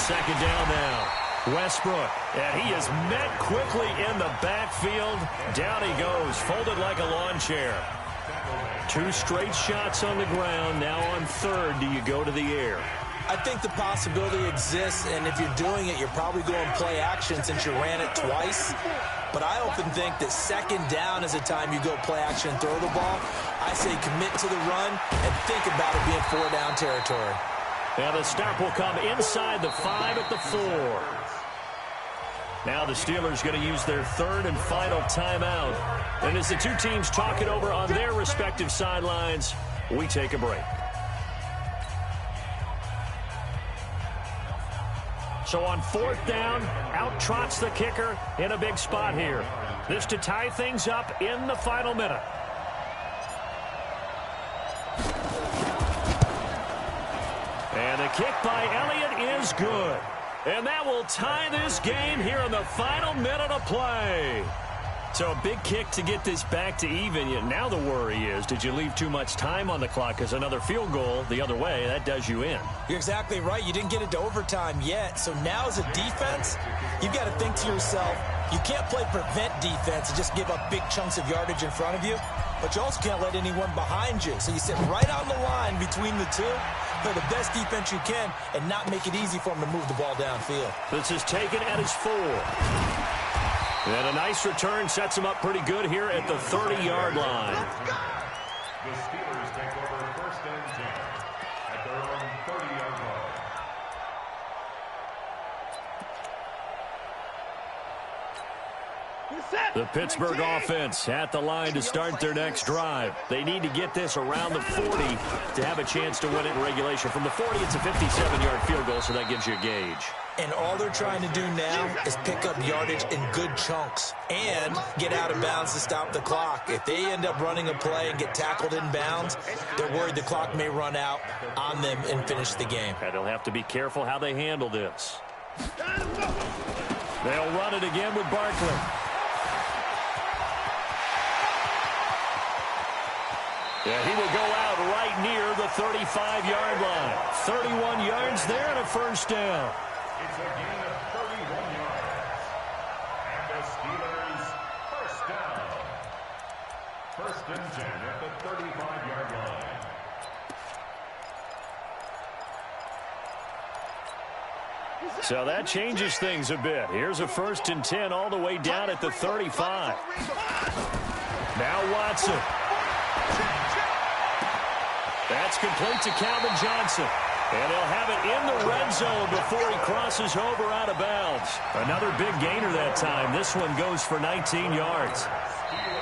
Second down now. Westbrook, and he is met quickly in the backfield. Down he goes, folded like a lawn chair. 2 straight shots on the ground. Now on 3rd, do you go to the air? I think the possibility exists, and if you're doing it, you're probably going play action since you ran it twice. But I often think that 2nd down is a time you go play action and throw the ball. I say commit to the run and think about it being 4-down territory. Now the stop will come inside the 5 at the 4. Now the Steelers going to use their 3rd and final timeout. And as the 2 teams talk it over on their respective sidelines, we take a break. So on 4th down, out trots the kicker in a big spot here. This to tie things up in the final minute. And the kick by Elliott is good. And that will tie this game here in the final minute of play. So a big kick to get this back to even. Now the worry is, did you leave too much time on the clock? Because another field goal the other way, that does you in. You're exactly right. You didn't get it to overtime yet. So now as a defense, you've got to think to yourself, you can't play prevent defense and just give up big chunks of yardage in front of you. But you also can't let anyone behind you. So you sit right on the line between the two, play the best defense you can, and not make it easy for them to move the ball downfield. This is taken at his 4. And a nice return sets him up pretty good here at the 30-yard line. The Steelers take over 1st and 10 at the their own 30-yard line. The Pittsburgh offense at the line to start their next drive. They need to get this around the 40 to have a chance to win it in regulation. From the 40, it's a 57-yard field goal, so that gives you a gauge. And all they're trying to do now is pick up yardage in good chunks and get out of bounds to stop the clock. If they end up running a play and get tackled in bounds, they're worried the clock may run out on them and finish the game. And they'll have to be careful how they handle this. They'll run it again with Barkley. Yeah, he will go out right near the 35-yard line. 31 yards there and a first down. It's a gain of 31 yards. And the Steelers first down. First and 10 at the 35-yard line. So that changes things a bit. Here's a first and 10 all the way down at the 35. Now Watson. That's complete to Calvin Johnson. And he'll have it in the red zone before he crosses over out of bounds. Another big gainer that time. This one goes for 19 yards.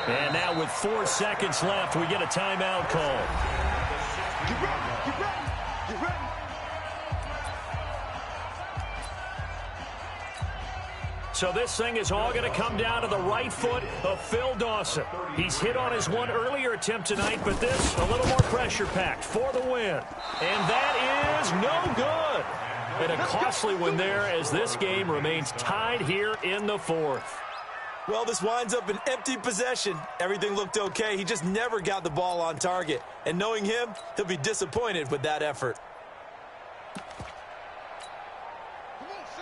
And now with 4 seconds left, we get a timeout call. Get ready, get ready, get ready. So this thing is all going to come down to the right foot of Phil Dawson. He's hit on his one earlier attempt tonight, but this a little more pressure-packed for the win. And that is no good. And a costly one there as this game remains tied here in the fourth. Well, this winds up an empty possession. Everything looked okay. He just never got the ball on target. And knowing him, he'll be disappointed with that effort.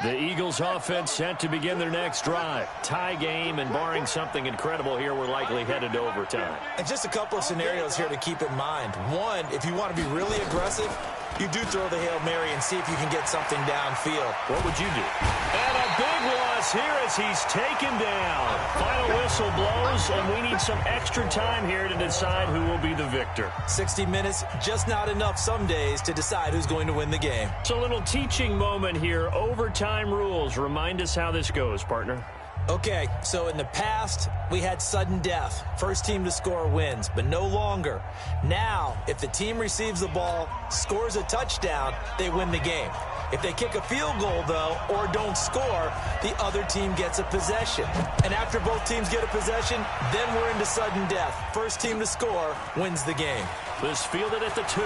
The Eagles offense set to begin their next drive. Tie game, and barring something incredible here, we're likely headed to overtime. And just a couple of scenarios here to keep in mind. One, if you want to be really aggressive, you do throw the Hail Mary and see if you can get something downfield. What would you do? And a big loss here as he's taken down. Final whistle blows, and we need some extra time here to decide who will be the victor. 60 minutes, just not enough some days to decide who's going to win the game. So a little teaching moment here. Overtime rules. Remind us how this goes, partner. Okay, so in the past, we had sudden death. First team to score wins, but no longer. Now, if the team receives the ball, scores a touchdown, they win the game. If they kick a field goal, though, or don't score, the other team gets a possession. And after both teams get a possession, then we're into sudden death. First team to score wins the game. This fielded at the 2.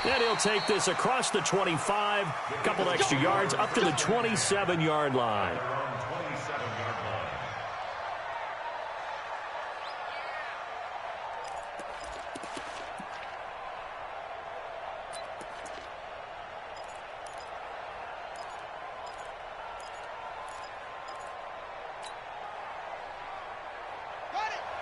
And he'll take this across the 25, a couple extra yards, up to the 27-yard line.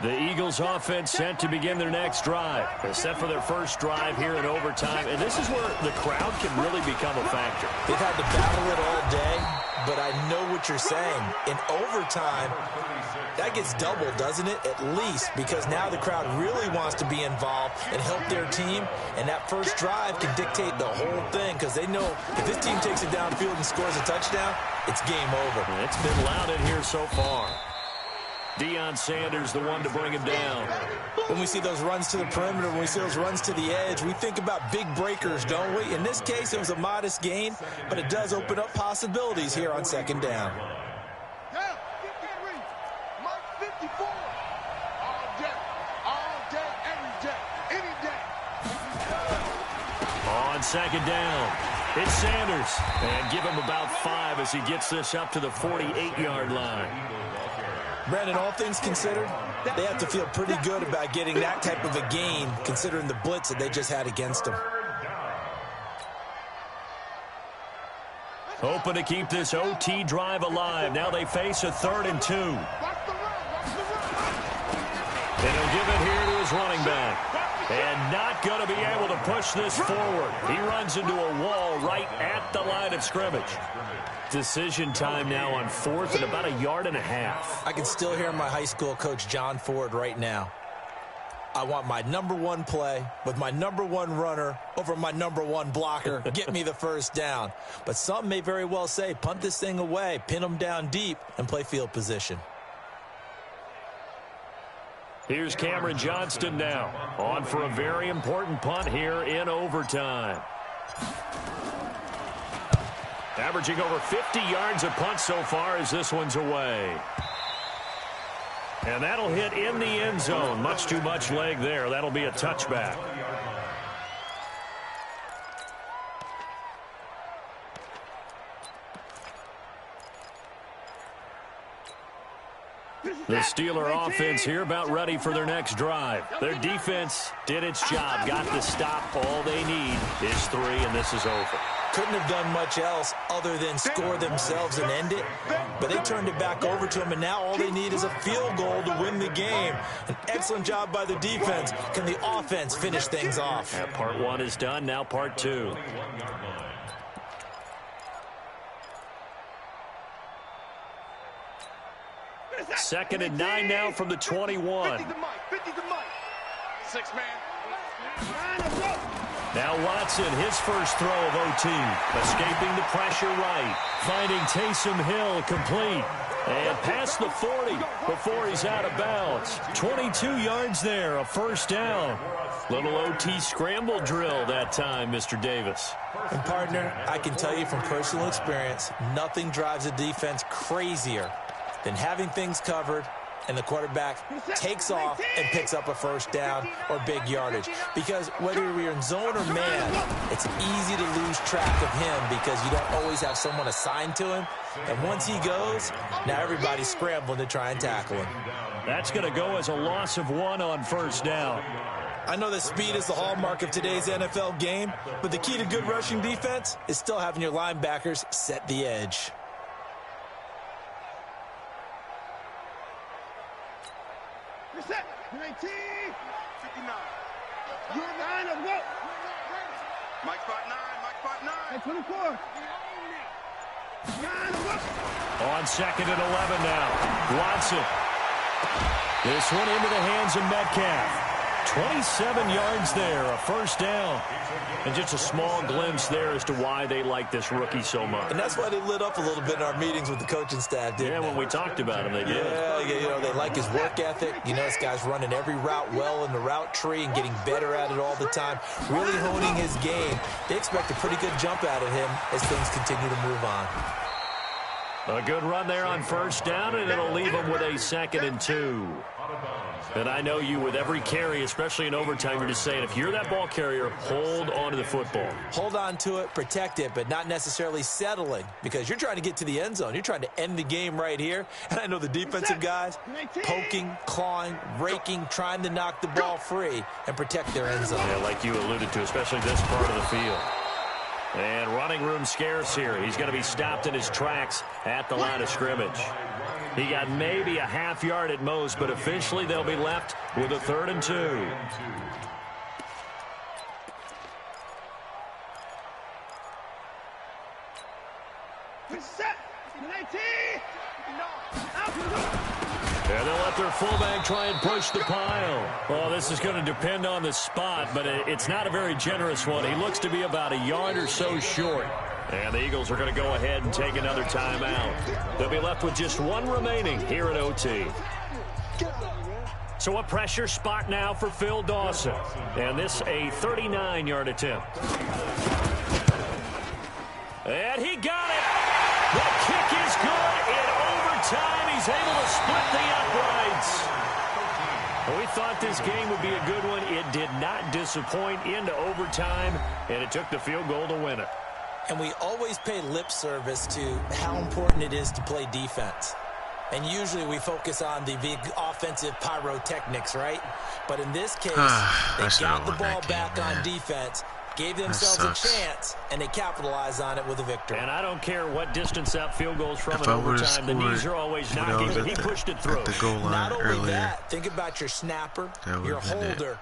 The Eagles offense set to begin their next drive. They're set for their first drive here in overtime, and this is where the crowd can really become a factor. They've had to battle it all day, but I know what you're saying. In overtime, that gets doubled, doesn't it? At least, because now the crowd really wants to be involved and help their team, and that first drive can dictate the whole thing because they know if this team takes it downfield and scores a touchdown, it's game over. And it's been loud in here so far. Deion Sanders, the one to bring him down. When we see those runs to the perimeter, when we see those runs to the edge, we think about big breakers, don't we? In this case, it was a modest gain, but it does open up possibilities here on second down. Yeah, get ready. Mark 54. All day, any day. On second down, it's Sanders. And give him about 5 as he gets this up to the 48-yard line. Brandon, all things considered, they have to feel pretty good about getting that type of a gain, considering the blitz that they just had against them. Hoping to keep this OT drive alive. Now they face a 3rd and 2. And he'll give it here to his running back. And not going to be able to push this forward. He runs into a wall right at the line of scrimmage. Decision time now on 4th and about 1.5 yards. I can still hear my high school coach, John Ford, right now. I want my #1 play with my #1 runner over my #1 blocker. Get me the first down. But some may very well say, punt this thing away, pin them down deep, and play field position. Here's Cameron Johnston now, on for a very important punt here in overtime. Averaging over 50 yards a punt so far as this one's away. And that'll hit in the end zone. Much too much leg there. That'll be a touchback. The Steeler offense here about ready for their next drive. Their defense did its job, got the stop. All they need is 3, and this is over. Couldn't have done much else other than score themselves and end it, but they turned it back over to them, and now all they need is a field goal to win the game. An excellent job by the defense. Can the offense finish things off? Yeah, part 1 is done, now part 2. Second and 9 now from the 21. 50 to Mike. 6 man. Now Watson, his first throw of OT. Escaping the pressure right. Finding Taysom Hill complete. And past the 40 before he's out of bounds. 22 yards there, a first down. Little OT scramble drill that time, Mr. Davis. And partner, I can tell you from personal experience, nothing drives a defense crazier than having things covered and the quarterback takes off and picks up a first down or big yardage. Because whether you're in zone or man, it's easy to lose track of him because you don't always have someone assigned to him. And once he goes, now everybody's scrambling to try and tackle him. That's going to go as a loss of 1 on first down. I know that speed is the hallmark of today's NFL game, but the key to good rushing defense is still having your linebackers set the edge. Set. 19. 59. You're 9 of what? Mike spot 9. Mike spot 9. Hey, 24. 9 of what? On second and 11 now. Watson. This one into the hands of Metcalf. 27 yards there, a first down. And just a small glimpse there as to why they like this rookie so much. And that's why they lit up a little bit in our meetings with the coaching staff, didn't they? Yeah, when we talked about him, they did. Yeah, you know, they like his work ethic. You know, this guy's running every route well in the route tree and getting better at it all the time, really honing his game. They expect a pretty good jump out of him as things continue to move on. A good run there on first down, and it'll leave them with a 2nd and 2. And I know you, with every carry, especially in overtime, you're just saying, if you're that ball carrier, hold on to the football. Hold on to it, protect it, but not necessarily settling, because you're trying to get to the end zone. You're trying to end the game right here. And I know the defensive guys poking, clawing, raking, trying to knock the ball free and protect their end zone. Yeah, like you alluded to, especially this part of the field. And running room scarce here. He's going to be stopped in his tracks at the line of scrimmage. He got maybe a half yard at most, but officially they'll be left with a 3rd and 2. Set. 19. And they'll let their fullback try and push the pile. Well, this is going to depend on the spot, but it's not a very generous one. He looks to be about a yard or so short. And the Eagles are going to go ahead and take another timeout. They'll be left with just 1 remaining here at OT. So a pressure spot now for Phil Dawson. And this a 39-yard attempt. And he got it. The kick is good in overtime. He's able to split the uprights. Well, we thought this game would be a good one. It did not disappoint into overtime, and it took the field goal to win it. And we always pay lip service to how important it is to play defense. And usually we focus on the big offensive pyrotechnics, right? But in this case, they got the ball back on defense, gave themselves a chance, and they capitalized on it with a victory. And I don't care what distance that field goes from in overtime. The knees are always knocking, but he pushed it through. Not only that, think about your snapper, your holder.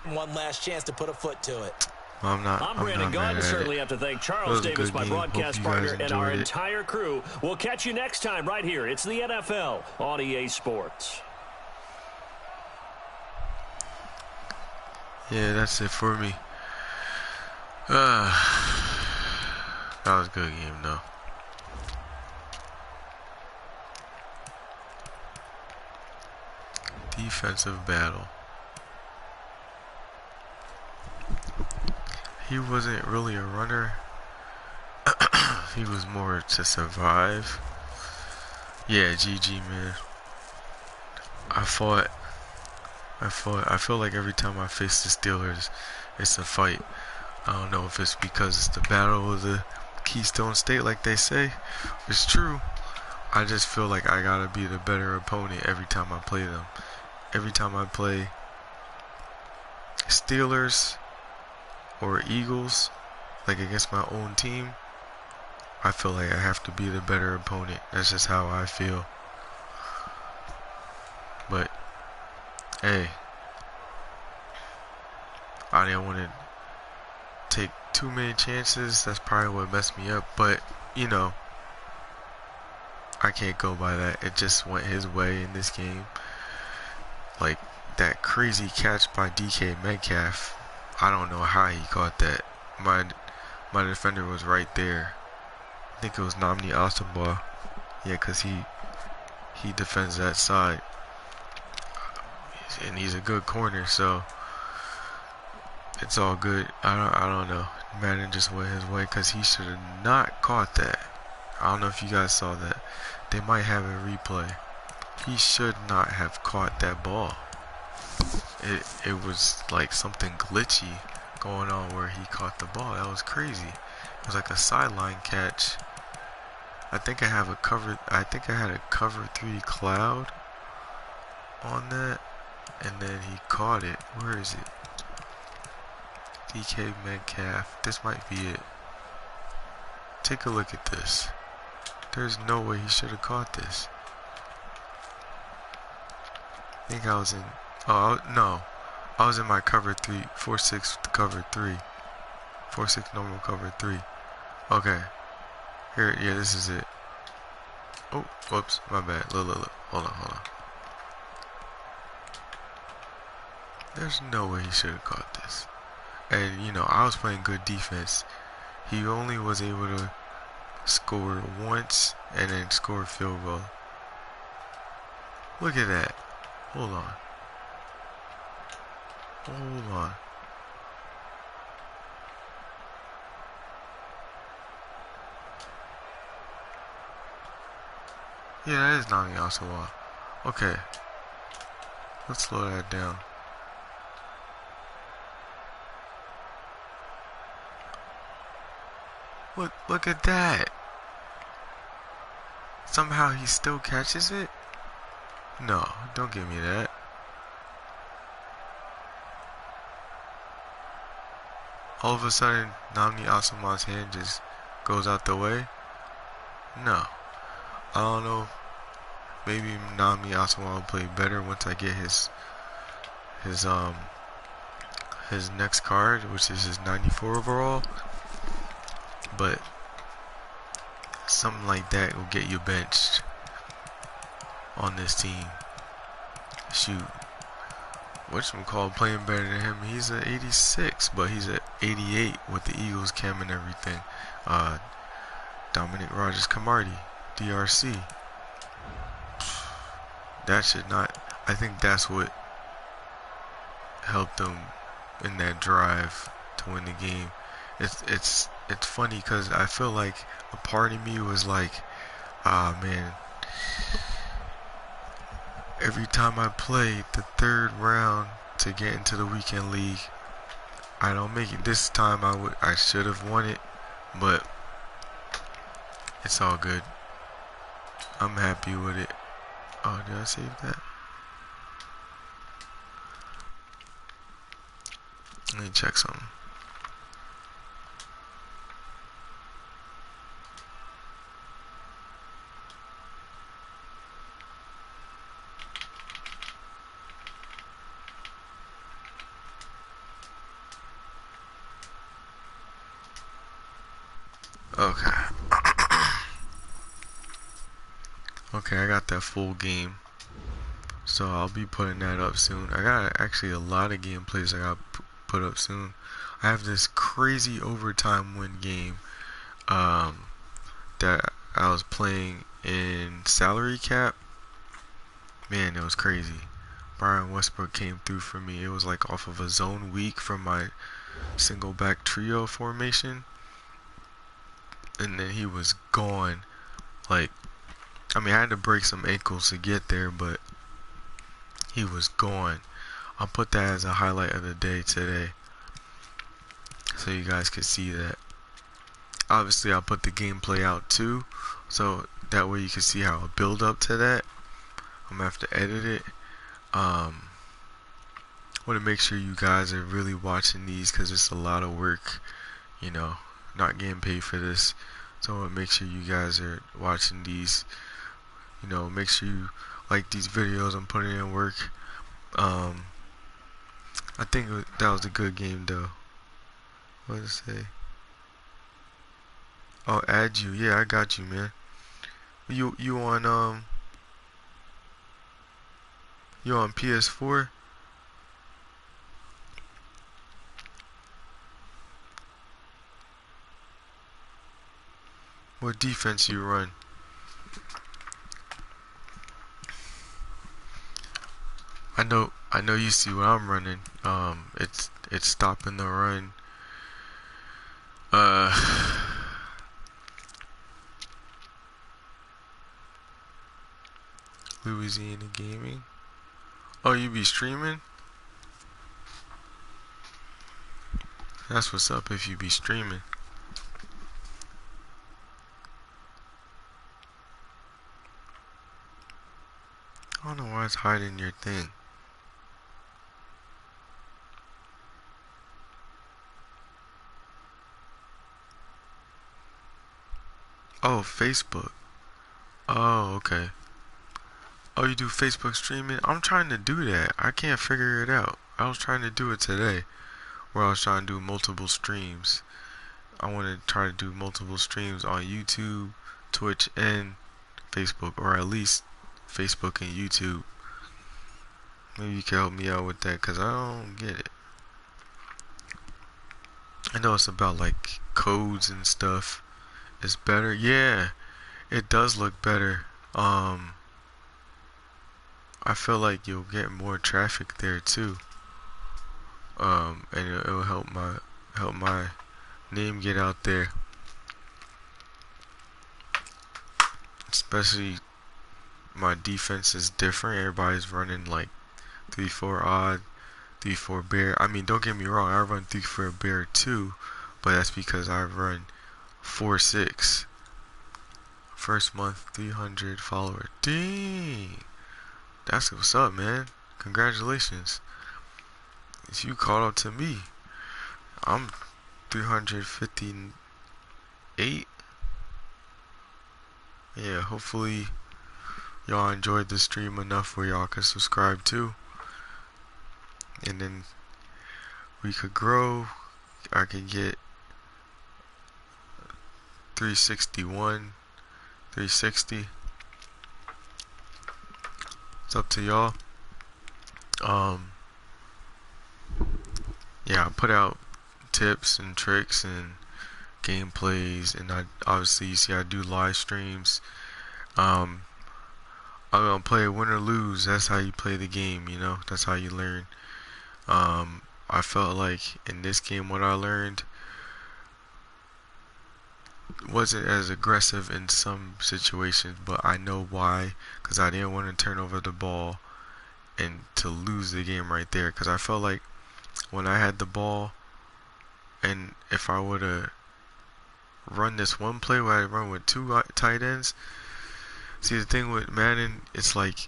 One last chance to put a foot to it. I'm Brandon Gaudin. Certainly have to thank Charles Davis, my broadcast partner, and our entire crew. We'll catch you next time right here. It's the NFL on EA Sports. Yeah, that's it for me. That was a good game, though. Defensive battle. He wasn't really a runner. He was more to survive. Yeah, GG, man. I feel like every time I face the Steelers, it's a fight. I don't know if it's because it's the battle of the Keystone State, like they say. It's true. I just feel like I gotta be the better opponent every time I play them. Every time I play Steelers or Eagles, like against my own team, I feel like I have to be the better opponent. That's just how I feel. But hey, I didn't want to take too many chances. That's probably what messed me up. But, you know, I can't go by that. It just went his way in this game. Like, that crazy catch by DK Metcalf, I don't know how he caught that. My defender was right there. I think it was Namdi Asamoah. Yeah, because he defends that side. And he's a good corner, so it's all good. I don't know. Madden just went his way because he should have not caught that. I don't know if you guys saw that. They might have a replay. He should not have caught that ball. It was like something glitchy going on where he caught the ball. That was crazy. It was like a sideline catch. I think I had a cover 3 cloud on that, and then he caught it. Where is it? DK Metcalf. This might be it. Take a look at this. There's no way he should have caught this. I think I was in... Oh, no. I was in my cover 3. 4-6 cover 3. 4-6 normal cover 3. Okay. Here, yeah, this is it. Oh, whoops. My bad. Look. Hold on. There's no way he should have caught this. And, you know, I was playing good defense. He only was able to score once and then score a field goal. Look at that. Hold on. Yeah, that is Namdi Asamoah. Okay. Let's slow that down. Look at that. Somehow he still catches it? No, don't give me that. All of a sudden, Namdi Asamoah's hand just goes out the way? No. I don't know. Maybe Namdi Asamoah will play better once I get his next card, which is his 94 overall. But something like that will get you benched on this team. Shoot. Whatchamacallit playing better than him. He's an 86, but he's an 88 with the Eagles cam and everything. Dominic Rogers-Camardi, DRC. That should not... I think that's what helped them in that drive to win the game. It's funny because I feel like a part of me was like, man, every time I play the third round to get into the weekend league, I don't make it. This time I should have won it, but it's all good. I'm happy with it. Oh, did I save that? Let me check something. Okay. Okay, I got that full game. So I'll be putting that up soon. I got actually a lot of gameplays I got put up soon. I have this crazy overtime win game that I was playing in salary cap. Man, it was crazy. Brian Westbrook came through for me. It was like off of a zone weak from my single back trio formation. And then he was gone. Like, I mean, I had to break some ankles to get there, but he was gone. I'll put that as a highlight of the day today, so you guys can see that. Obviously, I'll put the gameplay out too, so that way you can see how I build up to that. I'm gonna have to edit it. Want to make sure you guys are really watching these, because it's a lot of work, you know, not getting paid for this. So I want to make sure you guys are watching these. You know, make sure you like these videos. I'm putting in work. I think that was a good game though. What did it say? Oh, add you. Yeah, I got you, man. You on you on PS4? What defense you run? I know you see what I'm running. It's stopping the run. Louisiana Gaming. Oh, you be streaming? That's what's up if you be streaming. I don't know why it's hiding your thing. Oh, Facebook. Oh, okay. Oh, you do Facebook streaming? I'm trying to do that. I can't figure it out. I was trying to do it today, where I was trying to do multiple streams. I want to try to do multiple streams on YouTube, Twitch, and Facebook, or at least Facebook and YouTube. Maybe you can help me out with that, because I don't get it. I know it's about like codes and stuff. It's better. Yeah, it does look better. I feel like you'll get more traffic there too. And it'll help my name get out there. Especially my defense is different. Everybody's running like 3-4 odd, 3-4 bear. I mean, don't get me wrong, I run 3-4 bear too, but that's because I run 4-6. First month 300 followers. Dang, that's what's up, man. Congratulations. If you caught up to me, I'm 358. Yeah, hopefully y'all enjoyed the stream enough where y'all can subscribe too, and then we could grow. I could get 361, 360. It's up to y'all. Yeah, I put out tips and tricks and gameplays, and I obviously, you see I do live streams. I'm gonna play win or lose. That's how you play the game, you know. That's how you learn. I felt like in this game, what I learned wasn't as aggressive in some situations, but I know why, because I didn't want to turn over the ball and to lose the game right there. Because I felt like when I had the ball, and if I would have run this one play where I run with two tight ends. See, the thing with Madden, it's like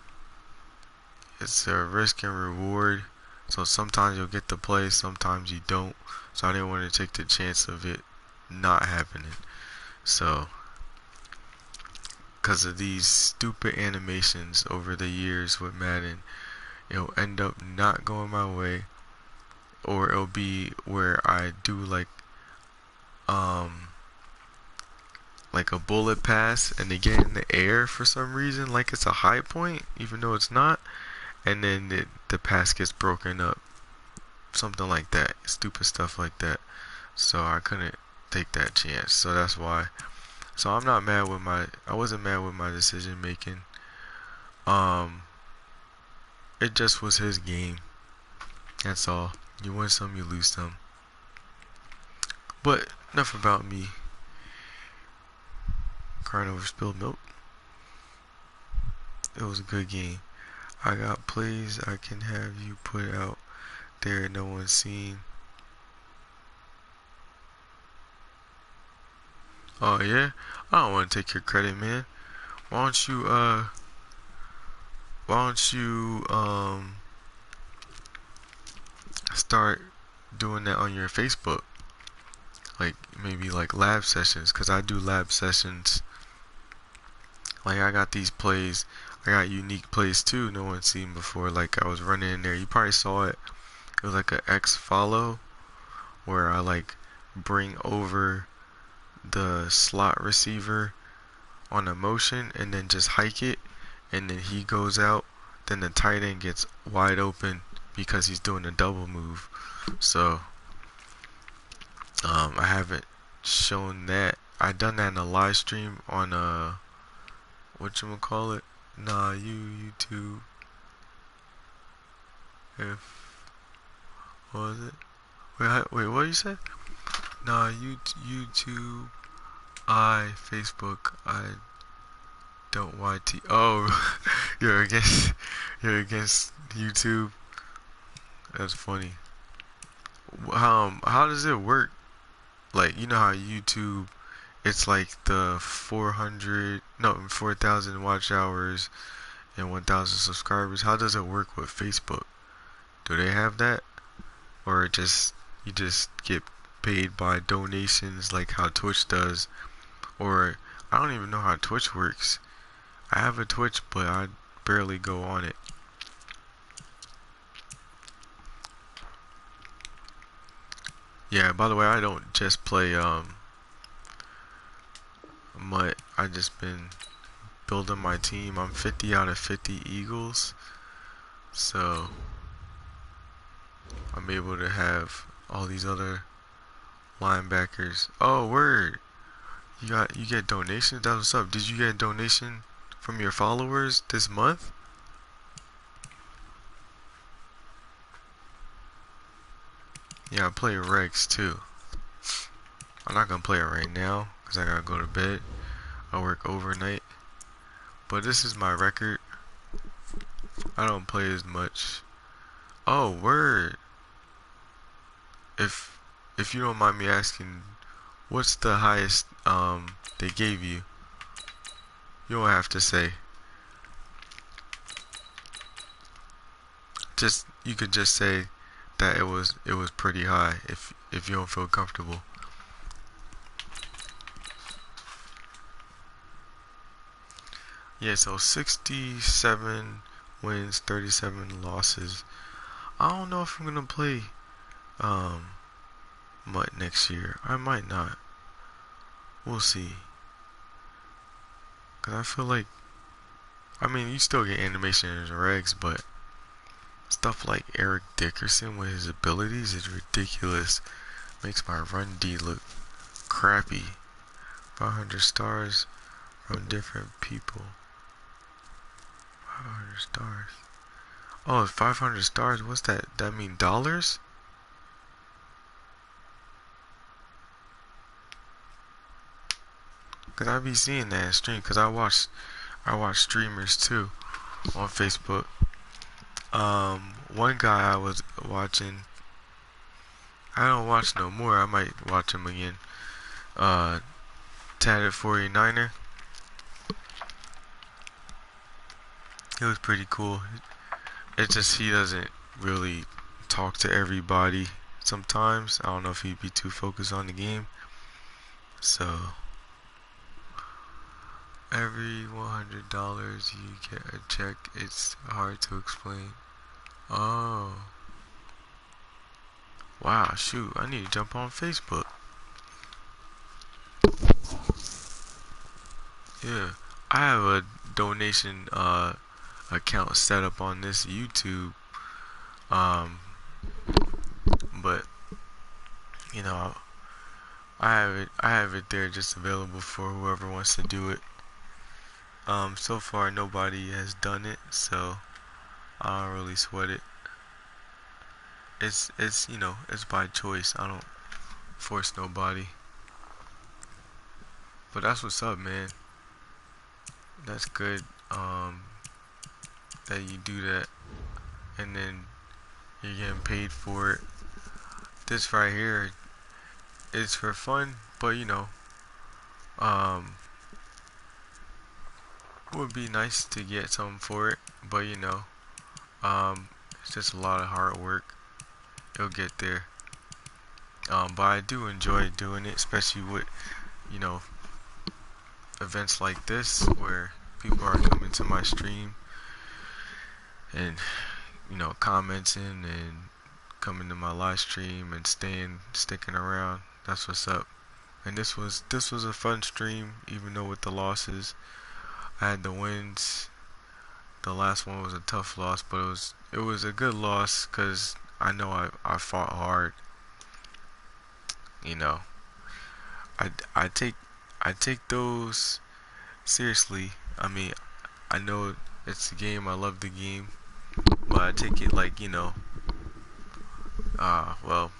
it's a risk and reward. So sometimes you'll get the play, sometimes you don't. So I didn't want to take the chance of it not happening. So, because of these stupid animations over the years with Madden, it'll end up not going my way, or it'll be where I do like like a bullet pass and they get in the air for some reason, like it's a high point, even though it's not, and then the pass gets broken up. Something like that. Stupid stuff like that. So I couldn't take that chance. So that's why. So I'm not mad with I wasn't mad with my decision making. It just was his game. That's all. You win some, you lose some. But enough about me crying over spilled milk. It was a good game. I got plays I can have you put out there no one's seen. Oh yeah? I don't want to take your credit, man. Why don't you start doing that on your Facebook? Like maybe like lab sessions, cause I do lab sessions. Like I got these plays, I got unique plays too no one's seen before. Like I was running in there, you probably saw it. It was like a X follow where I like bring over the slot receiver on a motion and then just hike it, and then he goes out, then the tight end gets wide open because he's doing a double move. So I haven't shown that. I done that in a live stream on whatchamacallit? Nah, YouTube. What was it? Wait, what you said? Nah, YouTube. Facebook. I don't YT. Oh, you're against YouTube. That's funny. How does it work? Like, you know how YouTube, it's like the 4,000 watch hours and 1,000 subscribers. How does it work with Facebook? Do they have that, or you just get paid by donations like how Twitch does? Or I don't even know how Twitch works. I have a Twitch, but I barely go on it. Yeah, by the way, I don't just play MUT. I just been building my team. I'm 50 out of 50 Eagles, so I'm able to have all these other linebackers. Oh, word! You get donations? That's what's up. Did you get a donation from your followers this month? Yeah, I play Rex too. I'm not gonna play it right now because I gotta go to bed. I work overnight. But this is my record. I don't play as much. Oh, word. If you don't mind me asking, what's the highest they gave you? You don't have to say. You could just say that it was pretty high if you don't feel comfortable. Yeah, so 67 wins, 37 losses. I don't know if I'm gonna play MUT next year. I might not. We'll see. Cause I feel like, I mean, you still get animation in regs, but stuff like Eric Dickerson with his abilities is ridiculous. Makes my run D look crappy. 500 stars from different people. 500 stars. Oh, 500 stars. What's that? That mean dollars? Cause I be seeing that in stream. Cause I watch streamers too on Facebook. One guy I was watching, I don't watch no more. I might watch him again. Tatted 49er. It was pretty cool. It's just he doesn't really talk to everybody sometimes. I don't know if he'd be too focused on the game. So every $100 you get a check. It's hard to explain. Oh. Wow, shoot. I need to jump on Facebook. Yeah, I have a donation account set up on this YouTube. Um, but you know, I have it there just available for whoever wants to do it. So far nobody has done it, so I don't really sweat it. It's you know, it's by choice. I don't force nobody. But that's what's up, man. That's good. That you do that, and then you're getting paid for it. This right here is for fun, but you know, um, would be nice to get something for it. But you know, it's just a lot of hard work. You'll get there. But I do enjoy doing it, especially with, you know, events like this where people are coming to my stream and, you know, commenting and coming to my live stream and sticking around. That's what's up. And this was a fun stream, even though with the losses. I had the wins. The last one was a tough loss, but it was a good loss because I know I fought hard. You know, I take those seriously. I mean, I know it's a game. I love the game, but I take it like, you know, well,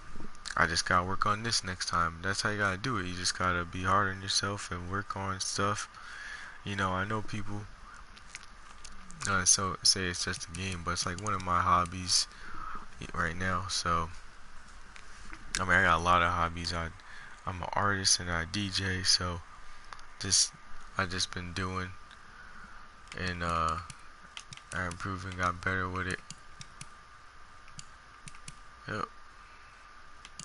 I just gotta work on this next time. That's how you gotta do it. You just gotta be hard on yourself and work on stuff. You know, I know people so say it's just a game, but it's like one of my hobbies right now. So I mean, I got a lot of hobbies. I'm an artist and I DJ, so I just been doing, and I improved and got better with it. Yep.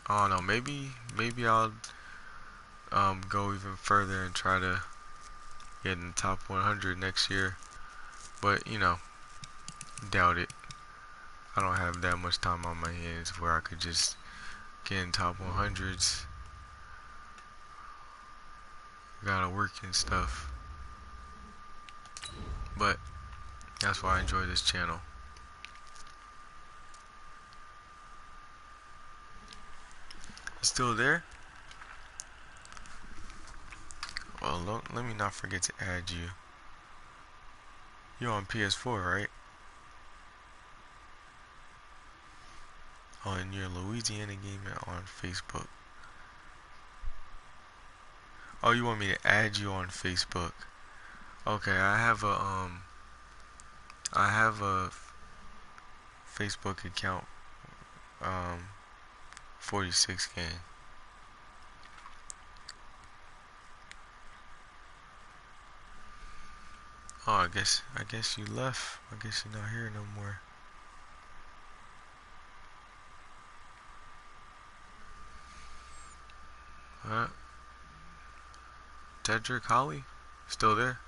I don't know, maybe I'll go even further and try to get in the top 100 next year, but you know, doubt it. I don't have that much time on my hands where I could just get in top 100s. Gotta work and stuff, but that's why I enjoy this channel. It's still there? Well, let me not forget to add you. You're on PS4, right? Oh, and you're Louisiana Gamer on Facebook. Oh, you want me to add you on Facebook? Okay, I have a Facebook account, 46 gang. Oh, I guess you left. I guess you're not here no more. Tedrick Holly? Still there?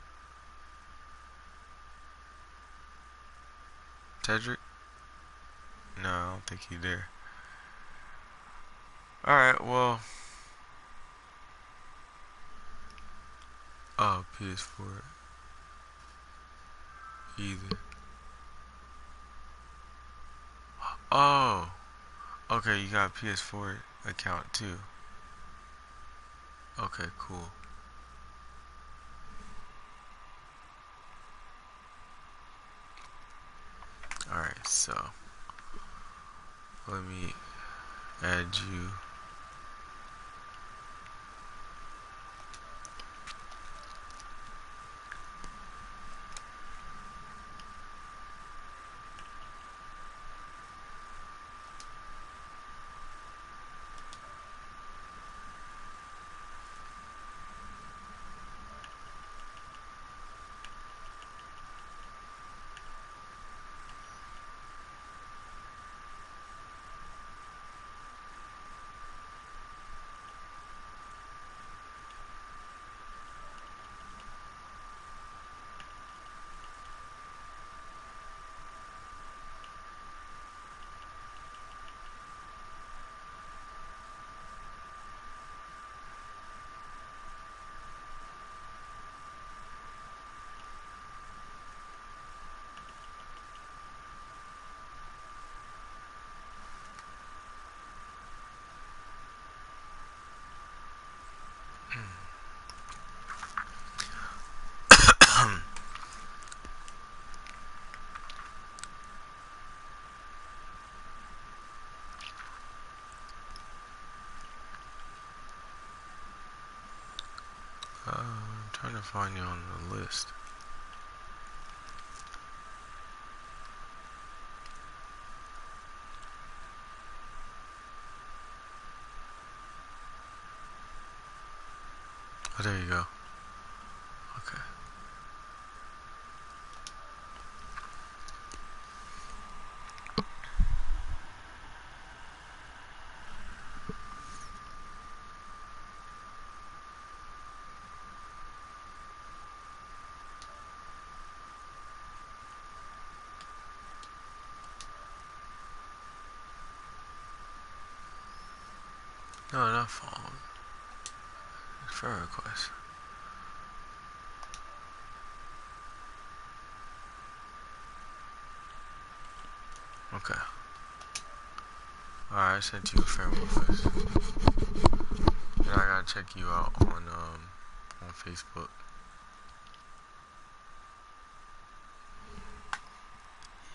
Tedrick? No, I don't think he's there. Alright, well. Oh, PS4. Either. Oh. Okay, you got a PS4 account too. Okay, cool. Alright, so let me add you. trying to find you on the list. Oh, there you go. Okay. No, not following. Friend request. Okay. Alright, I sent you a friend request. And I gotta check you out on Facebook.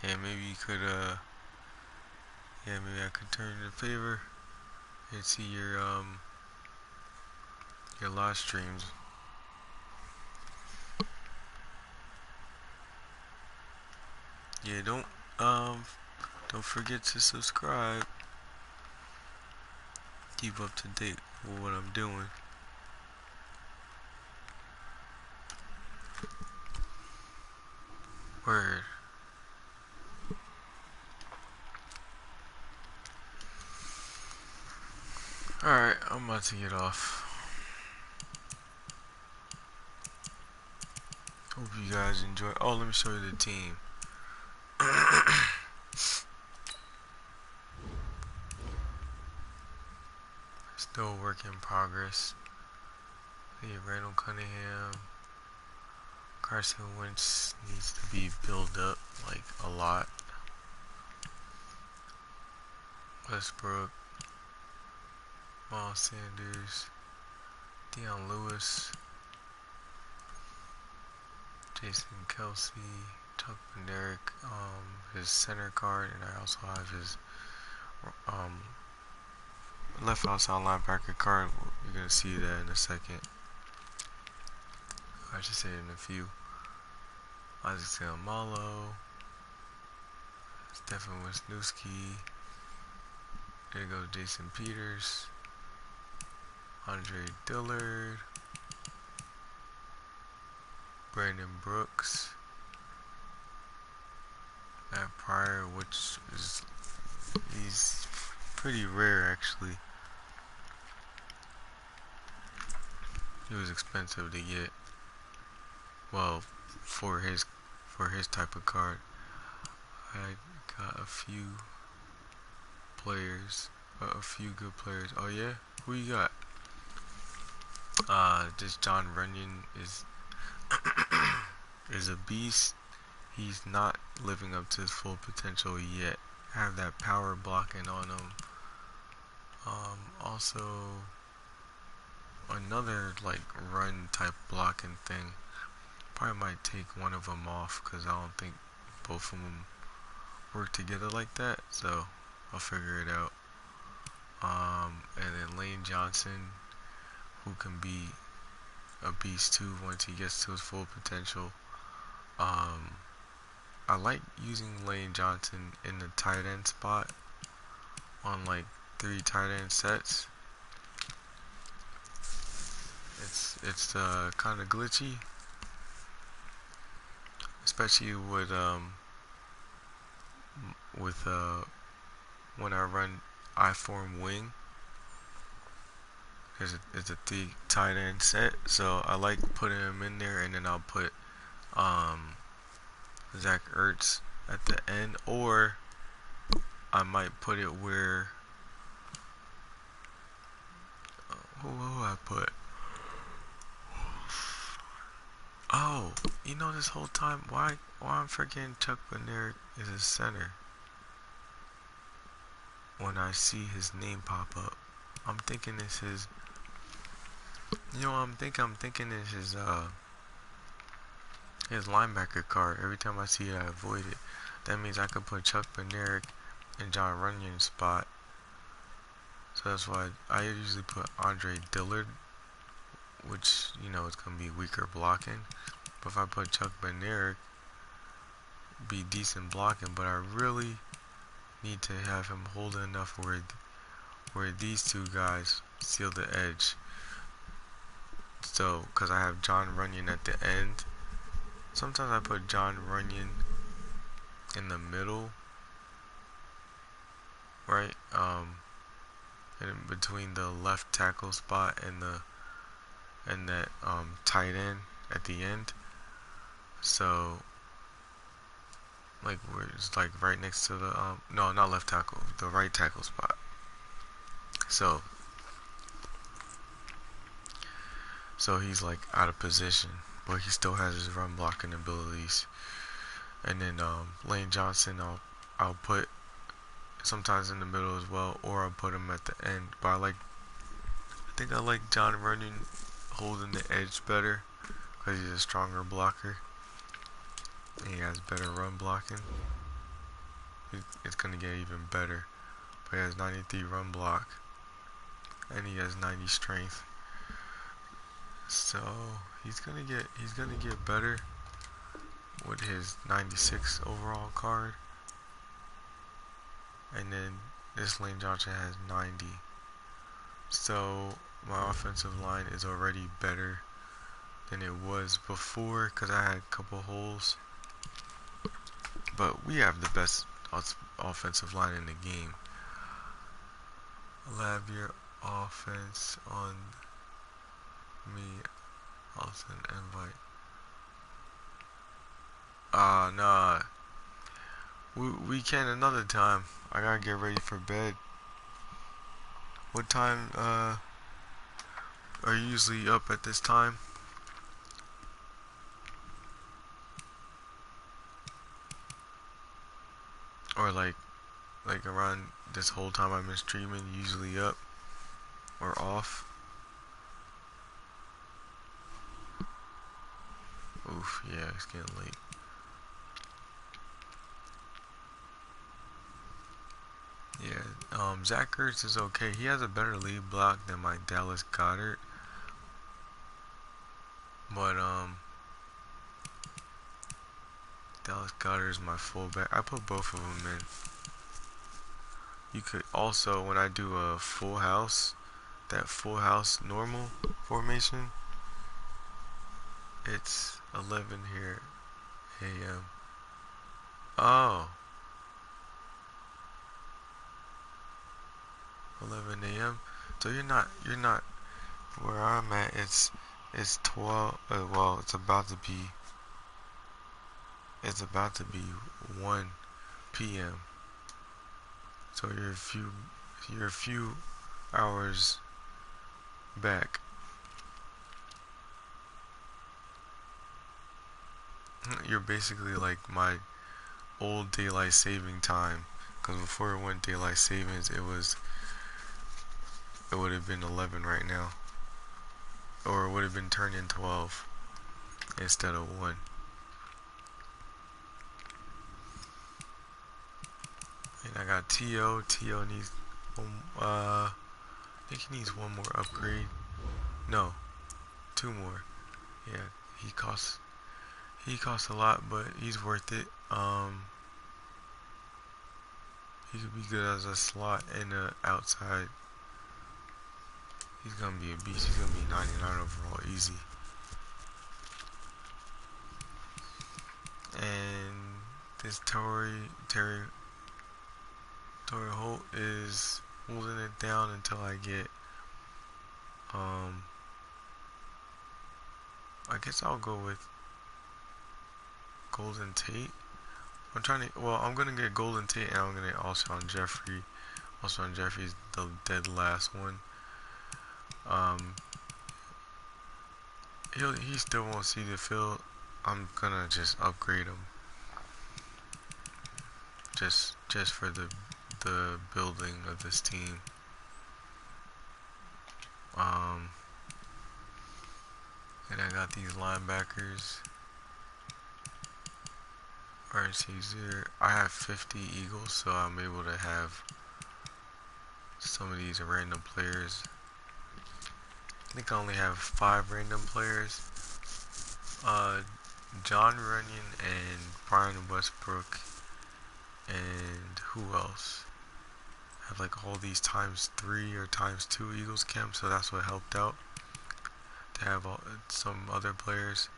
Yeah, maybe you could maybe I could turn in a favor and see your live streams. Yeah, don't forget to subscribe. Keep up to date with what I'm doing. Word. Alright, I'm about to get off. Hope you guys enjoy. Oh, let me show you the team. Still work in progress. Hey, Randall Cunningham. Carson Wentz needs to be built up like a lot. Westbrook. Miles Sanders. Deion Lewis. Jason Kelsey. Chuck Bednarik. His center card, and I also have his left outside linebacker card. You're gonna see that in a second. I should say it in a few. Isaac Seumalo, Stefan Wisniewski. There goes Jason Peters, Andre Dillard, Brandon Brooks, Matt Pryor, which is he's pretty rare actually. He was expensive to get. Well, for his type of card. I got a few players, a few good players. Oh yeah, who you got? This John Runyon is a beast. He's not living up to his full potential yet. Have that power blocking on him. Also another like run type blocking thing. Probably might take one of them off because I don't think both of them work together like that. So I'll figure it out. And then Lane Johnson, who can be a beast too once he gets to his full potential. I like using Lane Johnson in the tight end spot on like 3 tight end sets. It's kind of glitchy, especially with when I run I-form wing. It's a 3 tight end set, so I like putting him in there, and then I'll put Zach Ertz at the end, or I might put it where who will I put? Oh, you know, this whole time why I'm forgetting Chuck Bednarik is a center when I see his name pop up. I'm thinking it's his. You know what I'm thinking is his linebacker card. Every time I see it, I avoid it. That means I could put Chuck Bednarik in John Runyon's spot. So that's why I usually put Andre Dillard which, you know, it's going to be weaker blocking. But if I put Chuck Bednarik, be decent blocking, but I really need to have him holding enough where these two guys seal the edge. So, because I have John Runyon at the end. Sometimes I put John Runyon in the middle, right? In between the left tackle spot and that tight end at the end. So, like, we're just like right next to the no, not left tackle, the right tackle spot. So he's like out of position, but he still has his run blocking abilities. And then Lane Johnson, I'll put sometimes in the middle as well, or I'll put him at the end. But I think I like John Runyon holding the edge better because he's a stronger blocker. And he has better run blocking. It's gonna get even better. But he has 93 run block, and he has 90 strength. So he's gonna get better with his 96 overall card. And then this Lane Johnson has 90. So my offensive line is already better than it was before because I had a couple holes. But we have the best offensive line in the game. I'll have your offense on me. I'll send invite. Nah. We can another time. I gotta get ready for bed. What time are you usually up at this time? Or like around this whole time I've been streaming, usually up or off? Oof, yeah, it's getting late. Yeah, Zach Ertz is okay. He has a better lead block than my Dallas Goedert. But, Dallas Goedert is my fullback. I put both of them in. You could also, when I do a full house, that full house normal formation, it's 11 here a.m. Oh. 11 a.m. So you're not where I'm at. It's 12. Well, it's about to be 1 p.m. So you're a few hours back. You're basically like my old daylight saving time, because before it went daylight savings, it would have been 11 right now, or it would have been turning 12 instead of 1. And I got T.O. T.O. needs I think he needs one more upgrade. No, 2 more. Yeah, he costs a lot, but he's worth it. He could be good as a slot and a outside. He's gonna be a beast. He's gonna be 99 overall, easy. And this Torrey Holt is holding it down until I get I guess I'll go with Golden Tate. I'm gonna get Golden Tate, and I'm gonna get Alshon Jeffrey. Alshon Jeffrey's the dead last one. He still won't see the field. I'm gonna just upgrade him, just for the building of this team. And I got these linebackers. RC0. I have 50 Eagles, so I'm able to have some of these random players. I think I only have 5 random players. John Runyon and Brian Westbrook, and who else? I have like all these ×3 or ×2 Eagles camp, so that's what helped out to have some other players.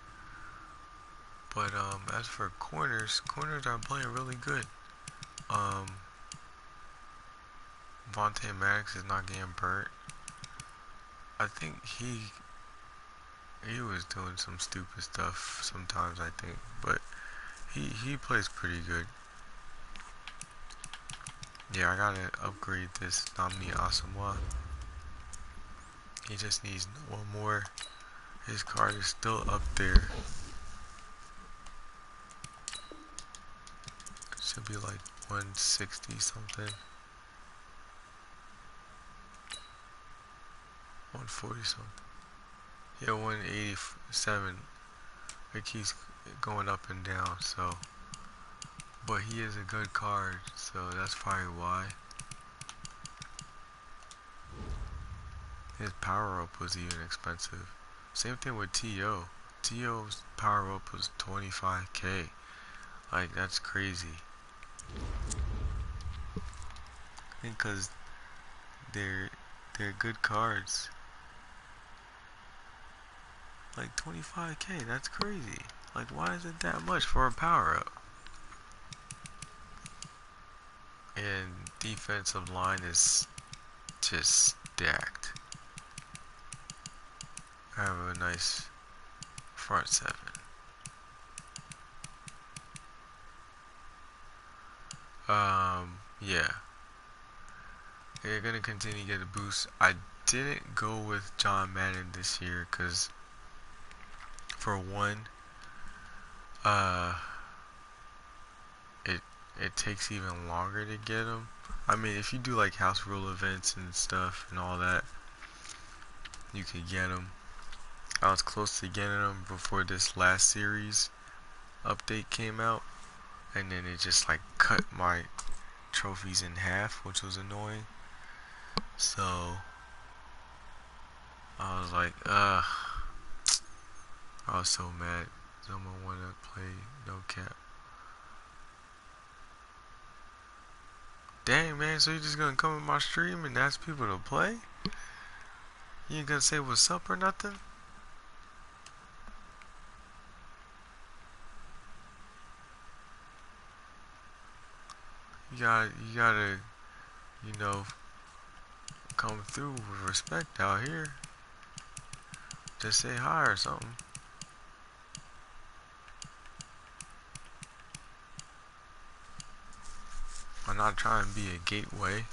But as for corners are playing really good. Vontae Maddox is not getting burnt. I think he was doing some stupid stuff sometimes, I think, but he plays pretty good. Yeah, I gotta upgrade this Namni Asamoah. He just needs one more. His card is still up there. Should be like 160 something. 140 something. Yeah, 187. It keeps going up and down, so. But he is a good card, so that's probably why. His power up was even expensive. Same thing with T.O. T.O.'s power up was 25k. Like, that's crazy. I think because they're good cards. Like 25k, that's crazy. Like, why is it that much for a power up? And defensive line is just stacked. I have a nice front 7. Yeah. They're gonna continue to get a boost. I didn't go with John Madden this year because, for one, it takes even longer to get them. I mean, if you do like house rule events and stuff and all that, you could get them. I was close to getting them before this last series update came out, and then it just like cut my trophies in half, which was annoying. So I was like, I was so mad. Someone wanted to play no cap. Dang, man, so you just gonna come in my stream and ask people to play? You ain't gonna say what's up or nothing? You gotta, you know, come through with respect out here. Just say hi or something. I'm not trying to be a gateway.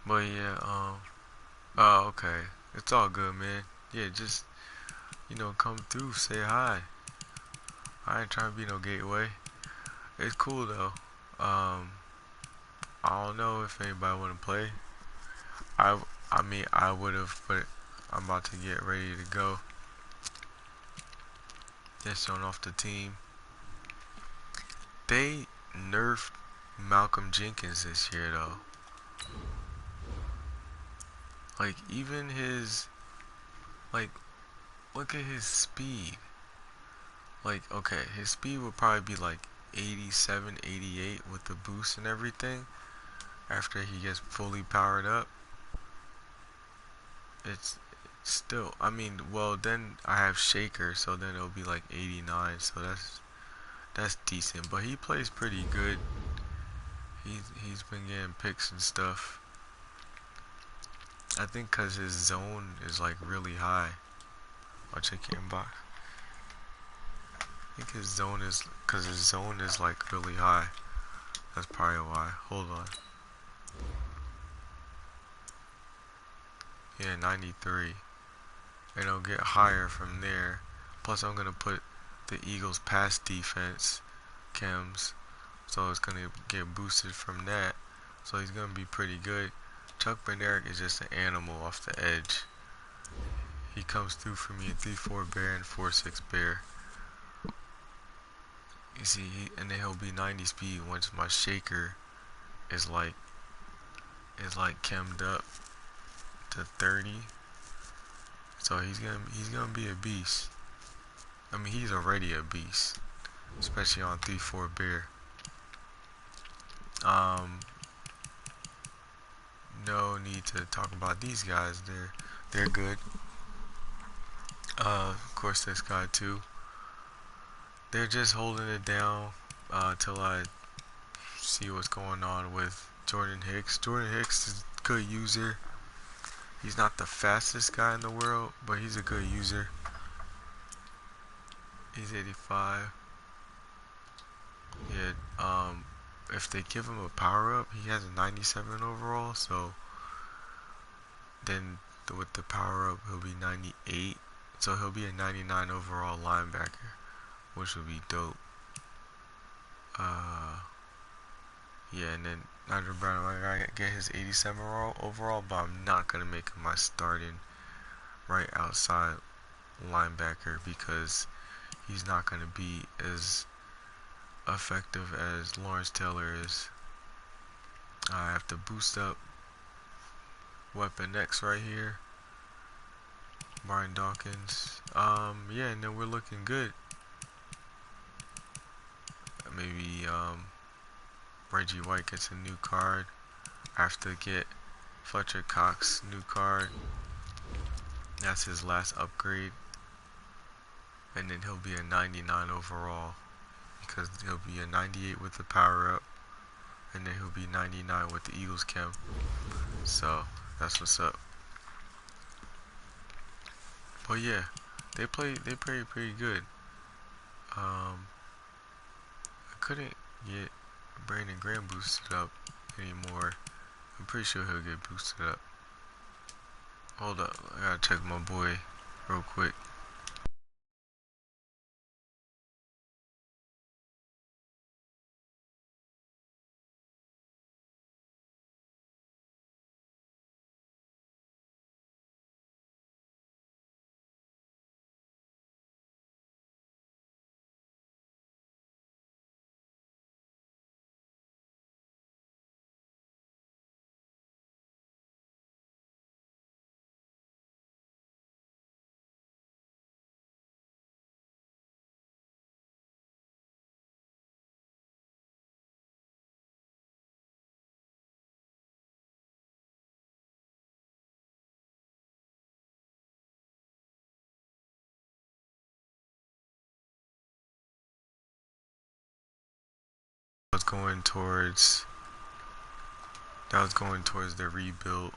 But yeah, oh, okay. It's all good, man. Yeah, just, you know, come through, say hi. I ain't trying to be no gateway. It's cool though. I don't know if anybody wanna play. I mean, I would've, but I'm about to get ready to go. Just showing off the team. They nerfed Malcolm Jenkins this year though. Like, even his, like, look at his speed. Like, okay, his speed would probably be like 87, 88 with the boost and everything. After he gets fully powered up. It's still, I mean, well, then I have Shaker, so then it'll be like 89, so that's decent. But he plays pretty good. He's been getting picks and stuff. I think because his zone is like really high. I'll check your inbox. I think his zone is, because his zone is like really high. That's probably why. Hold on. Yeah, 93. And it'll get higher from there. Plus, I'm gonna put the Eagles' pass defense chems, so it's gonna get boosted from that. So he's gonna be pretty good. Chuck Bednarik is just an animal off the edge. He comes through for me in 3-4 bear and 4-6 bear. You see, and then he'll be 90 speed once my shaker is like chemmed up to 30. So he's gonna be a beast. I mean, he's already a beast, especially on 3-4 bear. No need to talk about these guys. They're good. Of course, this guy too. They're just holding it down till I see what's going on with Jordan Hicks. Jordan Hicks is a good user. He's not the fastest guy in the world, but he's a good user. He's 85. Yeah, if they give him a power up, he has a 97 overall, so then with the power up, he'll be 98. So he'll be a 99 overall linebacker, which would be dope. Yeah, and then Nigel Brown, I gotta get his 87 overall, but I'm not gonna make him my starting right outside linebacker because he's not gonna be as effective as Lawrence Taylor is. I have to boost up Weapon X right here. Brian Dawkins. Yeah, and then we're looking good. Maybe Reggie White gets a new card. I have to get Fletcher Cox new card. That's his last upgrade. And then he'll be a 99 overall because he'll be a 98 with the power up, and then he'll be 99 with the Eagles chem. So that's what's up. But yeah, they play pretty good. I couldn't get Brandon Graham boosted up anymore. I'm pretty sure he'll get boosted up. Hold up, I gotta check my boy real quick. That was going towards the rebuild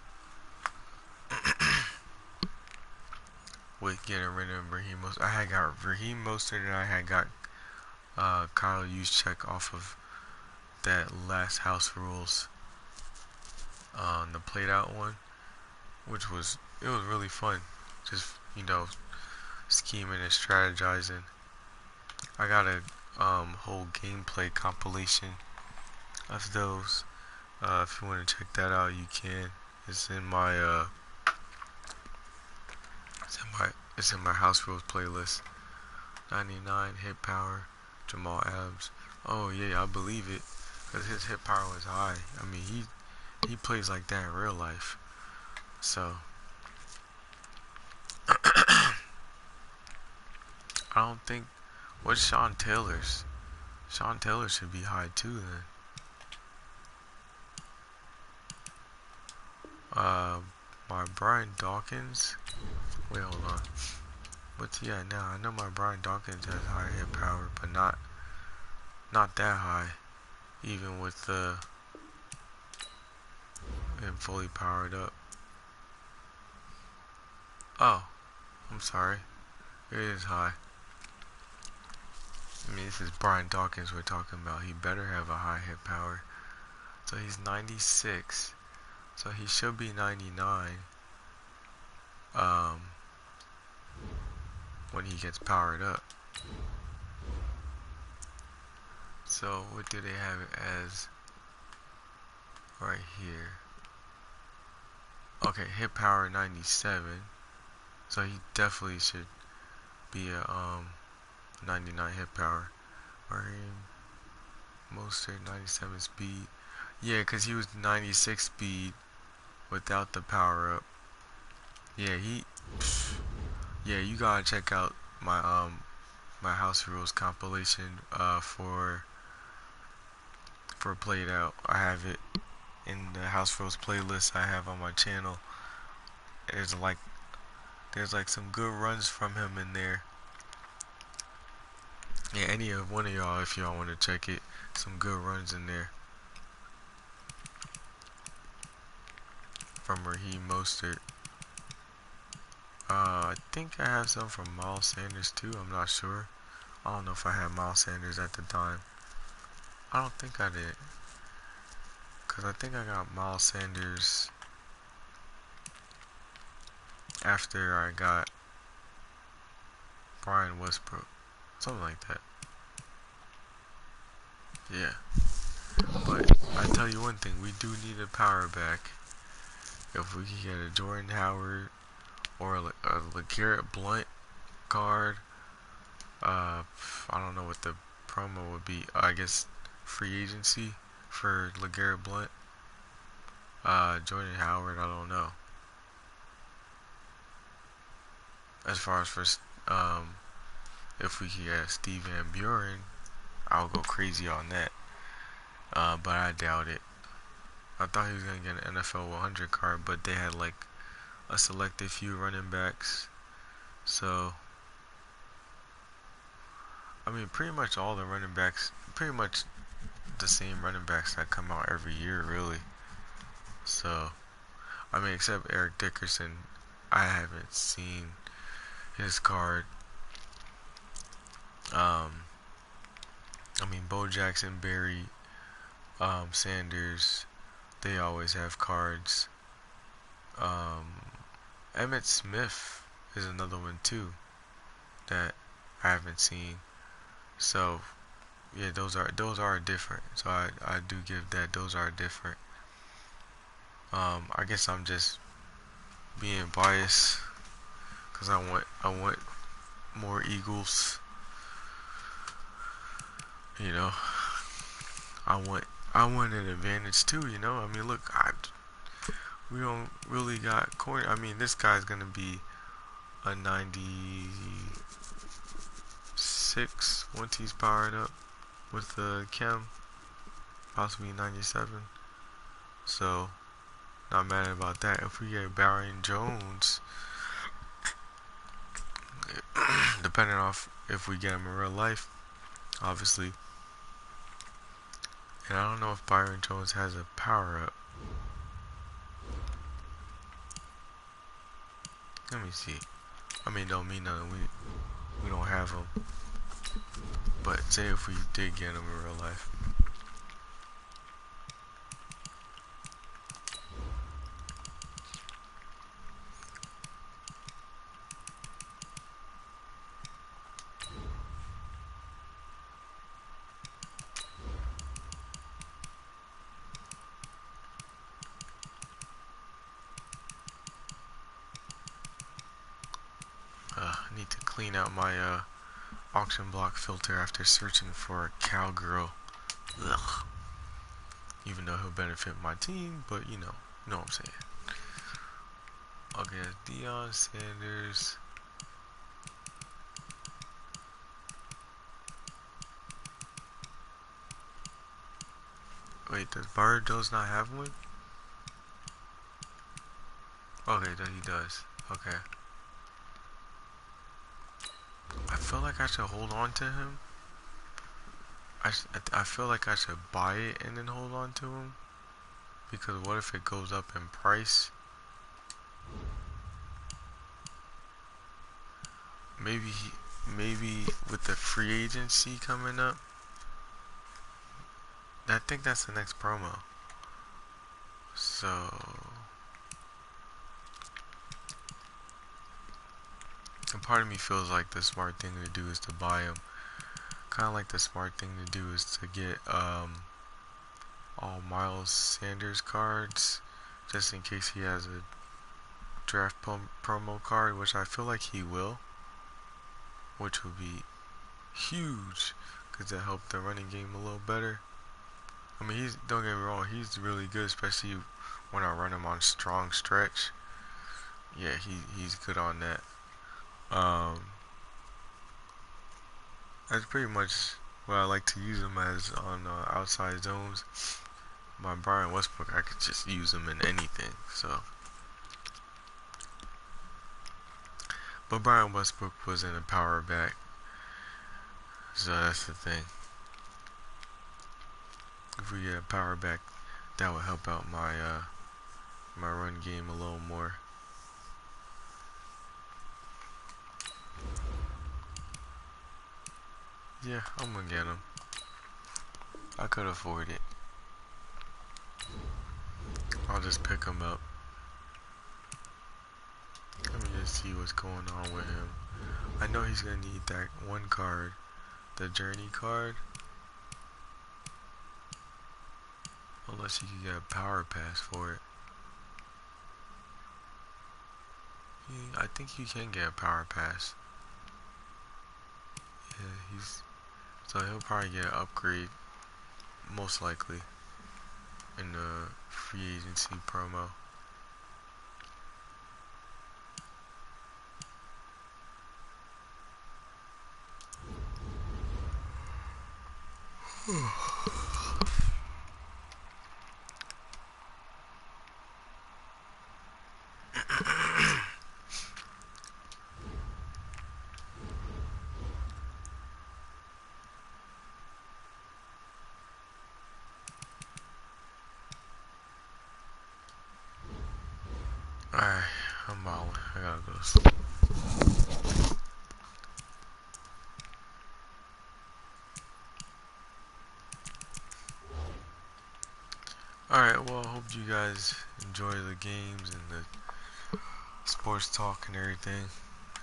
with getting rid of Raheem Mostert. I had got Raheem Mostert and I had got Kyle Juszczyk off of that last House Rules the played out one, which was really fun. Just, scheming and strategizing. I got a whole gameplay compilation of those. If you want to check that out, you can. It's in my it's in my House Rules playlist. 99 hit power, Jamal Adams. Oh yeah, I believe it, cause his hit power was high. I mean, he plays like that in real life. So I don't think. What's Sean Taylor's? Sean Taylor should be high too then. My Brian Dawkins. Wait, hold on. What's he at now? I know my Brian Dawkins has high hit power, but not that high. Even with him fully powered up. Oh, I'm sorry. It is high. I mean, this is Brian Dawkins we're talking about. He better have a high hit power. So he's 96. So he should be 99. When he gets powered up. So what do they have it as right here? Okay, hit power 97. So he definitely should be a 99 hit power. Raheem Mostert 97 speed. Yeah, because he was 96 speed without the power up. Yeah, yeah, you gotta check out my House Rules compilation for Played Out. I have it in the House Rules playlist I have on my channel. There's like some good runs from him in there. Yeah, any of one of y'all, if y'all want to check it, some good runs in there from Raheem Mostert. I think I have some from Miles Sanders too. I'm not sure. I don't know if I had Miles Sanders at the time. I don't think I did, cause I think I got Miles Sanders after I got Brian Westbrook, something like that. Yeah, but I tell you one thing, we do need a power back. If we can get a Jordan Howard or a LeGarrette Blount card, I don't know what the promo would be. I guess free agency for LeGarrette Blount. Jordan Howard, I don't know. As far as for if we could get Steve Van Buren, I'll go crazy on that. But I doubt it. I thought he was gonna get an NFL 100 card, but they had like a selected few running backs. So, I mean, pretty much all the running backs, pretty much the same running backs that come out every year, really. So, I mean, except Eric Dickerson, I haven't seen his card. I mean, Bo Jackson, Barry, Sanders, they always have cards. Emmitt Smith is another one too that I haven't seen. So yeah, those are different. So I do give that those are different. I guess I'm just being biased because I want more Eagles. You know, I want an advantage too. You know, I mean, look, we don't really got corner. I mean, this guy's gonna be a 96 once he's powered up with the chem, possibly 97. So, not mad about that. If we get Barry Jones, depending off if we get him in real life, obviously. And I don't know if Byron Jones has a power up. Let me see. I mean, don't mean nothing. We don't have him. But say if we did get him in real life. I need to clean out my auction block filter after searching for a cowgirl. Ugh. Even though he'll benefit my team, but you know what I'm saying. Okay, Deion Sanders. Wait, does Bardos not have one? Okay, he does. Okay. I feel like I should hold on to him. I feel like I should buy it and then hold on to him. Because what if it goes up in price? Maybe with the free agency coming up. I think that's the next promo. So and part of me feels like the smart thing to do is to buy him. Kind of like the smart thing to do is to get all Miles Sanders cards, just in case he has a draft promo card, which I feel like he will, which would be huge, because it helped the running game a little better. I mean, don't get me wrong, he's really good, especially when I run him on strong stretch. Yeah, he's good on that. That's pretty much what I like to use him as on outside zones. My Brian Westbrook, I could just use him in anything. So, but Brian Westbrook wasn't a power back, so that's the thing. If we get a power back, that would help out my my run game a little more. Yeah, I'm gonna get him. I could afford it. I'll just pick him up. Let me just see what's going on with him. I know he's gonna need that one card, the journey card. Unless you can get a power pass for it. I think you can get a power pass. Yeah, so he'll probably get an upgrade, most likely, in the free agency promo. Alright, I'm out. I gotta go to sleep. Alright, well, I hope you guys enjoy the games and the sports talk and everything.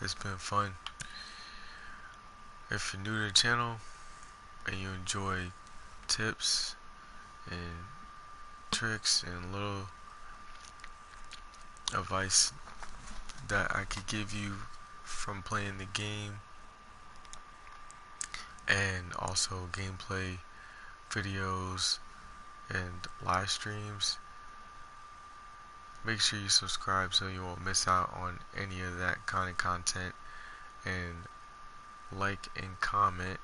It's been fun. If you're new to the channel and you enjoy tips and tricks and little advice that I could give you from playing the game, and also gameplay videos and live streams, make sure you subscribe so you won't miss out on any of that kind of content, and like and comment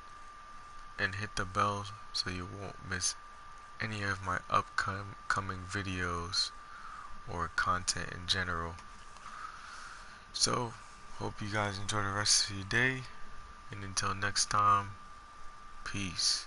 and hit the bell so you won't miss any of my upcoming videos or content in general. So, hope you guys enjoy the rest of your day, and until next time, peace.